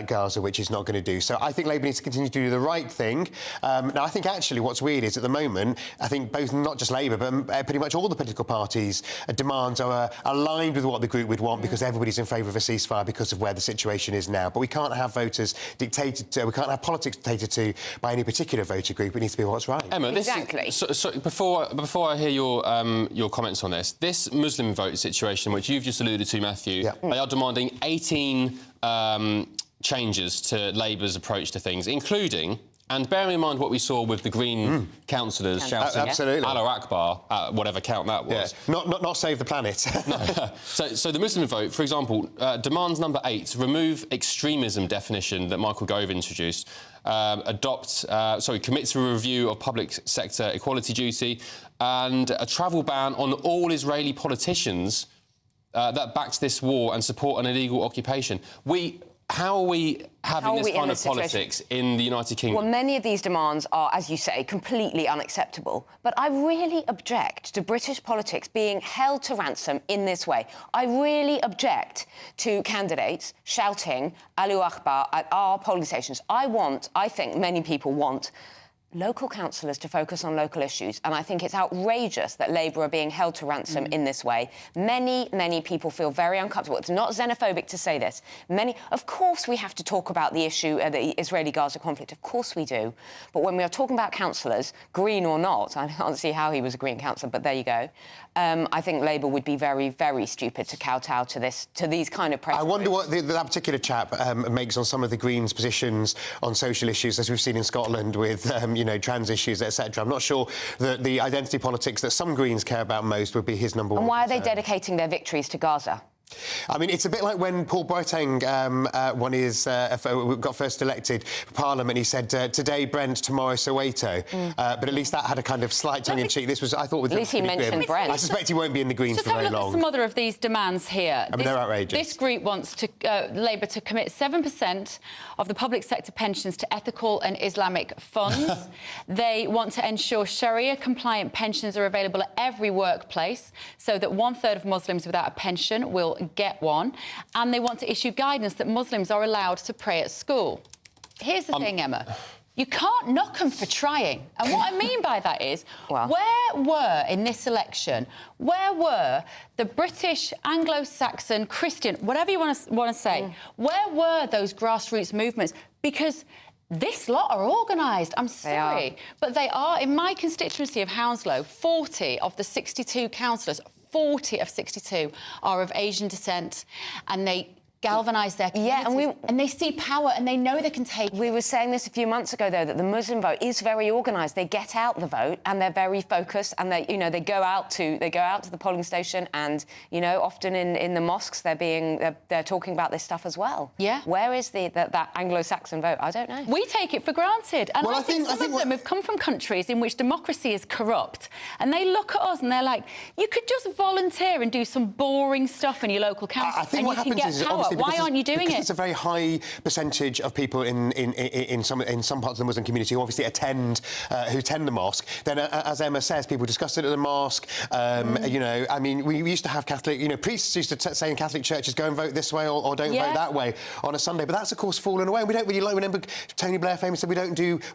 S18: Gaza, which is not going to do. So I think Labour needs to continue to do the right thing. Now, I think actually what's weird is at the moment, I think both, not just Labour, but pretty much all the political parties' demands are aligned with what the group would want, because everybody's in favour of a ceasefire because of where the situation is now. But we can't have voters dictated to, we can't have politics dictated to by any particular voter group. It needs to be what's right.
S4: Emma,
S3: exactly.
S4: So before I hear your comments on this Muslim vote situation, which you've just alluded to, Matthew, they are demanding 18 changes to Labour's approach to things, including And bearing in mind what we saw with the Green councillors shouting
S18: absolutely.
S4: Allah Akbar at whatever count that was.
S18: Yeah. Not save the planet.
S4: No. So the Muslim vote, for example, demands number 8, remove extremism definition that Michael Gove introduced. Commit to a review of public sector equality duty and a travel ban on all Israeli politicians that backs this war and support an illegal occupation. How are we having this kind of politics in the United Kingdom?
S17: Well, many of these demands are, as you say, completely unacceptable. But I really object to British politics being held to ransom in this way. I really object to candidates shouting Allahu Akbar at our polling stations. I think many people want local councillors to focus on local issues, and I think it's outrageous that Labour are being held to ransom in this way. Many people feel very uncomfortable. It's not xenophobic to say this. Of course we have to talk about the issue of the Israeli-Gaza conflict, of course we do. But when we are talking about councillors, Green or not, I can't see how he was a Green councillor, but there you go, I think Labour would be very, very stupid to kowtow to these kind of pressure.
S18: I wonder what that particular chap makes on some of the Greens' positions on social issues, as we've seen in Scotland with, trans issues, etc. I'm not sure that the identity politics that some Greens care about most would be his number one.
S17: And why are they dedicating their victories to Gaza?
S18: I mean, it's a bit like when Paul Boateng got first elected for Parliament. He said, "Today Brent, tomorrow Soweto." But at least that had a kind of slight tongue-in-cheek. This was, I thought, with
S17: at least he mentioned Brent.
S18: I suspect he won't be in the Greens for very long.
S3: Just have a look at some other of these demands here.
S18: I mean, they're outrageous.
S3: This group wants Labour to commit 7% of the public sector pensions to ethical and Islamic funds. They want to ensure Sharia-compliant pensions are available at every workplace, so that 1/3 of Muslims without a pension will get one, and they want to issue guidance that Muslims are allowed to pray at school. Here's the thing, Emma. You can't knock them for trying. And what I mean by that is, where were, in this election, where were the British, Anglo-Saxon, Christian, whatever you want to say, where were those grassroots movements? Because this lot are organised, I'm sorry. But they are, in my constituency of Hounslow, 40 of the 62 councillors, 40 of 62 are of Asian descent, and they galvanise their communities, and they see power and they know they can take.
S17: We were saying this a few months ago, though, that the Muslim vote is very organised. They get out the vote and they're very focused, and they go out to the polling station, and often in the mosques they're talking about this stuff as well. Yeah. Where is that Anglo-Saxon vote? I don't know.
S3: We take it for granted, and I think some of them have come from countries in which democracy is corrupt, and they look at us and they're like, you could just volunteer and do some boring stuff in your local council,
S18: I think
S3: and
S18: what
S3: you can
S18: happens
S3: get
S18: is
S3: power. Why aren't you doing it?
S18: It's a very high percentage of people in some parts of the Muslim community who obviously attend the mosque. Then, as Emma says, people discuss it at the mosque. I mean, we used to have Catholic, priests used to say in Catholic churches, go and vote this way or don't vote that way on a Sunday. But that's of course fallen away. And we don't really remember Tony Blair famously said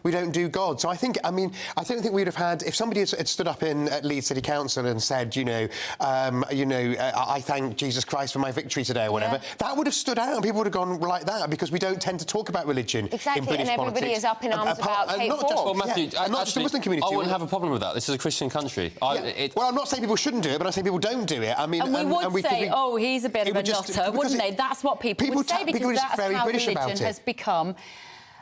S18: we don't do God. So I don't think we'd have had, if somebody had stood up at Leeds City Council and said, I thank Jesus Christ for my victory today or whatever, that would have stood out and people would have gone like that, because we don't tend to talk about religion in British politics.
S17: And everybody is up in arms about Kate Forbes.
S4: Well, Matthew,
S18: not just the Muslim community.
S4: I wouldn't have a problem with that. This is a Christian country.
S18: Well, I'm not saying people shouldn't do it, but I'm saying people don't do it. I mean,
S3: and we would say, oh, he's a bit of a nutter, wouldn't they? That's what people would say, because that's how religion has become.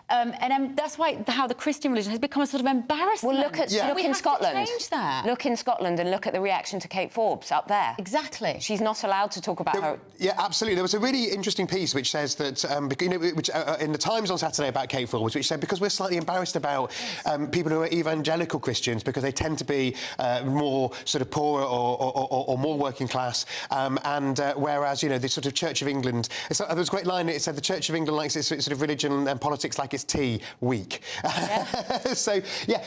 S3: And that's how the Christian religion has become a sort of embarrassment.
S17: Well, look in Scotland.
S3: Change that.
S17: Look in Scotland and look at the reaction to Kate Forbes up there.
S3: Exactly.
S17: She's not allowed to talk about her.
S18: Yeah, absolutely. There was a really interesting piece which says that, in the Times on Saturday about Kate Forbes, which said because we're slightly embarrassed about people who are evangelical Christians because they tend to be more sort of poorer or more working class, whereas the sort of Church of England. There was a great line. It said the Church of England likes its sort of religion and politics like it's tea week. So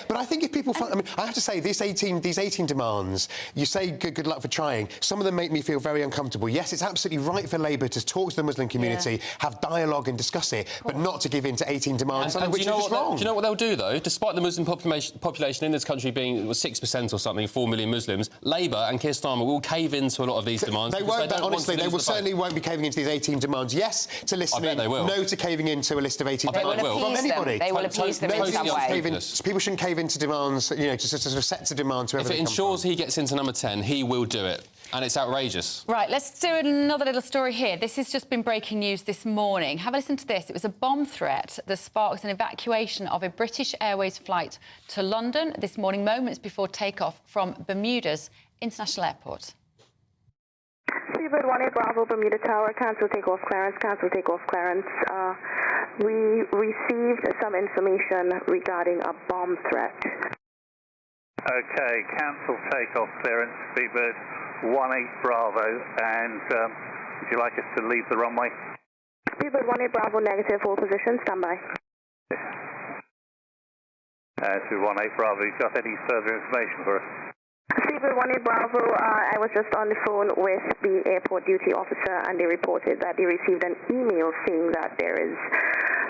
S18: but I think if people find, I mean, I have to say these 18 demands, you say good luck for trying, some of them make me feel very uncomfortable. Yes, it's absolutely right for Labour to talk to the Muslim community, have dialogue and discuss it, but not to give in to 18 demands, which is just wrong.
S4: Do you know what they'll do, though? Despite the Muslim population in this country being 6% or something, 4 million Muslims, Labour and Keir Starmer will cave into a lot of these demands.
S18: They won't, honestly, they will certainly won't be caving into these 18 demands. Yes to listening, no to caving into a list of 18 demands.
S17: appease them. They will appease them in some way.
S18: People shouldn't cave into demands, you know, just sort of sets a demand to
S4: If it ensures he gets into number 10, he will do it. And it's outrageous.
S3: Right, let's do another little story here. This has just been breaking news this morning. Have a listen to this. It was a bomb threat that sparked an evacuation of a British Airways flight to London this morning, moments before takeoff from Bermuda's International Airport.
S19: Seabird 18 Bravo, Bermuda Tower, cancel takeoff clearance, cancel takeoff clearance. We received some information regarding a bomb threat.
S20: OK, cancel takeoff clearance, Seabird 18 Bravo, and would you like us to leave the runway?
S19: Seabird 18 Bravo, negative, hold position, stand by.
S20: Seabird 18 Bravo, you got any further information for us?
S19: Seabird 18 Bravo, I was just on the phone with the airport duty officer and they reported that they received an email saying that there is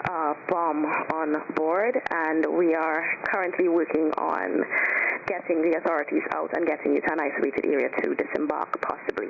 S19: a bomb on board, and we are currently working on getting the authorities out and getting you to an isolated area to disembark, possibly.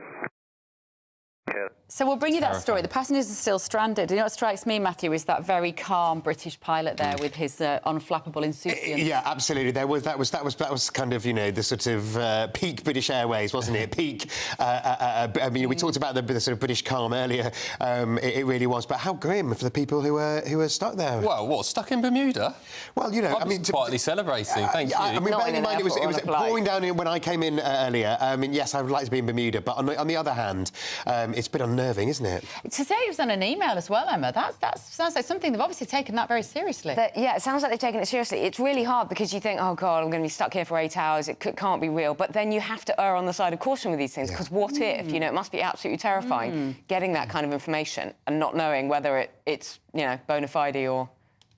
S3: So we'll bring you that story. The passengers are still stranded. You know what strikes me, Matthew, is that very calm British pilot there with his unflappable insouciance.
S18: Yeah, absolutely. That was kind of, you know, the sort of peak British Airways, wasn't it? Peak. I mean, we talked about the sort of British calm earlier. It really was. But how grim for the people who were stuck there.
S4: Well, what, stuck in Bermuda?
S18: Well, you know, I mean,
S4: quietly celebrating. Thank you.
S18: I mean, bearing in mind, it was pouring down when I came in earlier. I mean, yes, I would like to be in Bermuda, but on the other hand, it's a bit unnerving, isn't it?
S3: To say it was on an email as well, Emma, that sounds like something they've obviously taken that very seriously.
S17: Yeah, it sounds like they've taken it seriously. It's really hard because you think, oh, God, I'm going to be stuck here for 8 hours. It can't be real. But then you have to err on the side of caution with these things, because what if, you know, it must be absolutely terrifying getting that kind of information and not knowing whether it's, you know, bona fide or...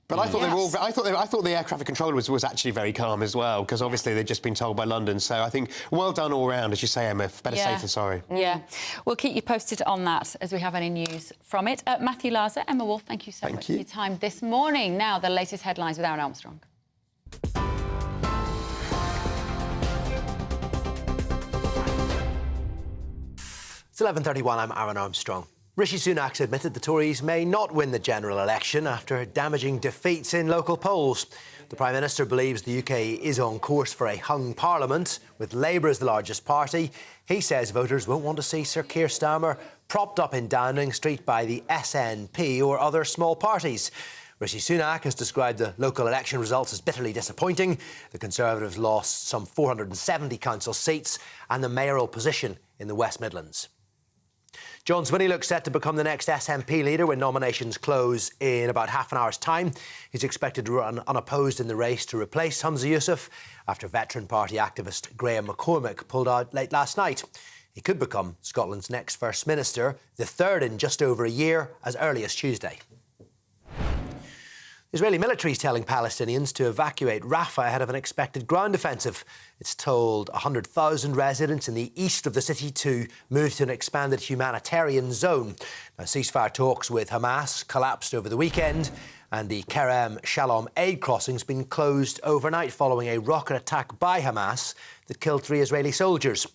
S18: But I thought they were all. I thought the air traffic controller was actually very calm as well, because obviously they'd just been told by London. So I think well done all round, as you say, Emma. Better safe than sorry.
S3: Yeah, we'll keep you posted on that as we have any news from it. Matthew Laza, Emma Wolf, thank you so much for your time this morning. Now the latest headlines with Aaron Armstrong.
S2: It's 11:31. I'm Aaron Armstrong. Rishi Sunak's admitted the Tories may not win the general election after damaging defeats in local polls. The Prime Minister believes the UK is on course for a hung parliament, with Labour as the largest party. He says voters won't want to see Sir Keir Starmer propped up in Downing Street by the SNP or other small parties. Rishi Sunak has described the local election results as bitterly disappointing. The Conservatives lost some 470 council seats and the mayoral position in the West Midlands. John Swinney looks set to become the next SNP leader when nominations close in about half an hour's time. He's expected to run unopposed in the race to replace Humza Yousaf after veteran party activist Graham McCormick pulled out late last night. He could become Scotland's next First Minister, the third in just over a year, as early as Tuesday. The Israeli military is telling Palestinians to evacuate Rafah ahead of an expected ground offensive. It's told 100,000 residents in the east of the city to move to an expanded humanitarian zone. Now, ceasefire talks with Hamas collapsed over the weekend, and the Kerem Shalom aid crossing's been closed overnight following a rocket attack by Hamas that killed 3 Israeli soldiers.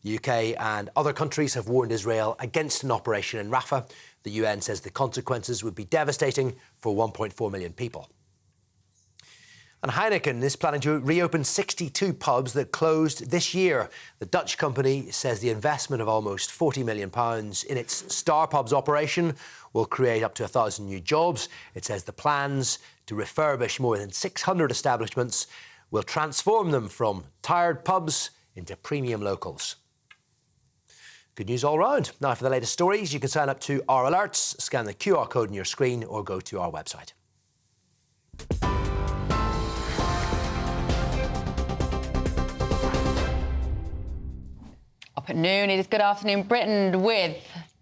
S2: The UK and other countries have warned Israel against an operation in Rafah. The UN says the consequences would be devastating for 1.4 million people. And Heineken is planning to reopen 62 pubs that closed this year. The Dutch company says the investment of almost £40 million in its Star Pubs operation will create up to 1,000 new jobs. It says the plans to refurbish more than 600 establishments will transform them from tired pubs into premium locals. Good news all round. Now for the latest stories, you can sign up to our alerts, scan the QR code on your screen or go to our website.
S3: Up at noon, it is Good Afternoon Britain with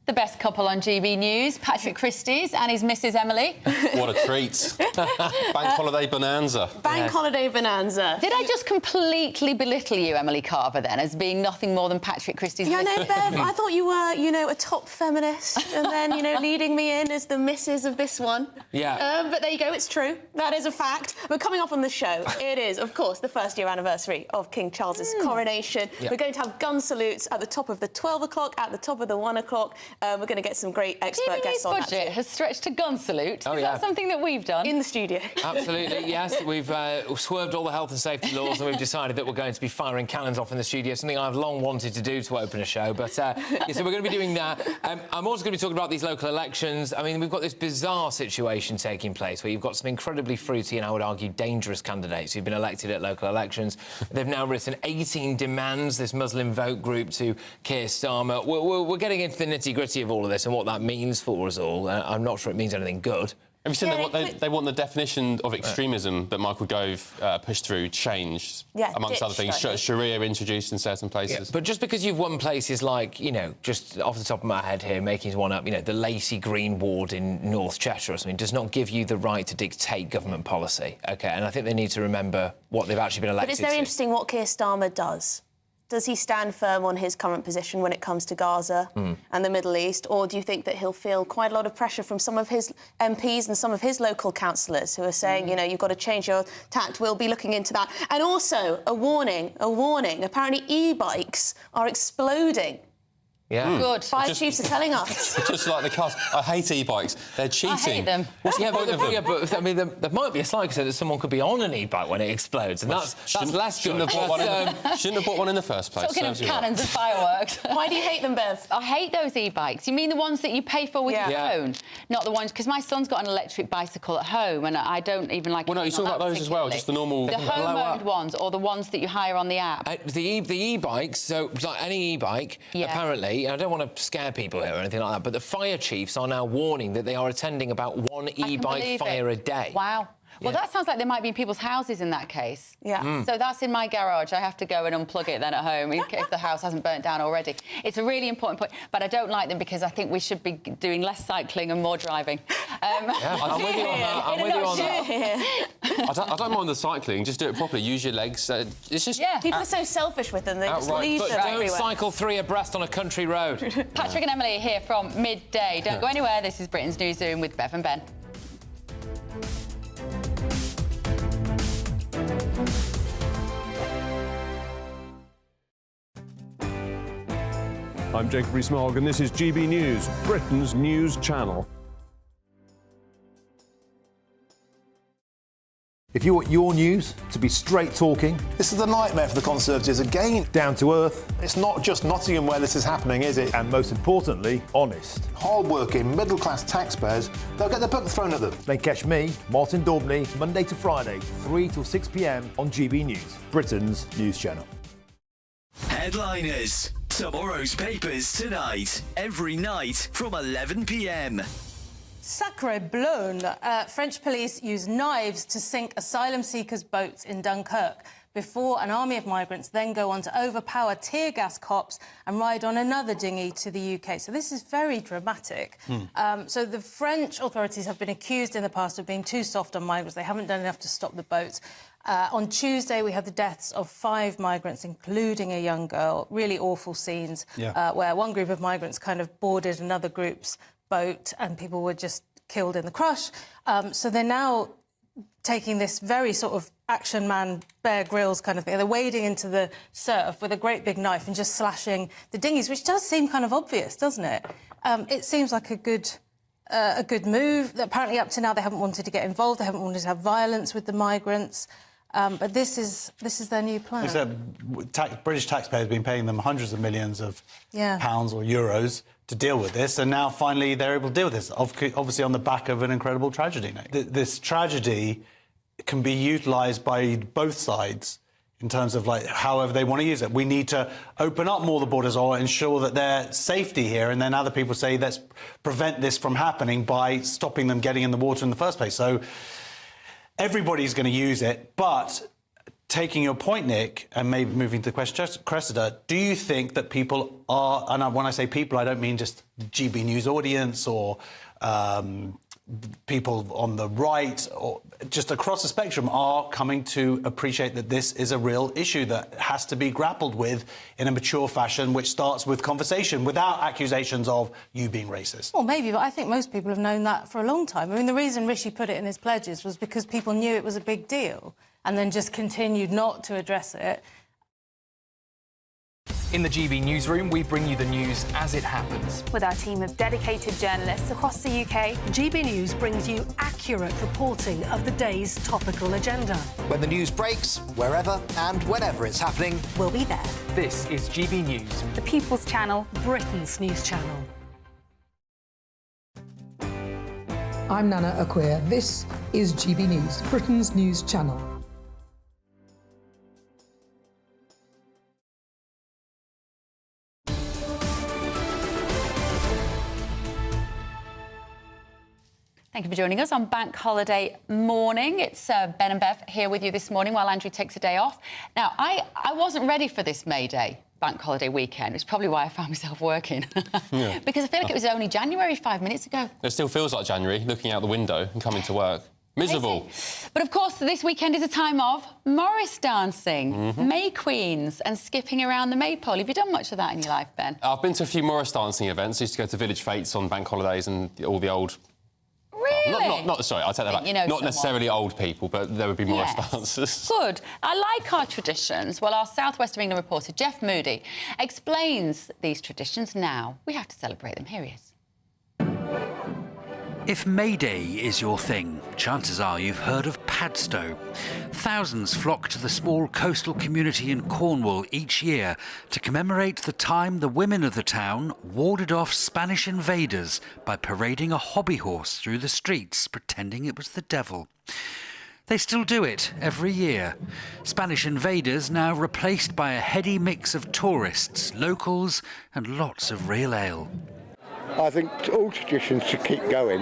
S3: the best couple on GB News, Patrick Christys and his Mrs. Emily.
S4: What a treat. Bank holiday bonanza.
S21: Bank holiday bonanza.
S3: Did I just completely belittle you, Emily Carver, then, as being nothing more than Patrick Christys'
S21: Yeah, no,
S3: Mrs.?
S21: Bev, I thought you were, you know, a top feminist and then, you know, leading me in as the missus of this one.
S4: Yeah.
S21: But there you go, it's true. That is a fact. But coming up on the show, it is, of course, the first-year anniversary of King Charles's coronation.
S4: Yeah.
S21: We're going to have gun salutes at the top of the 12 o'clock, at the top of the 1 o'clock, We're going to get some great expert guests on that.
S3: budget has stretched to gun salute.
S6: Oh,
S3: Is
S6: yeah.
S3: that something that we've done?
S21: In the studio.
S6: Absolutely, yes. We've swerved all the health and safety laws and we've decided that we're going to be firing cannons off in the studio, something I've long wanted to do to open a show. But, yeah, so we're going to be doing that. I'm also going to be talking about these local elections. I mean, we've got this bizarre situation taking place where you've got some incredibly fruity and, I would argue, dangerous candidates who've been elected at local elections. They've now written 18 demands, this Muslim vote group, to Keir Starmer. We're getting into the nitty-gritty of all of this and what that means for us all. I'm not sure it means anything good.
S4: Have you seen they want the definition of extremism that Michael Gove pushed through changed, amongst other things, Sharia introduced in certain places?
S6: Yeah, but just because you've won places like, you know, just off the top of my head here, making one up, you know, the Lacey Green ward in North Cheshire or something, does not give you the right to dictate government policy, OK? And I think they need to remember what they've actually been elected to.
S21: But it's very interesting what Keir Starmer does. Does he stand firm on his current position when it comes to Gaza and the Middle East, or do you think that he'll feel quite a lot of pressure from some of his MPs and some of his local councillors who are saying, you know, you've got to change your tact? We'll be looking into that. And also, a warning. Apparently e-bikes are exploding.
S6: Yeah.
S21: Good. Fire chiefs are telling us.
S4: Just like the cars. I hate e-bikes. They're cheating. I
S3: hate them.
S6: But I mean, there might be a slight concern that someone could be on an e-bike when it explodes, and that's less good.
S4: Shouldn't have bought one in the first place.
S3: Talking of cannons and fireworks.
S21: Why do you hate them, Bev?
S3: I hate those e-bikes. You mean the ones that you pay for with your phone? Not the ones... Because my son's got an electric bicycle at home, and I don't even like...
S4: Well, no, you talk about those as well, just the normal...
S3: The home-owned ones, or the ones that you hire on the app?
S6: The e-bikes, so like any e-bike, apparently, and I don't want to scare people here or anything like that, but the fire chiefs are now warning that they are attending about one e-bike fire a day.
S3: Wow. Well, that sounds like they might be in people's houses in that case.
S21: Yeah.
S3: So that's in my garage. I have to go and unplug it then at home if the house hasn't burnt down already. It's a really important point, but I don't like them because I think we should be doing less cycling and more driving.
S6: I'm with you on that. I'm with you on that.
S4: I don't mind the cycling. Just do it properly. Use your legs. It's just...
S21: Yeah. People are so selfish with them. They just leave them everywhere.
S6: Don't cycle 3 abreast on a country road.
S3: Patrick and Emily here from Midday. Don't go anywhere. This is Britain's Newsroom with Bev and Ben.
S8: I'm Jacob Rees-Mogg and this is GB News, Britain's news channel.
S22: If you want your news to be straight-talking...
S15: This is a nightmare for the Conservatives again.
S22: Down to earth.
S15: It's not just Nottingham where this is happening, is it?
S22: And most importantly, honest.
S15: Hard-working, middle-class taxpayers, they'll get the book thrown at them.
S22: Then catch me, Martin Daubney, Monday to Friday, 3 till 6 p.m. on GB News, Britain's news channel.
S29: Headliners. Tomorrow's papers tonight. Every night from 11 p.m.
S23: Sacre bleu. French police used knives to sink asylum seekers' boats in Dunkirk before an army of migrants then go on to overpower tear gas cops and ride on another dinghy to the UK. So this is very dramatic. So the French authorities have been accused in the past of being too soft on migrants. They haven't done enough to stop the boats. On Tuesday, we had the deaths of 5 migrants, including a young girl. Really awful scenes where one group of migrants kind of boarded another group's boat and people were just killed in the crush. So they're now taking this very sort of action man, Bear Grylls kind of thing. They're wading into the surf with a great big knife and just slashing the dinghies, which does seem kind of obvious, doesn't it? It seems like a good move. Apparently, up to now, they haven't wanted to get involved. They haven't wanted to have violence with the migrants. But this is their new plan.
S24: Except British taxpayers have been paying them hundreds of millions of pounds or euros to deal with this, and now finally they're able to deal with this, obviously on the back of an incredible tragedy. This tragedy can be utilised by both sides in terms of like however they want to use it. We need to open up more the borders or ensure that there's safety here, and then other people say let's prevent this from happening by stopping them getting in the water in the first place. So everybody's going to use it, but taking your point, Nick, and maybe moving to the question, Cressida, do you think that people are, and when I say people, I don't mean just the GB News audience or people on the right or just across the spectrum are coming to appreciate that this is a real issue that has to be grappled with in a mature fashion, which starts with conversation without accusations of you being racist?
S23: Well, maybe, but I think most people have known that for a long time. I mean, the reason Rishi put it in his pledges was because people knew it was a big deal and then just continued not to address it.
S14: In the GB Newsroom, we bring you the news as it happens.
S1: With our team of dedicated journalists across the UK,
S5: GB News brings you accurate reporting of the day's topical agenda.
S7: When the news breaks, wherever and whenever it's happening,
S5: we'll be there.
S14: This is GB News,
S1: the People's Channel,
S5: Britain's news channel.
S9: I'm Nana Acquia. This is GB News, Britain's news channel.
S3: Thank you for joining us on Bank Holiday morning. It's Ben and Bev here with you this morning while Andrew takes a day off. Now, I wasn't ready for this Mayday Bank Holiday weekend. It's probably why I found myself working.
S4: Yeah.
S3: Because I feel like it was only January 5 minutes ago.
S4: It still feels like January, looking out the window and coming to work. Miserable.
S3: But, of course, this weekend is a time of Morris dancing, May Queens and skipping around the Maypole. Have you done much of that in your life, Ben?
S4: I've been to a few Morris dancing events. I used to go to Village Fates on bank holidays and all the old...
S3: Really?
S4: Sorry, I'll take that back.
S3: You know,
S4: not necessarily old people, but there would be Morris dancers.
S3: Good. I like our traditions. Well, our South West of England reporter, Jeff Moody, explains these traditions now. We have to celebrate them. Here he is.
S10: If Mayday is your thing, chances are you've heard of Padstow. Thousands flock to the small coastal community in Cornwall each year to commemorate the time the women of the town warded off Spanish invaders by parading a hobby horse through the streets, pretending it was the devil. They still do it every year. Spanish invaders now replaced by a heady mix of tourists, locals and lots of real ale.
S25: I think all traditions should keep going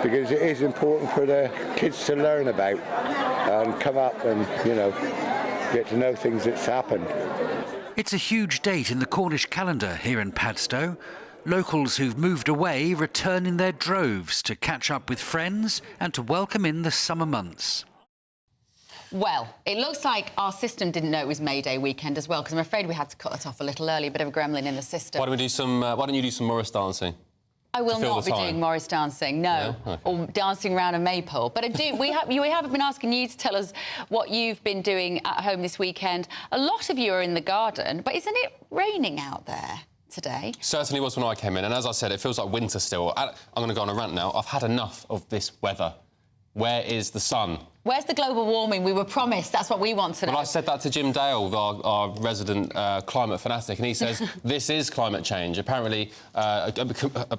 S25: because it is important for the kids to learn about and come up and, you know, get to know things that's happened.
S10: It's a huge date in the Cornish calendar here in Padstow. Locals who've moved away return in their droves to catch up with friends and to welcome in the summer months.
S3: Well, it looks like our system didn't know it was Mayday weekend as well, because I'm afraid we had to cut that off a little early, a bit of a gremlin in the system.
S4: Why don't you do some Morris dancing?
S3: I will not be doing Morris dancing, no, or dancing around a maypole. But I do. We have been asking you to tell us what you've been doing at home this weekend. A lot of you are in the garden, but isn't it raining out there today?
S4: Certainly was when I came in, and as I said, it feels like winter still. I'm going to go on a rant now. I've had enough of this weather. Where is the sun?
S3: Where's the global warming we were promised? That's what we want to know.
S4: Well, I said that to Jim Dale, our resident climate fanatic, and he says this is climate change. Apparently,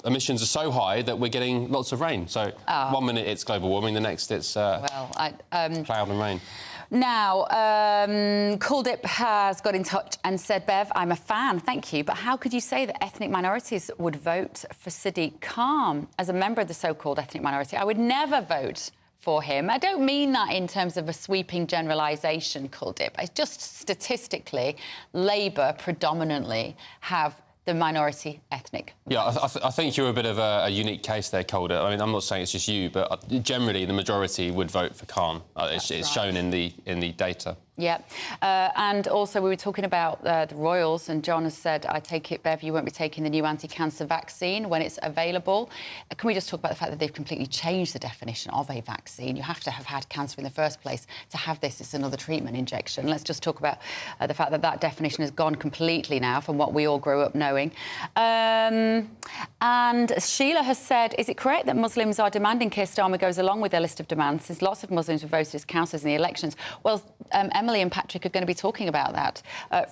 S4: emissions are so high that we're getting lots of rain. So 1 minute it's global warming, the next it's cloud and rain.
S3: Now, Cool Dip has got in touch and said, Bev, I'm a fan, thank you, but how could you say that ethnic minorities would vote for Sadiq Khan as a member of the so-called ethnic minority? I would never vote for him. I don't mean that in terms of a sweeping generalisation, Cool Dip. It's just statistically, Labour predominantly have the minority ethnic.
S4: Yeah, I think you're a bit of a unique case there, Calder. I mean, I'm not saying it's just you, but generally the majority would vote for Khan. It's shown in the data.
S3: Yeah, and also we were talking about the Royals, and John has said, I take it, Bev, you won't be taking the new anti-cancer vaccine when it's available. Can we just talk about the fact that they've completely changed the definition of a vaccine? You have to have had cancer in the first place to have this. It's another treatment injection. Let's just talk about the fact that that definition has gone completely now from what we all grew up knowing. And Sheila has said, is it correct that Muslims are demanding Keir Starmer goes along with their list of demands since lots of Muslims were voted as councillors in the elections? Well, Emily and Patrick are going to be talking about that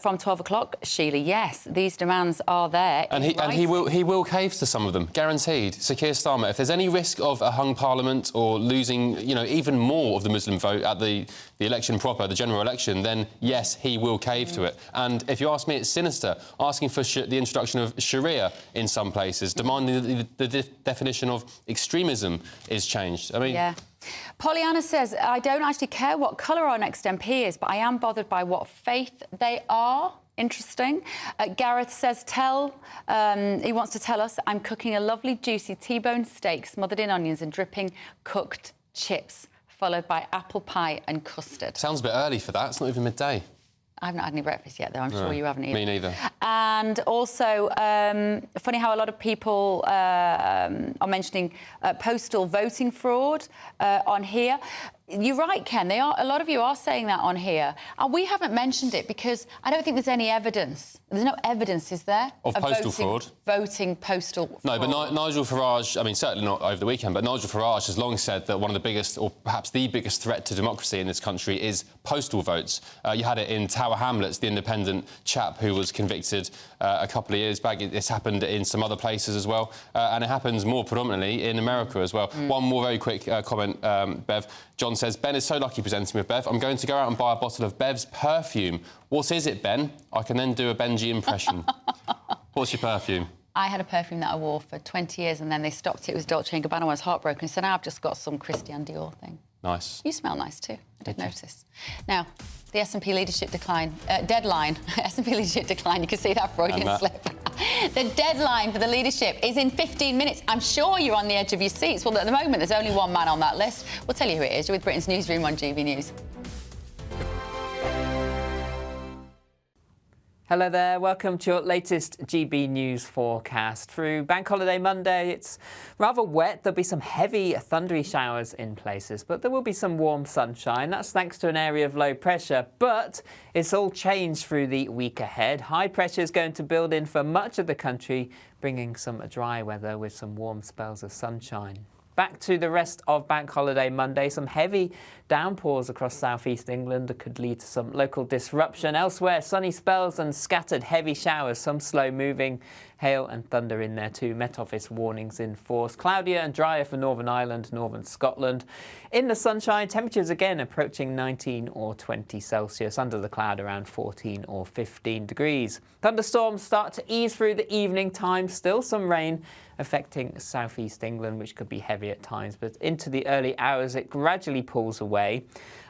S3: from 12 o'clock, Sheila. Yes, these demands are there.
S4: And he will cave to some of them, guaranteed. So Keir Starmer, if there's any risk of a hung parliament or losing, you know, even more of the Muslim vote at the election proper, the general election, then yes, he will cave to it. And if you ask me, it's sinister, asking for the introduction of Sharia in some places, demanding that the definition of extremism is changed. I mean...
S3: Yeah. Pollyanna says, I don't actually care what colour our next MP is, but I am bothered by what faith they are. Interesting. Gareth says, he wants to tell us, I'm cooking a lovely, juicy T-bone steak smothered in onions and dripping cooked chips, followed by apple pie and custard.
S4: Sounds a bit early for that. It's not even midday.
S3: I haven't had any breakfast yet, though. I'm sure you haven't either.
S4: Me neither.
S3: And also, funny how a lot of people are mentioning postal voting fraud on here. You're right, Ken. A lot of you are saying that on here. We haven't mentioned it because I don't think there's any evidence. There's no evidence, is there?
S4: Of postal fraud?
S3: Voting postal fraud.
S4: No, but Nigel Farage, I mean, certainly not over the weekend, but Nigel Farage has long said that one of the biggest, or perhaps the biggest threat to democracy in this country is postal votes. You had it in Tower Hamlets, the independent chap who was convicted a couple of years back. It's happened in some other places as well, and it happens more predominantly in America as well. One more very quick comment, Bev. John says, Ben is so lucky presenting with Bev. I'm going to go out and buy a bottle of Bev's perfume. What is it, Ben? I can then do a Benji impression. What's your perfume?
S3: I had a perfume that I wore for 20 years and then they stopped it. It was Dolce & Gabbana. I was heartbroken. I said, I've just got some Christian Dior thing.
S4: Nice.
S3: You smell nice too. I did notice. Now, the S&P leadership deadline. S&P leadership decline. You can see that Freudian slip. The deadline for the leadership is in 15 minutes. I'm sure you're on the edge of your seats. Well, at the moment, there's only one man on that list. We'll tell you who it is. You're with Britain's Newsroom on GB News.
S11: Hello there, welcome to your latest GB News forecast. Through Bank Holiday Monday, it's rather wet. There'll be some heavy, thundery showers in places, but there will be some warm sunshine. That's thanks to an area of low pressure, but it's all changed through the week ahead. High pressure is going to build in for much of the country, bringing some dry weather with some warm spells of sunshine. Back to the rest of Bank Holiday Monday, some heavy downpours across southeast England that could lead to some local disruption. Elsewhere, sunny spells and scattered heavy showers, some slow moving, hail and thunder in there too. Met Office warnings in force. Cloudier and drier for Northern Ireland, Northern Scotland. In the sunshine, temperatures again approaching 19 or 20 Celsius. Under the cloud around 14 or 15 degrees. Thunderstorms start to ease through the evening time. Still some rain affecting southeast England, which could be heavy at times, but into the early hours it gradually pulls away.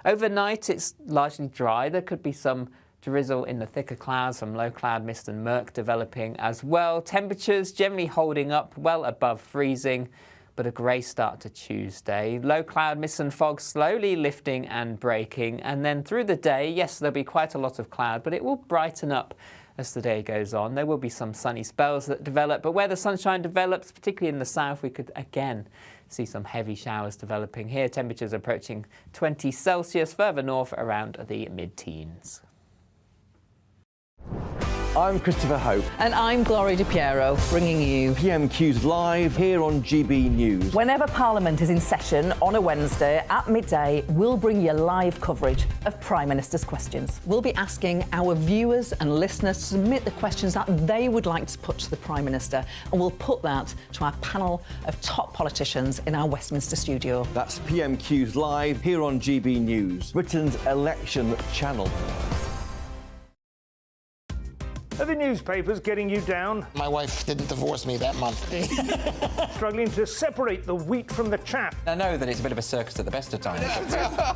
S11: Overnight it's largely dry. There could be some drizzle in the thicker clouds, some low cloud mist and murk developing as well. Temperatures generally holding up well above freezing, but a grey start to Tuesday. Low cloud mist and fog slowly lifting and breaking, and then through the day, yes, there'll be quite a lot of cloud, but it will brighten up as the day goes on. There will be some sunny spells that develop, but where the sunshine develops, particularly in the south, we could again see some heavy showers developing here. Temperatures approaching 20 Celsius, further north around the mid-teens.
S22: I'm Christopher Hope.
S12: And I'm Gloria Di Piero, bringing you
S22: PMQ's live here on GB News.
S12: Whenever Parliament is in session on a Wednesday at midday, we'll bring you live coverage of Prime Minister's questions. We'll be asking our viewers and listeners to submit the questions that they would like to put to the Prime Minister, and we'll put that to our panel of top politicians in our Westminster studio.
S22: That's PMQ's live here on GB News, Britain's election channel.
S13: Are the newspapers getting you down?
S16: My wife didn't divorce me that month.
S13: Struggling to separate the wheat from the chaff?
S19: I know that it's a bit of a circus at the best of times.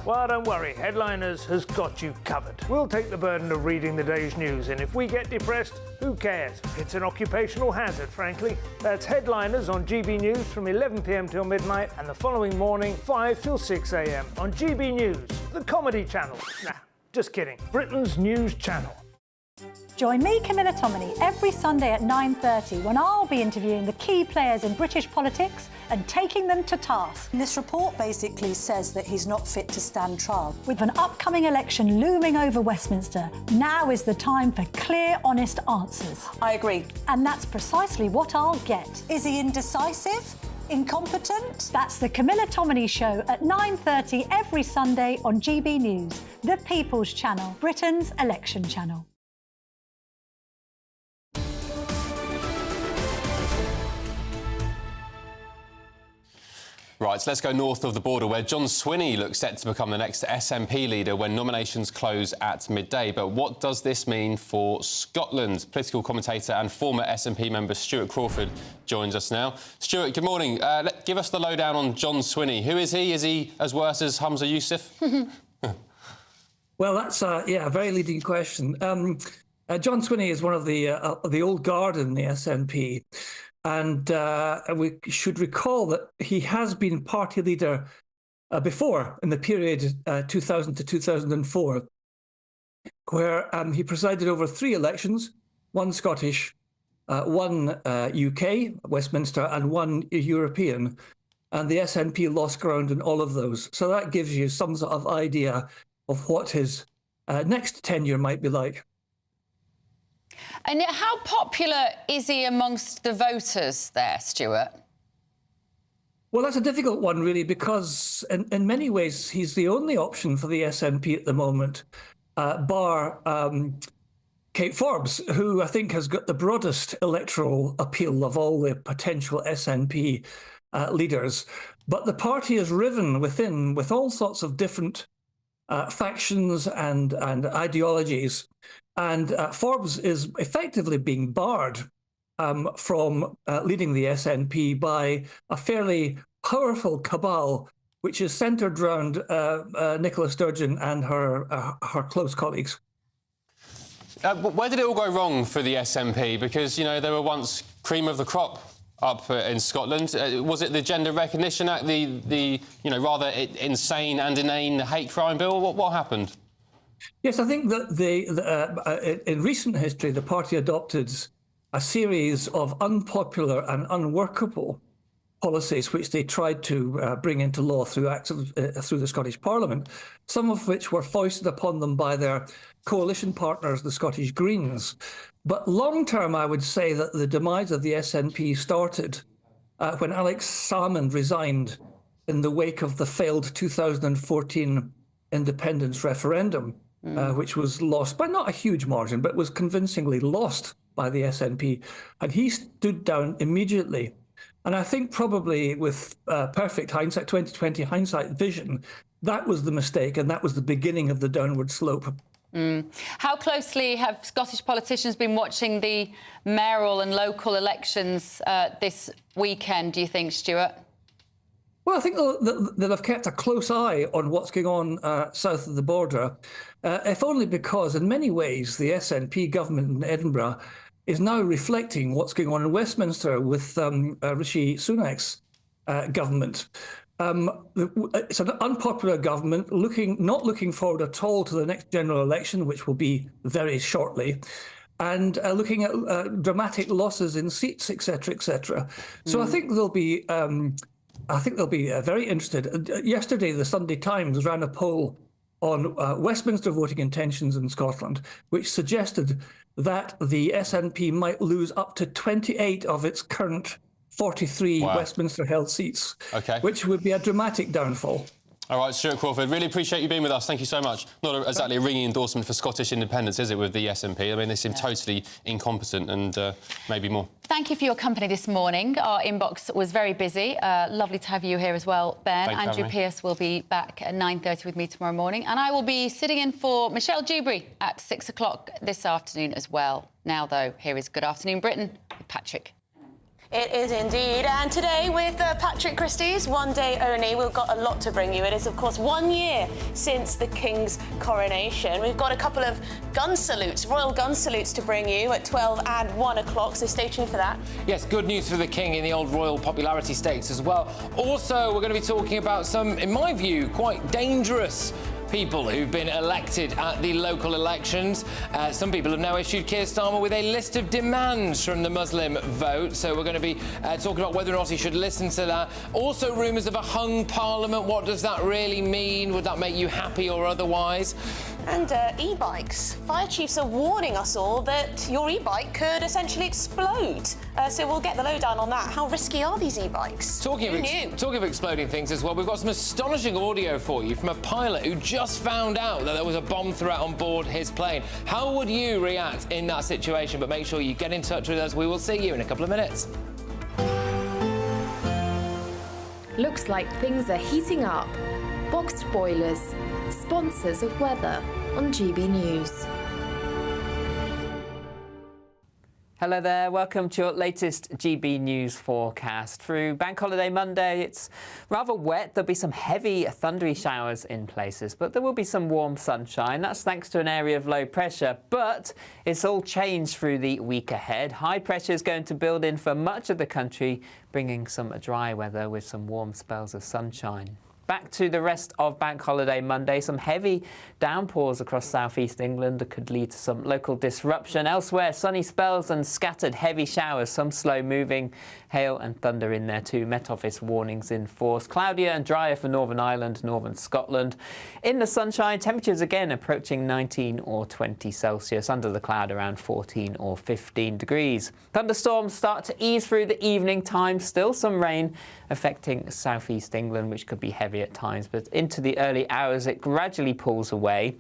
S13: Well, don't worry. Headliners has got you covered. We'll take the burden of reading the day's news, and if we get depressed, who cares? It's an occupational hazard, frankly. That's Headliners on GB News from 11 p.m. till midnight, and the following morning, 5 till 6 a.m. on GB News, the comedy channel. Nah, just kidding. Britain's news channel.
S5: Join me, Camilla Tominey, every Sunday at 9:30 when I'll be interviewing the key players in British politics and taking them to task. This report basically says that he's not fit to stand trial. With an upcoming election looming over Westminster, now is the time for clear, honest answers. I agree. And that's precisely what I'll get. Is he indecisive? Incompetent? That's the Camilla Tominey Show at 9:30 every Sunday on GB News, the People's Channel, Britain's election channel.
S4: Right, so let's go north of the border, where John Swinney looks set to become the next SNP leader when nominations close at midday. But what does this mean for Scotland? Political commentator and former SNP member Stuart Crawford joins us now. Stuart, good morning. Give us the lowdown on John Swinney. Who is he? Is he as worse as Humza Yousaf?
S20: Well, that's a very leading question. John Swinney is one of the old guard in the SNP. And we should recall that he has been party leader before, in the period 2000 to 2004, where he presided over 3 elections, 1 Scottish, 1 UK, Westminster, and 1 European. and the SNP lost ground in all of those. So that gives you some sort of idea of what his next tenure might be like.
S3: And how popular is he amongst the voters there, Stuart?
S20: Well, that's a difficult one, really, because in many ways he's the only option for the SNP at the moment, bar Kate Forbes, who I think has got the broadest electoral appeal of all the potential SNP leaders. But the party is riven within with all sorts of different factions and ideologies. And Forbes is effectively being barred from leading the SNP by a fairly powerful cabal, which is centred around Nicola Sturgeon and her close colleagues.
S4: Where did it all go wrong for the SNP? Because, you know, they were once cream of the crop up in Scotland. Was it the Gender Recognition Act, the you know, rather insane and inane hate crime bill? What happened?
S20: Yes, I think that in recent history, the party adopted a series of unpopular and unworkable policies which they tried to bring into law through through the Scottish Parliament, some of which were foisted upon them by their coalition partners, the Scottish Greens. But long term, I would say that the demise of the SNP started when Alex Salmond resigned in the wake of the failed 2014 independence referendum, which was lost by not a huge margin, but was convincingly lost by the SNP. And he stood down immediately. And I think probably with perfect hindsight, 2020 hindsight vision, that was the mistake and that was the beginning of the downward slope.
S3: How closely have Scottish politicians been watching the mayoral and local elections this weekend, do you think, Stuart?
S20: Well, I think that I've kept a close eye on what's going on south of the border, if only because in many ways the SNP government in Edinburgh is now reflecting what's going on in Westminster with Rishi Sunak's government. It's an unpopular government, not looking forward at all to the next general election, which will be very shortly, and looking at dramatic losses in seats, etc., etc. So I think they'll be very interested. Yesterday, the Sunday Times ran a poll on Westminster voting intentions in Scotland, which suggested that the SNP might lose up to 28 of its current 43 Westminster-held seats, which would be a dramatic downfall.
S4: All right, Stuart Crawford, really appreciate you being with us. Thank you so much. Not exactly a ringing endorsement for Scottish independence, is it, with the SNP? I mean, they seem totally incompetent and maybe more. Thank
S3: you for your company this morning. Our inbox was very busy. Lovely to have you here as well, Ben. Andrew Pearce will be back at 9:30 with me tomorrow morning. And I will be sitting in for Michelle Dewberry at 6 o'clock this afternoon as well. Now, though, here is Good Afternoon Britain with Patrick.
S2: It is indeed. And today with Patrick Christie's One Day Only, we've got a lot to bring you. It is, of course, 1 year since the King's coronation. We've got a couple of gun salutes, royal gun salutes to bring you at 12 and 1 o'clock, so stay tuned for that.
S6: Yes, good news for the King in the old royal popularity stakes as well. Also, we're going to be talking about some, in my view, quite dangerous people who've been elected at the local elections. Some people have now issued Keir Starmer with a list of demands from the Muslim vote, so we're going to be talking about whether or not he should listen to that. Also, rumours of a hung parliament. What does that really mean? Would that make you happy or otherwise?
S2: And e-bikes. Fire chiefs are warning us all that your e-bike could essentially explode. So we'll get the lowdown on that. How risky are these e-bikes?
S6: Talking of exploding things as well, we've got some astonishing audio for you from a pilot who just found out that there was a bomb threat on board his plane. How would you react in that situation? But make sure you get in touch with us. We will see you in a couple of minutes.
S8: Looks like things are heating up. Boxed boilers, sponsors of weather on GB News.
S11: Hello there, welcome to your latest GB News forecast. Through Bank Holiday Monday, it's rather wet. There'll be some heavy thundery showers in places, but there will be some warm sunshine. That's thanks to an area of low pressure, but it's all changed through the week ahead. High pressure is going to build in for much of the country, bringing some dry weather with some warm spells of sunshine. Back to the rest of Bank Holiday Monday. Some heavy downpours across southeast England that could lead to some local disruption. Elsewhere, sunny spells and scattered heavy showers. Some slow-moving hail and thunder in there too. Met Office warnings in force. Cloudier and drier for Northern Ireland, Northern Scotland. In the sunshine, temperatures again approaching 19 or 20 Celsius. Under the cloud, around 14 or 15 degrees. Thunderstorms start to ease through the evening time. Still some rain affecting southeast England, which could be heavy at times, but into the early hours it gradually pulls away.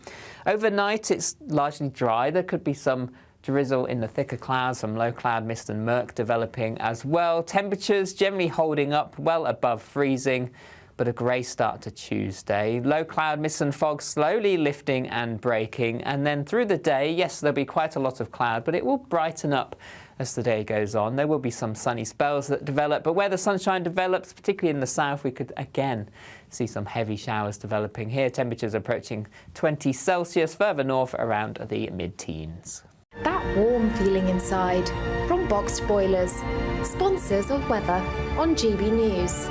S11: Overnight it's largely dry. There could be some drizzle in the thicker clouds, some low cloud mist and murk developing as well. Temperatures generally holding up well above freezing, but a grey start to Tuesday. Low cloud mist and fog slowly lifting and breaking, and then through the day, yes, there'll be quite a lot of cloud, but it will brighten up as the day goes on. There will be some sunny spells that develop, but where the sunshine develops, particularly in the south, we could again see some heavy showers developing here. Temperatures approaching 20 Celsius, further north around the mid-teens.
S8: That warm feeling inside from Boxed Boilers, sponsors of weather on GB News.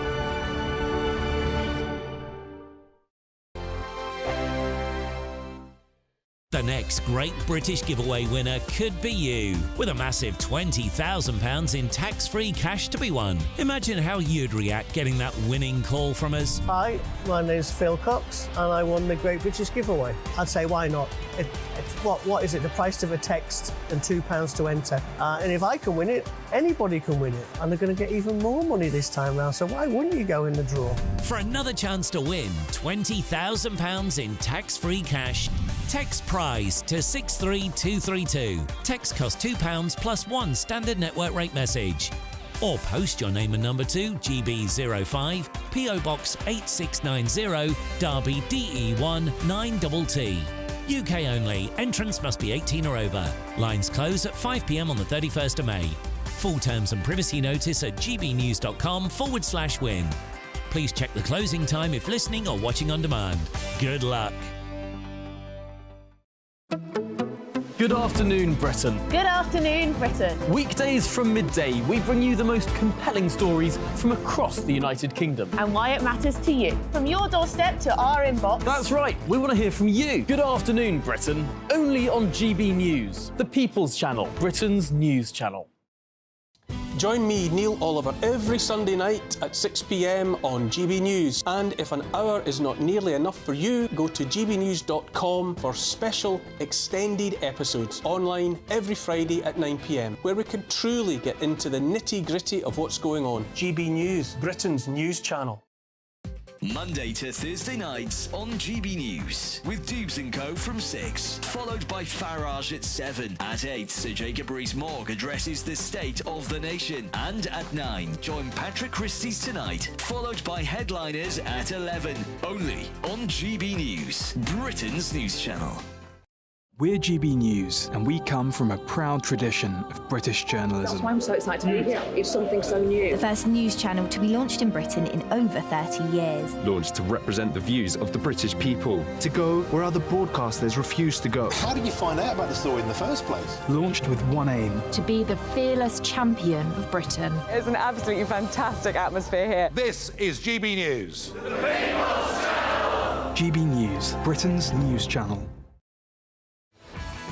S15: The next Great British Giveaway winner could be you, with a massive £20,000 in tax-free cash to be won. Imagine how you'd react getting that winning call from us.
S17: Hi, my name's Phil Cox, and I won the Great British Giveaway. I'd say, why not? What is it? The price of a text and £2 to enter. And if I can win it, anybody can win it. And they're going to get even more money this time round, so why wouldn't you go in the draw?
S15: For another chance to win £20,000 in tax-free cash, text prize to 63232. Text costs £2 plus one standard network rate message. Or post your name and number to GB05, PO Box 8690, Derby DE1 9TT. UK only. Entrance must be 18 or over. Lines close at 5 p.m. on the 31st of May. Full terms and privacy notice at gbnews.com/win. Please check the closing time if listening or watching on demand. Good luck.
S14: Good afternoon, Britain.
S2: Good afternoon, Britain.
S14: Weekdays from midday, we bring you the most compelling stories from across the United Kingdom.
S2: And why it matters to you. From your doorstep to our inbox.
S14: That's right, we want to hear from you. Good afternoon, Britain. Only on GB News, the People's Channel, Britain's news channel.
S18: Join me, Neil Oliver, every Sunday night at 6 p.m. on GB News. And if an hour is not nearly enough for you, go to gbnews.com for special extended episodes online every Friday at 9 p.m, where we can truly get into the nitty-gritty of what's going on. GB News, Britain's news channel.
S21: Monday to Thursday nights on GB News with Dubes & Co from 6, followed by Farage at 7. At 8, Sir Jacob Rees-Mogg addresses the state of the nation. And at 9, join Patrick Christie's Tonight, followed by Headliners at 11. Only on GB News, Britain's news channel.
S14: We're GB News, and we come from a proud tradition of British journalism.
S24: That's why I'm so excited to be here. It's something so new.
S26: The first news channel to be launched in Britain in over 30 years.
S27: Launched to represent the views of the British people. To go where other broadcasters refuse to go.
S22: How did you find out about the story in the first place?
S14: Launched with one aim.
S26: To be the fearless champion of Britain.
S28: It's an absolutely fantastic atmosphere here.
S22: This is GB News.
S14: The People's Channel. GB News, Britain's news channel.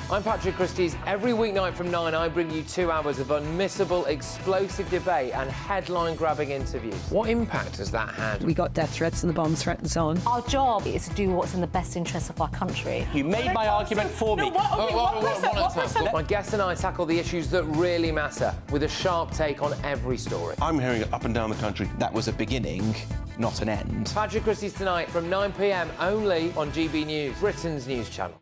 S6: I'm Patrick Christie's. Every weeknight from 9, I bring you 2 hours of unmissable, explosive debate and headline-grabbing interviews. What impact has that had?
S24: We got death threats and the bomb threats on.
S23: Our job is to do what's in the best interest of our country.
S18: You made my argument for me.
S6: My guests and I tackle the issues that really matter, with a sharp take on every story.
S22: I'm hearing it up and down the country.
S19: That was a beginning, not an end.
S6: Patrick Christie's Tonight from 9 p.m. only on GB News, Britain's news channel.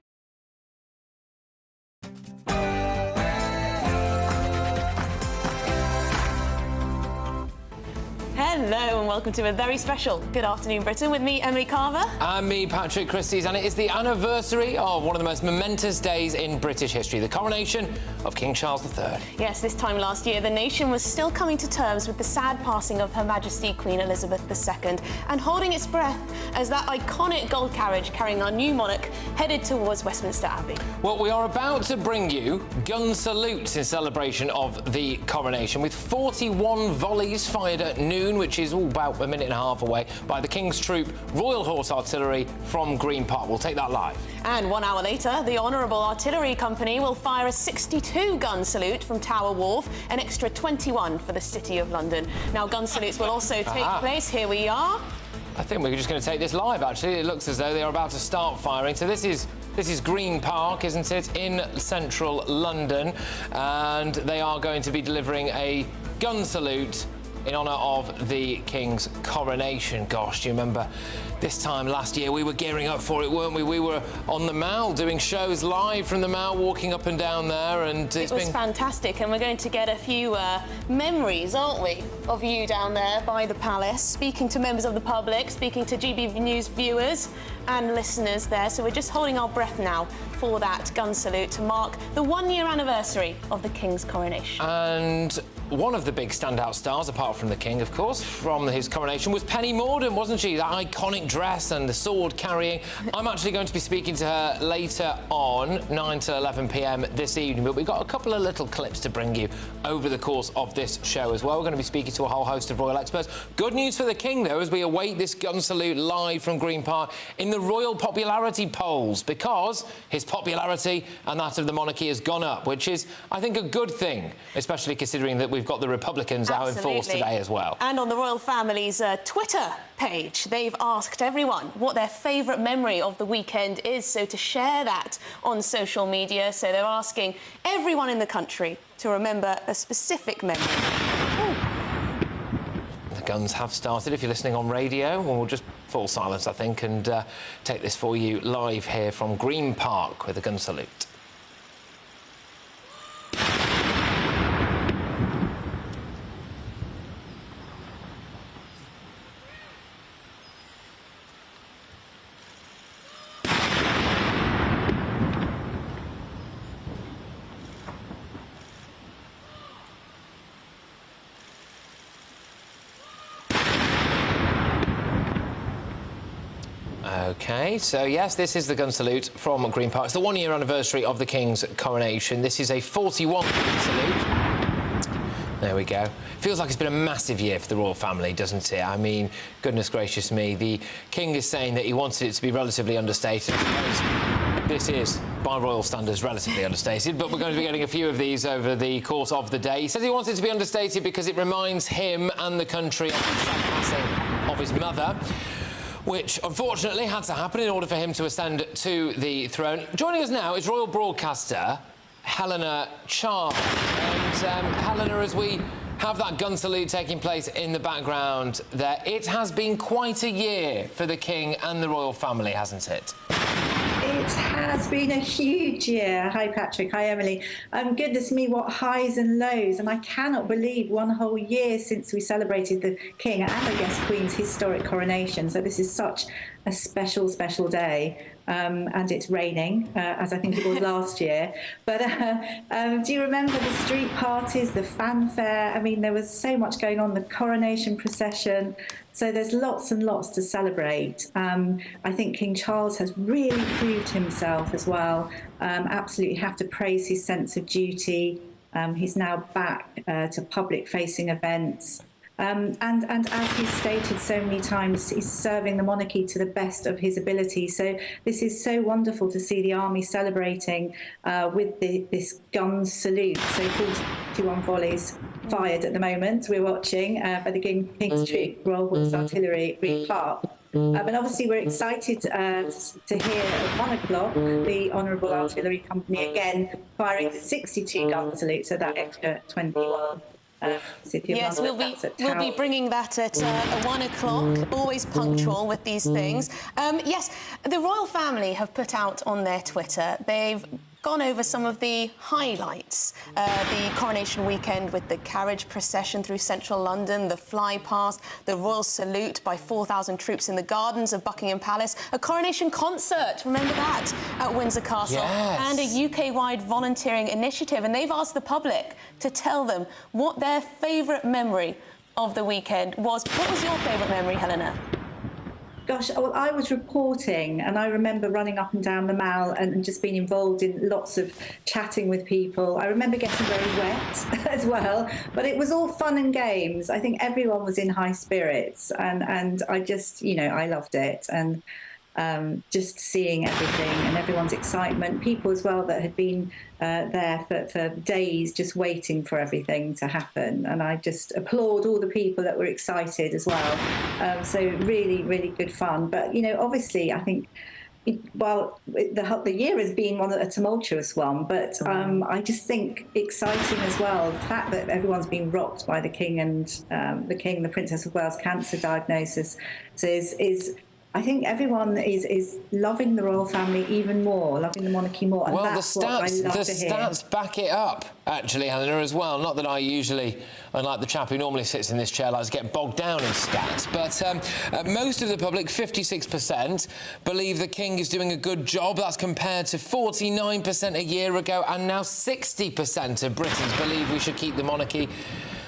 S2: Hello and welcome to a very special Good Afternoon Britain with me, Emily Carver.
S6: And me, Patrick Christie's, and it is the anniversary of one of the most momentous days in British history, the coronation of King Charles III.
S2: Yes, this time last year, the nation was still coming to terms with the sad passing of Her Majesty Queen Elizabeth II and holding its breath as that iconic gold carriage carrying our new monarch headed towards Westminster Abbey.
S6: Well, we are about to bring you gun salutes in celebration of the coronation, with 41 volleys fired at noon, which which is about a minute and a half away, by the King's Troop Royal Horse Artillery from Green Park. We'll take that live.
S2: And 1 hour later, the Honourable Artillery Company will fire a 62-gun salute from Tower Wharf, an extra 21 for the City of London. Now, gun salutes will also take place. Here we are.
S6: I think we're just going to take this live, actually. It looks as though they are about to start firing. So this is Green Park, isn't it, in central London. And they are going to be delivering a gun salute in honour of the King's coronation. Gosh, do you remember this time last year we were gearing up for it, weren't we? We were on the Mall doing shows live from the Mall, walking up and down there, and
S2: it was fantastic. And we're going to get a few memories, aren't we, of you down there by the palace, speaking to members of the public, speaking to GB News viewers and listeners there. So we're just holding our breath now for that gun salute to mark the 1-year anniversary of the King's coronation.
S6: And one of the big standout stars, apart from the King, of course, from his coronation, was Penny Mordaunt, wasn't she? That iconic dress and the sword carrying. I'm actually going to be speaking to her later on, 9 till 11 p.m. this evening, but we've got a couple of little clips to bring you over the course of this show as well. We're going to be speaking to a whole host of royal experts. Good news for the King, though, as we await this gun salute live from Green Park in the royal popularity polls, because his popularity and that of the monarchy has gone up, which is, I think, a good thing, especially considering that we've got the Republicans out in force today as well.
S2: And on the royal family's Twitter page, they've asked everyone what their favourite memory of the weekend is, so to share that on social media. So they're asking everyone in the country to remember a specific memory.
S6: The guns have started. If you're listening on radio, we'll just fall silence, I think, and take this for you live here from Green Park with a gun salute. OK, so yes, this is the gun salute from Green Park. It's the 1-year anniversary of the King's coronation. This is a 41 gun salute. There we go. Feels like it's been a massive year for the royal family, doesn't it? I mean, goodness gracious me, the King is saying that he wanted it to be relatively understated. I suppose this is, by royal standards, relatively understated, but we're going to be getting a few of these over the course of the day. He says he wants it to be understated because it reminds him and the country of the sad passing of his mother, which unfortunately had to happen in order for him to ascend to the throne. Joining us now is royal broadcaster Helena Charles. And Helena, as we have that gun salute taking place in the background there, it has been quite a year for the King and the royal family, hasn't it?
S1: It has been a huge year. Hi, Patrick. Hi, Emily. Goodness me, what highs and lows. And I cannot believe 1 whole year since we celebrated the King and, I guess, Queen's historic coronation. So this is such a special, special day. And it's raining, as I think it was last year. But do you remember the street parties, the fanfare? I mean, there was so much going on, the coronation procession. So there's lots and lots to celebrate. I think King Charles has really proved himself as well. Absolutely have to praise his sense of duty. He's now back to public-facing events. And as he's stated so many times, he's serving the monarchy to the best of his ability. So this is so wonderful to see the army celebrating with this gun salute. So 41 volleys fired at the moment. We're watching by the King's Troop Royal Horse Artillery at Green Park. And obviously we're excited to hear at 1 o'clock the Honourable Artillery Company again firing the 62 gun salute, so that extra 21.
S2: Yes, we'll be bringing that at 1 o'clock, always punctual with these things. Yes, the royal family have put out on their Twitter, they've gone over some of the highlights. The coronation weekend with the carriage procession through central London, the fly past, the royal salute by 4,000 troops in the gardens of Buckingham Palace, a coronation concert, remember that, at Windsor Castle, and a UK-wide volunteering initiative. And they've asked the public to tell them what their favourite memory of the weekend was. What was your favourite memory, Helena?
S1: Gosh, well, I was reporting, and I remember running up and down the Mall and just being involved in lots of chatting with people. I remember getting very wet as well, but it was all fun and games. I think everyone was in high spirits, and I just, I loved it. And just seeing everything and everyone's excitement, people as well that had been there for days just waiting for everything to happen. And I just applaud all the people that were excited as well. So really, really good fun. But, obviously, I think, the year has been a tumultuous one, but I just think exciting as well. The fact that everyone's been rocked by the King and the Princess of Wales cancer diagnosis is I think everyone is loving the royal family even more, loving the monarchy more, and that's what I love to hear.
S6: The stats back it up, actually, Helena, as well. Not that I usually, unlike the chap who normally sits in this chair, likes to get bogged down in stats, but most of the public, 56%, believe the King is doing a good job. That's compared to 49% a year ago, and now 60% of Britons believe we should keep the monarchy.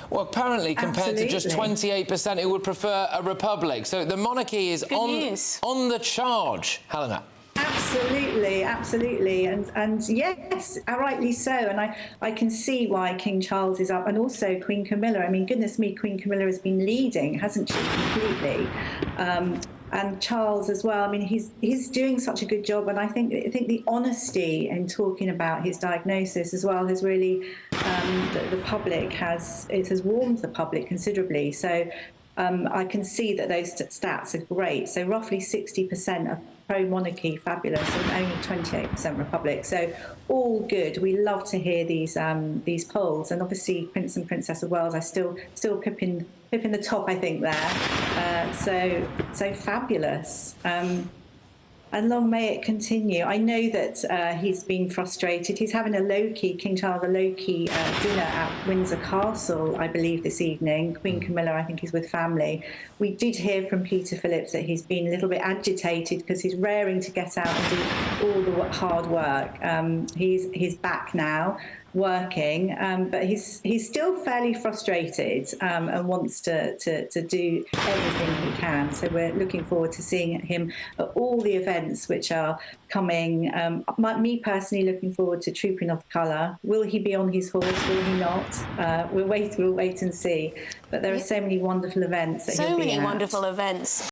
S6: Well, apparently, compared to just 28% who would prefer a republic. So the monarchy is on the charge, Helena.
S1: Absolutely, absolutely. And yes, rightly so. And I can see why King Charles is up, and also Queen Camilla. I mean, goodness me, Queen Camilla has been leading, hasn't she, completely? And Charles as well. I mean, he's doing such a good job, and I think the honesty in talking about his diagnosis as well has really the public has warmed the public considerably. So I can see that those stats are great. So roughly 60% are pro-monarchy, fabulous, and only 28% republic. So all good. We love to hear these polls, and obviously Prince and Princess of Wales are still pipping the top, I think, there. So fabulous. And long may it continue. I know that he's been frustrated. He's having King Charles, a low-key dinner at Windsor Castle, I believe, this evening. Queen Camilla, I think, is with family. We did hear from Peter Phillips that he's been a little bit agitated because he's raring to get out and do all the hard work. He's back now, working, but he's still fairly frustrated and wants to do everything he can. So we're looking forward to seeing him at all the events which are coming. Me personally, looking forward to Trooping of Colour. Will he be on his horse? Will he not? We'll wait and see. But there are so many wonderful events that he'll be at.
S2: So many wonderful events.